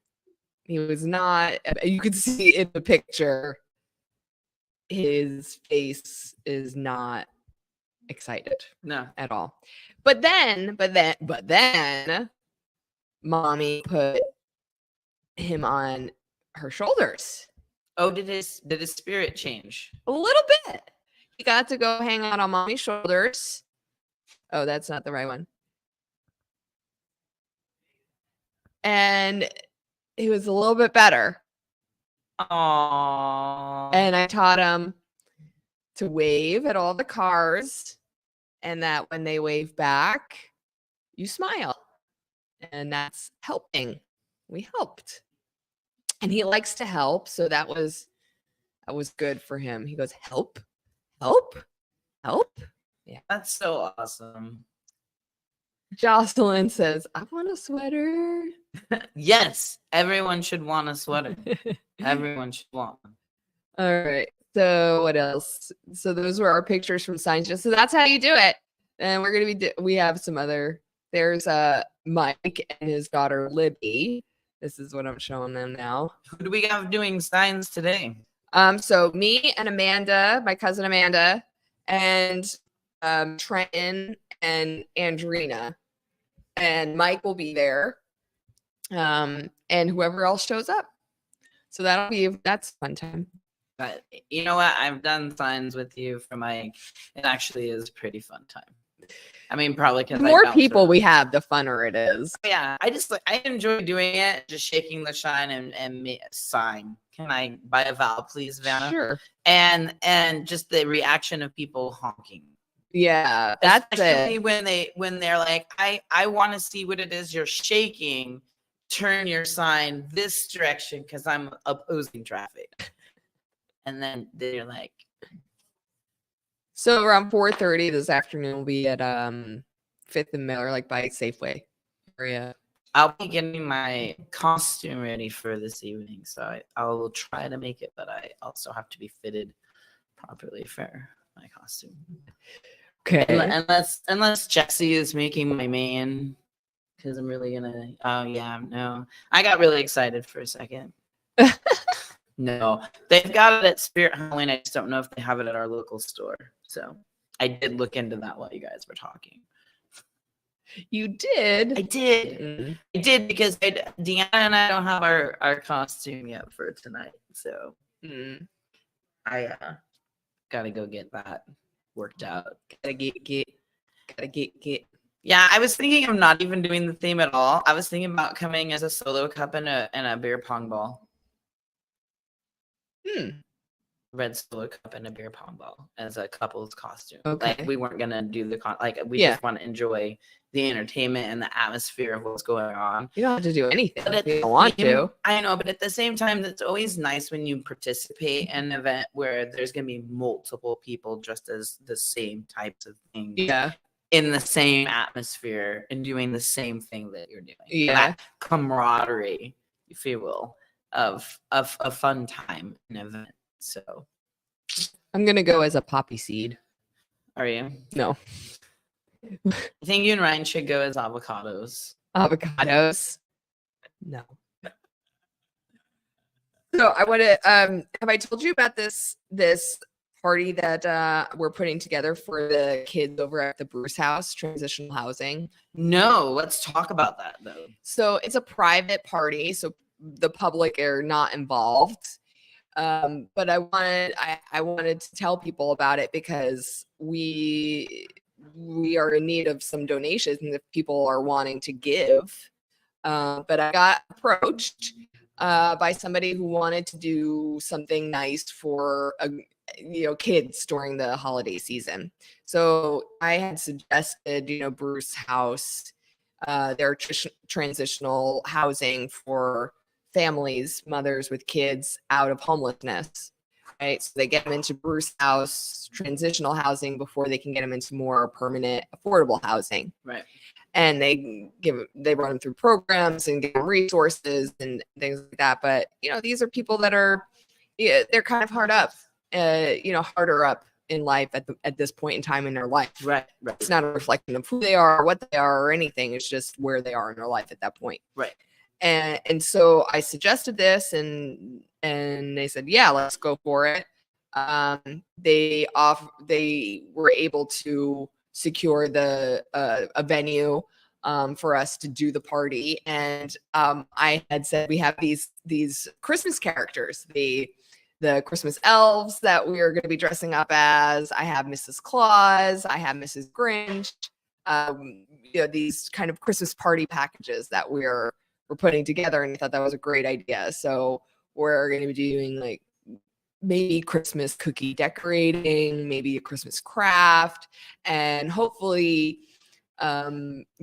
Speaker 3: He was not, you could see in the picture, his face is not excited.
Speaker 8: No.
Speaker 3: At all. But then mommy put him on her shoulders.
Speaker 8: Oh, did his spirit change?
Speaker 3: A little bit. He got to go hang out on mommy's shoulders. Oh, that's not the right one. And he was a little bit better.
Speaker 8: Aww.
Speaker 3: And I taught him to wave at all the cars, and that when they wave back, you smile. And that's helping. We helped. And he likes to help, so that was good for him. He goes, help, help, help. Yeah.
Speaker 8: That's so awesome.
Speaker 3: Jocelyn says, I want a sweater.
Speaker 8: Yes, everyone should want a sweater. Everyone should want one.
Speaker 3: All right. So what else? So those were our pictures from Science. So that's how you do it. And we're going to we have some other, there's Mike and his daughter, Libby. This is what I'm showing them now.
Speaker 8: Who do we have doing signs today?
Speaker 3: So me and Amanda, my cousin Amanda, and Trenton and Andrina, and Mike will be there, and whoever else shows up. So that's fun time.
Speaker 8: But you know what? I've done signs with you for Mike. It actually is a pretty fun time. I mean, probably because
Speaker 3: The more people we have, the funner it is.
Speaker 8: Yeah, I enjoy doing it, just shaking the shine and sign. Can I buy a vowel, please, Vanna?
Speaker 3: Sure.
Speaker 8: And just the reaction of people honking.
Speaker 3: Yeah, that's
Speaker 8: especially
Speaker 3: it.
Speaker 8: when they're like, I want to see what it is you're shaking. Turn your sign this direction because I'm opposing traffic. And then they're like,
Speaker 3: so around 4:30 this afternoon, we'll be at 5th and Miller, like by Safeway area.
Speaker 8: I'll be getting my costume ready for this evening, so I'll try to make it, but I also have to be fitted properly for my costume.
Speaker 3: Okay.
Speaker 8: Unless Jessie is making my main, because I'm really gonna. Oh yeah, no, I got really excited for a second. No, they've got it at Spirit Halloween. I just don't know if they have it at our local store. So I did look into that while you guys were talking.
Speaker 3: You did?
Speaker 8: I did.
Speaker 3: Mm-hmm.
Speaker 8: I did because Deanna and I don't have our costume yet for tonight. So I gotta go get that worked out.
Speaker 3: Gotta get.
Speaker 8: Yeah, I was thinking of not even doing the theme at all. I was thinking about coming as a solo cup and a beer pong ball. red Solo cup and a beer pong ball as a couple's costume.
Speaker 3: Okay.
Speaker 8: Like we weren't gonna do we
Speaker 3: Yeah.
Speaker 8: just want to enjoy the entertainment and the atmosphere of what's going on.
Speaker 3: You don't have to do anything
Speaker 8: But
Speaker 3: if
Speaker 8: at
Speaker 3: you
Speaker 8: the
Speaker 3: don't want
Speaker 8: same-
Speaker 3: to.
Speaker 8: I know, but at the same time, it's always nice when you participate in an event where there's gonna be multiple people dressed as the same types of things
Speaker 3: Yeah.
Speaker 8: in the same atmosphere and doing the same thing that you're doing.
Speaker 3: Yeah.
Speaker 8: That camaraderie, if you will, of a fun time and event. So
Speaker 3: I'm gonna go as a poppy seed.
Speaker 8: are you?
Speaker 3: No.
Speaker 8: I think you and Ryan should go as avocados.
Speaker 3: Avocados. No. So I want to have I told you about this party that we're putting together for the kids over at the Bruce House, transitional housing?
Speaker 8: No, let's talk about that though.
Speaker 3: So it's a private party, so the public are not involved. But I wanted to tell people about it because we are in need of some donations if people are wanting to give. But I got approached by somebody who wanted to do something nice for kids during the holiday season. So I had suggested, Bruce House, their transitional housing for families, mothers with kids out of homelessness, right? So they get them into Bruce House transitional housing before they can get them into more permanent affordable housing.
Speaker 8: Right.
Speaker 3: And they run them through programs and give them resources and things like that. But, these are people that are, they're kind of harder up in life at this point in time in their life.
Speaker 8: Right.
Speaker 3: It's not a reflection of who they are, what they are, or anything. It's just where they are in their life at that point.
Speaker 8: Right.
Speaker 3: And so I suggested this and they said, yeah, let's go for it. They were able to secure a venue for us to do the party. And I had said we have these Christmas characters, the Christmas elves that we are going to be dressing up as. I have Mrs. Claus, I have Mrs. Grinch, these kind of Christmas party packages that we're putting together, and I thought that was a great idea. So we're going to be doing maybe Christmas cookie decorating, maybe a Christmas craft, and hopefully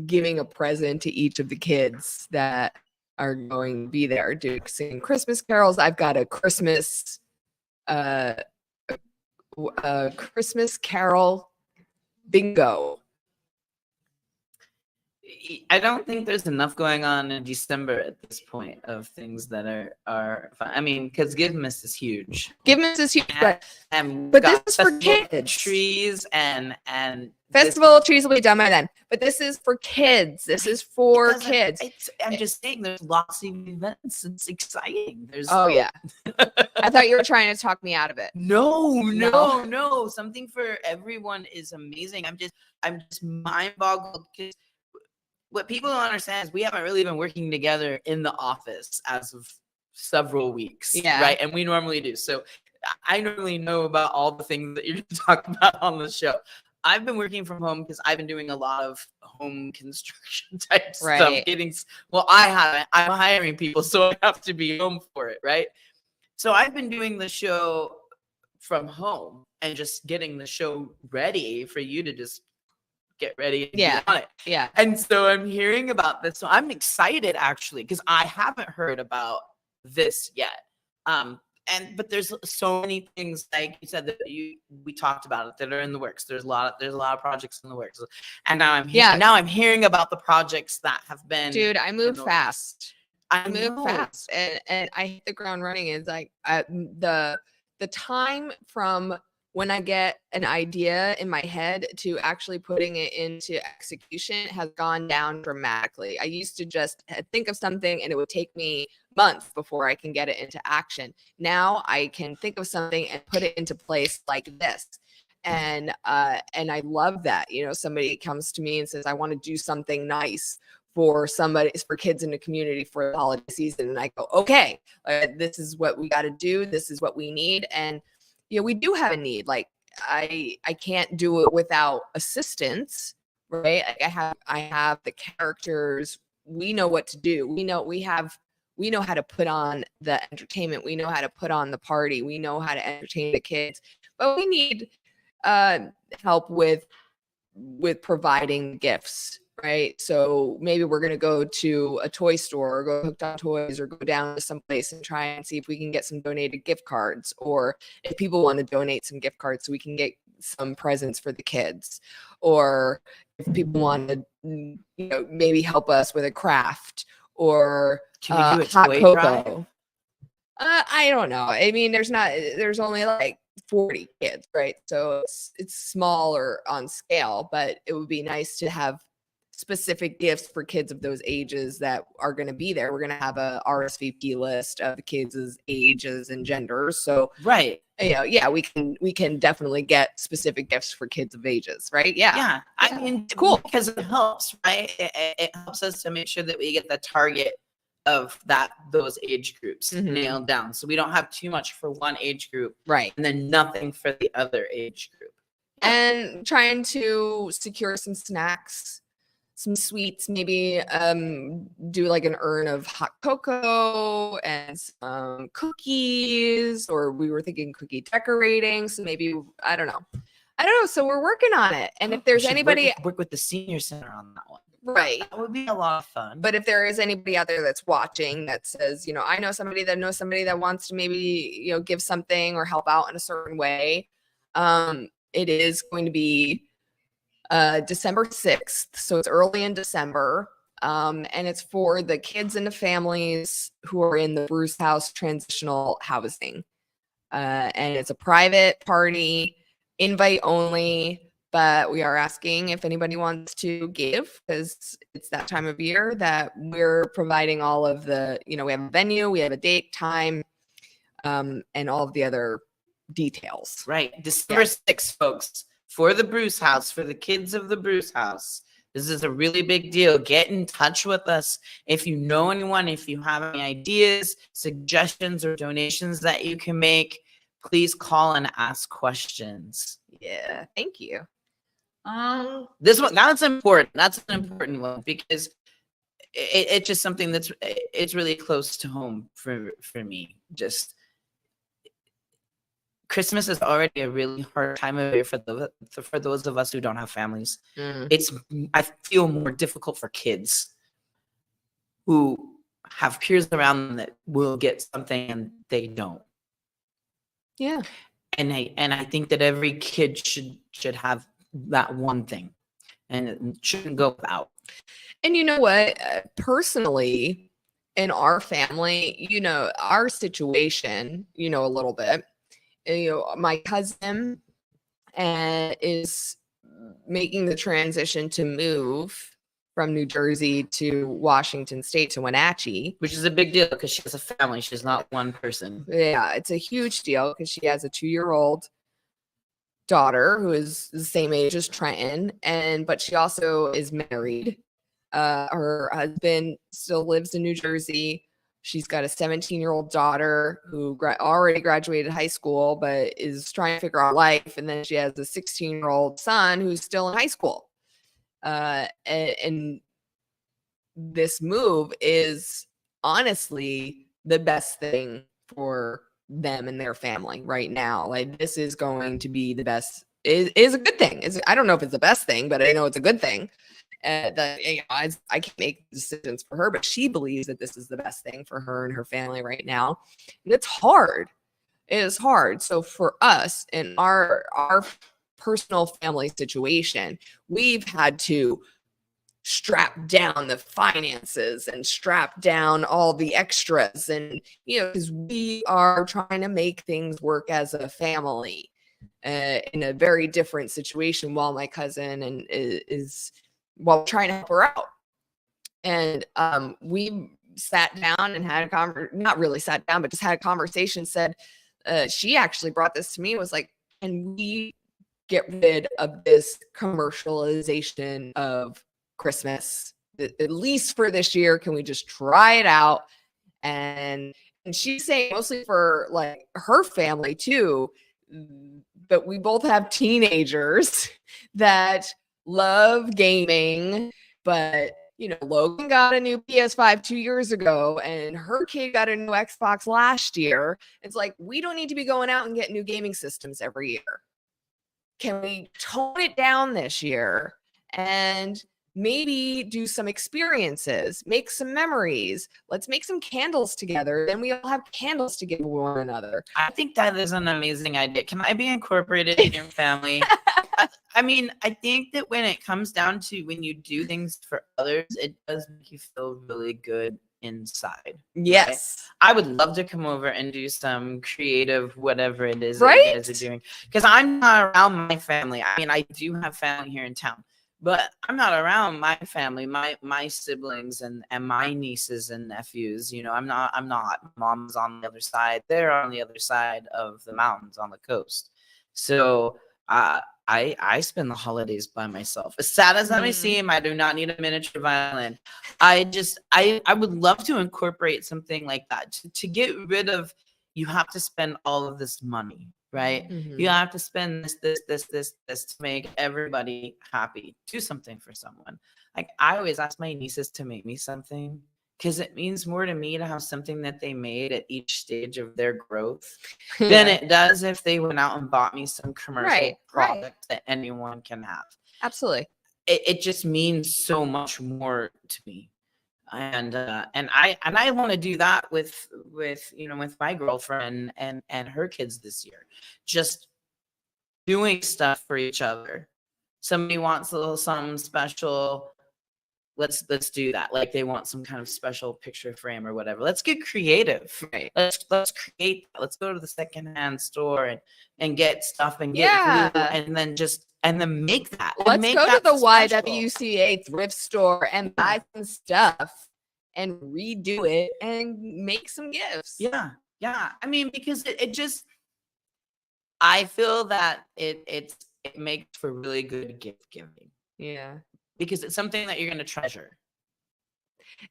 Speaker 3: giving a present to each of the kids that are going to be there singing Christmas carols. I've got a Christmas carol bingo.
Speaker 8: I don't think there's enough going on in December at this point of things that are fun. I mean, because Givemas is huge.
Speaker 3: Givemas is huge, but
Speaker 8: this
Speaker 3: is for kids.
Speaker 8: Trees and
Speaker 3: Festival of Trees will be done by then. But this is for kids. This is for kids.
Speaker 8: I'm just saying, there's lots of events. It's exciting.
Speaker 3: Yeah. I thought you were trying to talk me out of it.
Speaker 8: No. Something for everyone is amazing. I'm just mind boggled because what people don't understand is we haven't really been working together in the office as of several weeks.
Speaker 3: Yeah.
Speaker 8: Right. And we normally do. So I normally know about all the things that you're talking about on the show. I've been working from home because I've been doing a lot of home construction type stuff. I haven't. I'm hiring people, so I have to be home for it. Right. So I've been doing the show from home and just getting the show ready for you to just get ready and be on it.
Speaker 3: Yeah.
Speaker 8: And so I'm hearing about this. So I'm excited actually, because I haven't heard about this yet. But there's so many things, like you said, that we talked about it that are in the works. There's a lot of projects in the works. And now I'm hearing about the projects that have been.
Speaker 3: Dude, I move fast.
Speaker 8: I
Speaker 3: move fast. And I hit the ground running. Is the time from when I get an idea in my head to actually putting it into execution has gone down dramatically. I used to just think of something and it would take me months before I can get it into action. Now I can think of something and put it into place like this. And I love that. Somebody comes to me and says, I want to do something nice for kids in the community for the holiday season. And I go, okay, this is what we got to do. This is what we need. And we do have a need. Like I can't do it without assistance, right? Like I have the characters. We know what to do. We have We know how to put on the entertainment. We know how to put on the party. We know how to entertain the kids, but we need help with providing gifts, right? So maybe we're going to go to a toy store or go Hooked on Toys or go down to some place and try and see if we can get some donated gift cards, or if people want to donate some gift cards so we can get some presents for the kids, or if people want to, maybe help us with a craft, or
Speaker 8: Can we do a
Speaker 3: hot
Speaker 8: toy
Speaker 3: cocoa.
Speaker 8: drive?
Speaker 3: I don't know. I mean, there's only like 40 kids, right? So it's smaller on scale, but it would be nice to have specific gifts for kids of those ages that are going to be there. We're going to have a RSVP list of the kids' ages and genders. So
Speaker 8: Right.
Speaker 3: yeah, we can definitely get specific gifts for kids of ages, right? Yeah.
Speaker 8: Yeah. I mean,
Speaker 3: Cool.
Speaker 8: because it helps, right? It helps us to make sure that we get the target of those age groups nailed down. So we don't have too much for one age group,
Speaker 3: Right.
Speaker 8: and then nothing for the other age group.
Speaker 3: And trying to secure some snacks, some sweets, maybe do like an urn of hot cocoa and some cookies, or we were thinking cookie decorating. So maybe, I don't know. So we're working on it. And if there's
Speaker 8: We should
Speaker 3: anybody,
Speaker 8: work with the senior center on that one.
Speaker 3: right.
Speaker 8: That would be a lot of fun.
Speaker 3: But if there is anybody out there that's watching that says, I know somebody that wants to maybe, give something or help out in a certain way, it is going to be December 6th. So it's early in December. And it's for the kids and the families who are in the Bruce House transitional housing. And it's a private party, invite only. But we are asking if anybody wants to give, because it's that time of year that we're providing all of the, we have a venue, we have a date, time, and all of the other details.
Speaker 8: Right. December 6th, folks, for the Bruce House, for the kids of the Bruce House. This is a really big deal. Get in touch with us. If you know anyone, if you have any ideas, suggestions, or donations that you can make, please call and ask questions.
Speaker 3: Yeah, thank you.
Speaker 8: This one, that's important. That's an important one because it's just something it's really close to home for me. Just Christmas is already a really hard time of year for those of us who don't have families. I feel more difficult for kids who have peers around them that will get something and they don't.
Speaker 3: Yeah.
Speaker 8: And I think that every kid should have that one thing, and it shouldn't go without.
Speaker 3: And you know what? Personally, in our family, our situation, a little bit. My cousin is making the transition to move from New Jersey to Washington State to Wenatchee,
Speaker 8: Which is a big deal because she has a family. She's not one person.
Speaker 3: Yeah, it's a huge deal because she has a 2-year-old daughter who is the same age as Trenton, but she also is married. Her husband still lives in New Jersey. She's got a 17-year-old daughter who already graduated high school but is trying to figure out life, and then she has a 16-year-old son who's still in high school. And this move is honestly the best thing for them and their family right now. Like, this is going to be the best, is a good thing. I don't know if it's the best thing, but I know it's a good thing. I can't make decisions for her, but she believes that this is the best thing for her and her family right now. And it's hard. It is hard. So for us in our personal family situation, we've had to strap down the finances and strap down all the extras, and because we are trying to make things work as a family in a very different situation, while my cousin is trying to help her out. And we sat down and had not really sat down, but just had a conversation. Said she actually brought this to me, was like, can we get rid of this commercialization of Christmas, at least for this year? Can we just try it out? And she's saying mostly for like her family too, but we both have teenagers that love gaming, but you know, Logan got a new PS5 2 years ago and her kid got a new Xbox last year. It's like, we don't need to be going out and getting new gaming systems every year. Can we tone it down this year and maybe do some experiences, make some memories? Let's make some candles together. Then we all have candles to give one another.
Speaker 8: I think that is an amazing idea. Can I be incorporated in your family? I mean, I think that when it comes down to when you do things for others, it does make you feel really good inside.
Speaker 3: Yes.
Speaker 8: Right? I would love to come over and do some creative whatever it is
Speaker 3: right?
Speaker 8: that you guys are doing. Because I'm not around my family. I mean, I do have family here in town. But I'm not around my family, my siblings and my nieces and nephews. You know, I'm not. My mom's on the other side. They're on the other side of the mountains on the coast. So I spend the holidays by myself. As sad as that may seem, I do not need a miniature violin. I would love to incorporate something like that to get rid of, you have to spend all of this money. Right? You have to spend this to make everybody happy. Do something for someone. Like, I always ask my nieces to make me something because it means more to me to have something that they made at each stage of their growth than it does if they went out and bought me some commercial product that anyone can have.
Speaker 3: Absolutely.
Speaker 8: It just means so much more to me. And I want to do that with you know, with my girlfriend and her kids this year, just doing stuff for each other. Somebody wants a little something special, let's do that. Like, they want some kind of special picture frame or whatever. Let's get creative. Right. Let's create. Let's go to the secondhand store and get stuff and get glue, and then make that.
Speaker 3: Let's
Speaker 8: make
Speaker 3: go
Speaker 8: that
Speaker 3: to the
Speaker 8: special.
Speaker 3: YWCA thrift store and buy some stuff and redo it and make some gifts.
Speaker 8: Yeah. I mean, because it just, I feel that it makes for really good gift giving.
Speaker 3: Yeah.
Speaker 8: Because it's something that you're going to treasure.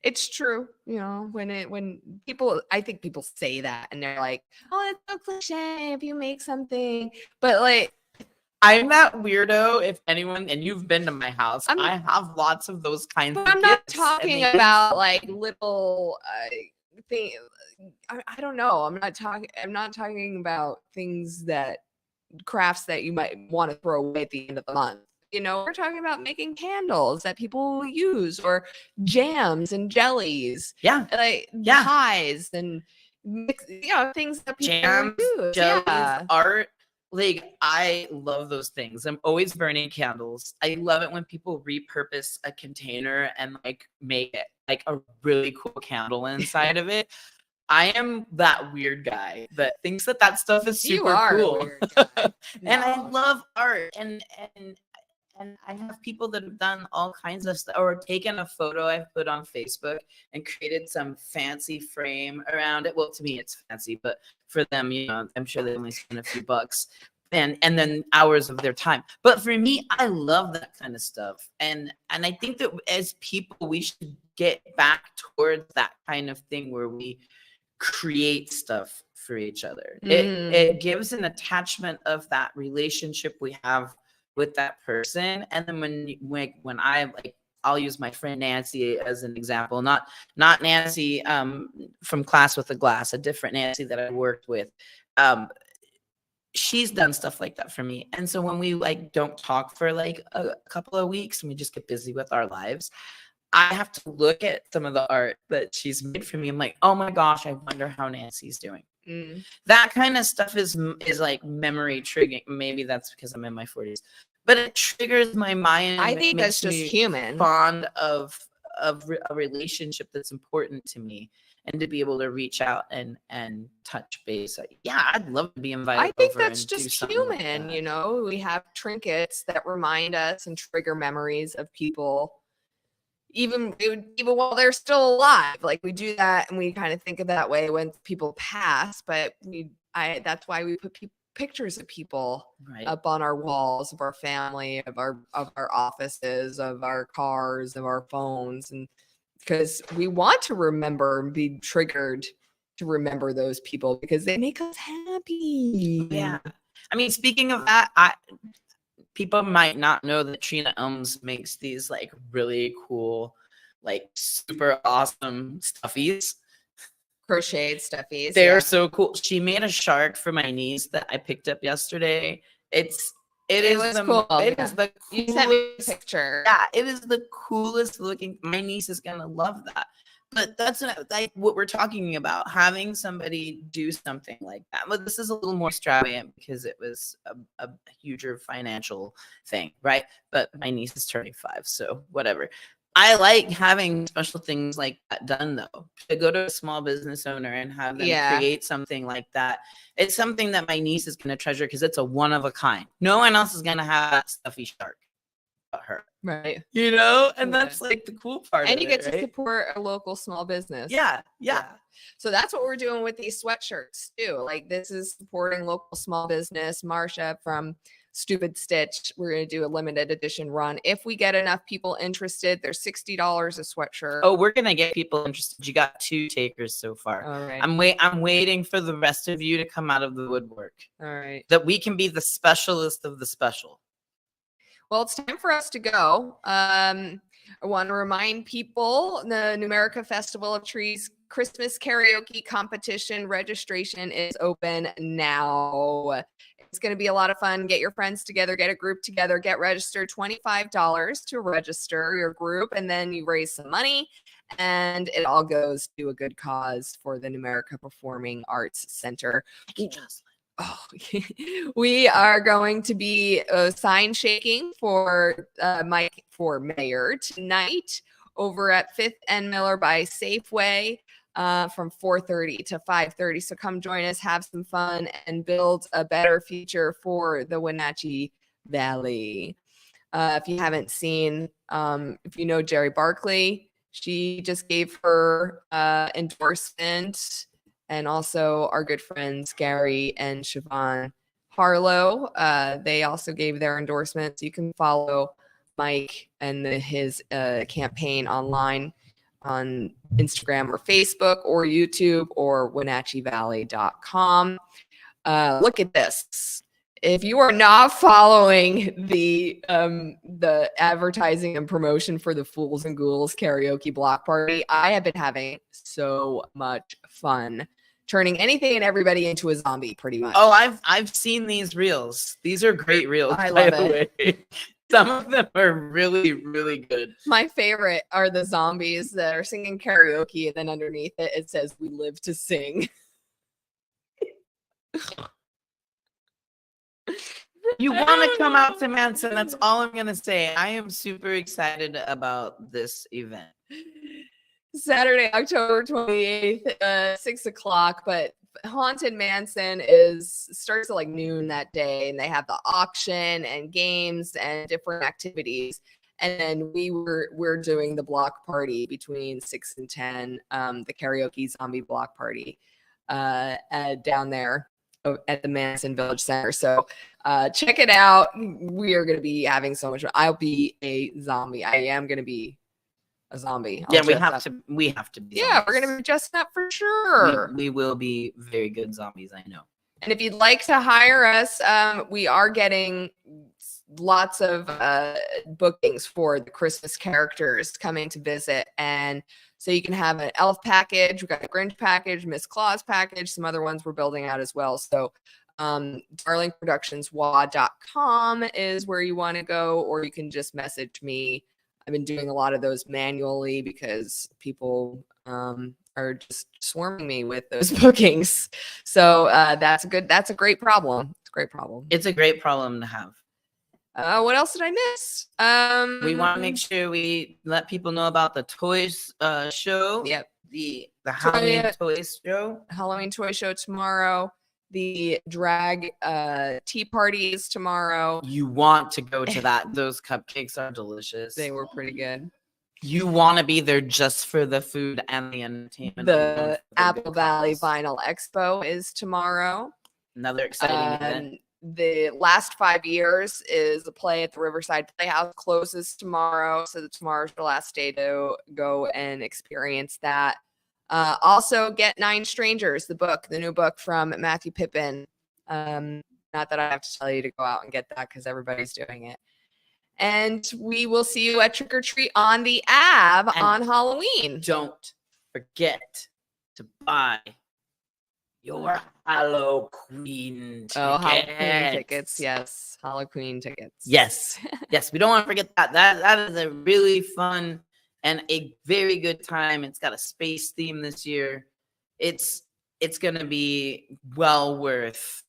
Speaker 3: It's true. You know, when people, I think people say that and they're like, oh, it's so cliche if you make something. But like,
Speaker 8: I'm that weirdo. If anyone, and you've been to my house, I have lots of those kinds of
Speaker 3: I'm not
Speaker 8: gifts,
Speaker 3: talking about like little things. I don't know. I'm not talking about things that, crafts that you might want to throw away at the end of the month. You know, we're talking about making candles that people will use, or jams and jellies.
Speaker 8: Yeah.
Speaker 3: Like pies and things that people
Speaker 8: jams,
Speaker 3: will use.
Speaker 8: jellies, art. Like, I love those things. I'm always burning candles. I love it when people repurpose a container and like make it like a really cool candle inside of it. I am that weird guy that thinks that stuff is super cool.
Speaker 3: A weird guy.
Speaker 8: And I love art, and I have people that have done all kinds of stuff, or taken a photo I've put on Facebook and created some fancy frame around it. Well, to me, it's fancy, but for them, you know, I'm sure they only spend a few bucks and then hours of their time. But for me, I love that kind of stuff. And I think that as people, we should get back towards that kind of thing where we create stuff for each other. It gives an attachment of that relationship we have with that person. And then when I, like, I'll use my friend Nancy as an example, not Nancy from Class with a Glass, a different Nancy that I worked with. She's done stuff like that for me. And so when we like don't talk for like a couple of weeks and we just get busy with our lives, I have to look at some of the art that she's made for me. I'm like, oh my gosh, I wonder how Nancy's doing. That kind of stuff is like memory triggering. Maybe that's because I'm in my 40s, but it triggers my mind.
Speaker 3: I think that's just human.
Speaker 8: Fond of a relationship that's important to me, and to be able to reach out and touch base. Yeah, I'd love to be invited.
Speaker 3: I think
Speaker 8: over
Speaker 3: that's
Speaker 8: and do
Speaker 3: just
Speaker 8: something like
Speaker 3: human.
Speaker 8: that.
Speaker 3: You know, we have trinkets that remind us and trigger memories of people, even while they're still alive. Like, we do that, and we kind of think of that way when people pass. But that's why we put pictures of people up on our walls, of our family, of our offices, of our cars, of our phones, and because we want to remember and be triggered to remember those people because they make us happy.
Speaker 8: Yeah. I mean, speaking of that, people might not know that Trina Elms makes these like really cool like super awesome stuffies.
Speaker 3: Crocheted stuffies.
Speaker 8: They're
Speaker 3: yeah.
Speaker 8: so cool. She made a shark for my niece that I picked up yesterday. It
Speaker 3: was cool,
Speaker 8: It
Speaker 3: yeah.
Speaker 8: is the
Speaker 3: You sent me a
Speaker 8: coolest
Speaker 3: picture.
Speaker 8: Yeah, it is the coolest looking. My niece is gonna love that. But that's what we're talking about, having somebody do something like that. But this is a little more extravagant because it was a huger financial thing, right? But my niece is turning 5, so whatever. I like having special things like that done, though. To go to a small business owner and have them create something like that. It's something that my niece is going to treasure because it's a one of a kind. No one else is going to have that stuffy shark but her.
Speaker 3: Right.
Speaker 8: You know? And
Speaker 3: Yeah.
Speaker 8: that's like the cool part
Speaker 3: And
Speaker 8: of
Speaker 3: you get
Speaker 8: it,
Speaker 3: to
Speaker 8: right?
Speaker 3: support a local small business.
Speaker 8: Yeah.
Speaker 3: So that's what we're doing with these sweatshirts too. Like this is supporting local small business. Marsha from Stupid Stitch. We're going to do a limited edition run. If we get enough people interested, they're $60 a sweatshirt.
Speaker 8: Oh, we're gonna get people interested. You got 2 takers so far.
Speaker 3: All right.
Speaker 8: I'm waiting for the rest of you to come out of the woodwork.
Speaker 3: All right.
Speaker 8: That we can be the specialist of the special.
Speaker 3: Well, it's time for us to go. I want to remind people the Numerica Festival of Trees Christmas Karaoke Competition registration is open now. It's going to be a lot of fun. Get your friends together, get a group together, get registered. $25 to register your group, and then you raise some money, and it all goes to a good cause for the Numerica Performing Arts Center. Oh, we are going to be sign shaking for Mike for mayor tonight over at 5th and Miller by Safeway from 4:30 to 5:30. So come join us, have some fun, and build a better future for the Wenatchee Valley. If you haven't seen, if you know Jerry Barkley, she just gave her endorsement. And also our good friends, Gary and Siobhan Harlow. They also gave their endorsements. You can follow Mike and his campaign online on Instagram or Facebook or YouTube or WenatcheeValley.com. Look at this. If you are not following the advertising and promotion for the Fools and Ghouls karaoke block party, I have been having so much fun turning anything and everybody into a zombie, pretty much.
Speaker 8: Oh, I've seen these reels. These are great reels.
Speaker 3: I love
Speaker 8: it. Some of them are really, really good.
Speaker 3: My favorite are the zombies that are singing karaoke, and then underneath it, it says, "We live to sing."
Speaker 8: You want to come out to Manson? That's all I'm gonna say. I am super excited about this event.
Speaker 3: Saturday, October 28th, 6 o'clock. But Haunted Manson starts at like noon that day, and they have the auction and games and different activities. And then we're doing the block party between 6 and 10, the karaoke zombie block party down there at the Manson Village Center. So check it out. We are going to be having so much fun. I'll be a zombie. I am going to be a zombie.
Speaker 8: Yeah, we have to. We have to be.
Speaker 3: Yeah, we're going to be dressing up for sure.
Speaker 8: We will be very good zombies. I know.
Speaker 3: And if you'd like to hire us, we are getting lots of bookings for the Christmas characters coming to visit. And so you can have an elf package. We've got a Grinch package, Miss Claus package, some other ones we're building out as well. So darlingproductionswa.com is where you want to go, or you can just message me. I've been doing a lot of those manually because people are just swarming me with those bookings. So that's a great problem. It's a great problem.
Speaker 8: It's a great problem to have.
Speaker 3: What else did I miss?
Speaker 8: We want to make sure we let people know about the toys show.
Speaker 3: Yep.
Speaker 8: The Halloween toys show.
Speaker 3: Halloween toy show tomorrow. The drag tea parties tomorrow.
Speaker 8: You want to go to that. Those cupcakes are delicious.
Speaker 3: They were pretty good.
Speaker 8: You want to be there just for the food and the entertainment.
Speaker 3: The Apple Valley Vinyl Expo is tomorrow.
Speaker 8: Another exciting event.
Speaker 3: The last 5 years is a play at the Riverside Playhouse, closes tomorrow. So tomorrow's the last day to go and experience that. Also get 9 Strangers, the new book from Matthew Pippin. Not that I have to tell you to go out and get that because everybody's doing it. And we will see you at Trick or Treat on the Ave
Speaker 8: And
Speaker 3: on Halloween.
Speaker 8: Don't forget to buy your Halloween tickets.
Speaker 3: Oh, Halloween tickets. Yes. Halloween tickets.
Speaker 8: Yes. Yes. We don't want to forget that. That is a really fun and a very good time. It's got a space theme this year. It's going to be well worth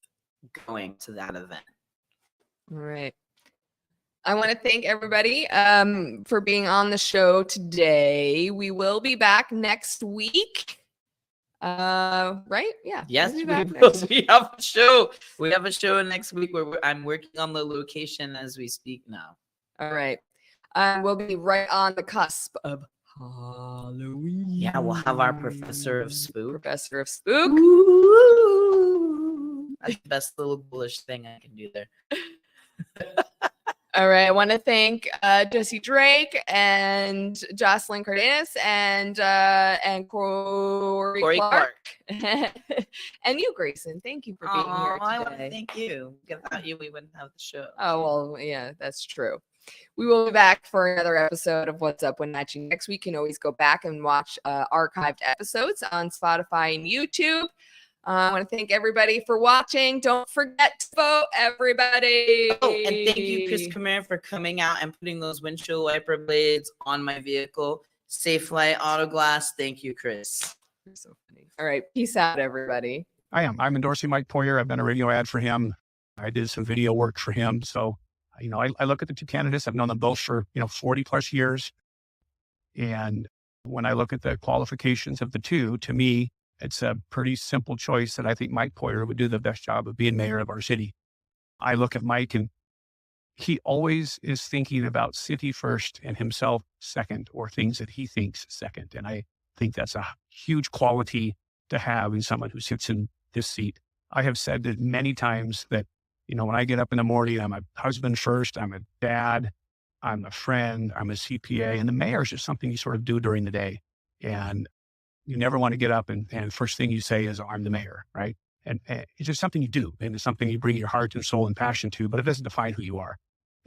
Speaker 8: going to that event.
Speaker 3: All right. I want to thank everybody for being on the show today. We will be back next week. Right? Yeah.
Speaker 8: Yes,
Speaker 3: we'll be
Speaker 8: we
Speaker 3: back
Speaker 8: will.
Speaker 3: next-
Speaker 8: We have a show. We have a show next week where I'm working on the location as we speak now.
Speaker 3: All right. We'll be right on the cusp of Halloween.
Speaker 8: Yeah, we'll have our Professor of Spook.
Speaker 3: Professor of Spook.
Speaker 8: Ooh. That's the best little bullish thing I can do there.
Speaker 3: All right. I want to thank Jessie Drake and Jocelyn Cardenas and Cory Clark. And you, Grayson. Thank you for being here
Speaker 8: I want to
Speaker 3: today.
Speaker 8: thank you. Without you, we wouldn't have the show.
Speaker 3: Oh, well, yeah, that's true. We will be back for another episode of What's Up Wenatchee next week. You can always go back and watch archived episodes on Spotify and YouTube. I want to thank everybody for watching. Don't forget to vote, everybody.
Speaker 8: Oh, and thank you, Chris Khmer, for coming out and putting those windshield wiper blades on my vehicle. Safe Flight Auto Glass. Thank you, Chris.
Speaker 3: You're so funny. All right. Peace out, everybody.
Speaker 9: I'm endorsing Mike Poyer. I've done a radio ad for him. I did some video work for him. So, I look at the two candidates. I've known them both for, 40 plus years. And when I look at the qualifications of the two, to me, it's a pretty simple choice that I think Mike Poyer would do the best job of being mayor of our city. I look at Mike and he always is thinking about city first and himself second, or things that he thinks second. And I think that's a huge quality to have in someone who sits in this seat. I have said that many times that, when I get up in the morning, I'm a husband first, I'm a dad, I'm a friend, I'm a CPA, and the mayor is just something you sort of do during the day. And you never want to get up and first thing you say is, I'm the mayor, right? And it's just something you do. And it's something you bring your heart and soul and passion to, but it doesn't define who you are.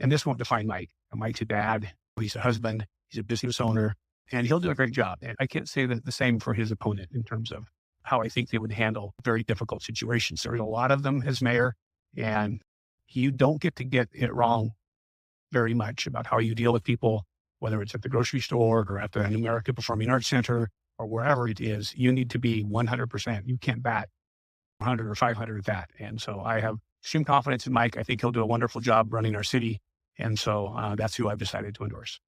Speaker 9: And this won't define Mike. Mike's a dad, he's a husband, he's a business owner, and he'll do a great job. And I can't say that the same for his opponent in terms of how I think they would handle very difficult situations. There's a lot of them as mayor, and you don't get it wrong very much about how you deal with people, whether it's at the grocery store or at the American Performing Arts Center or wherever it is. You need to be 100%. You can't bat 100 or 500 at that. And so I have extreme confidence in Mike. I think he'll do a wonderful job running our city. And so that's who I've decided to endorse.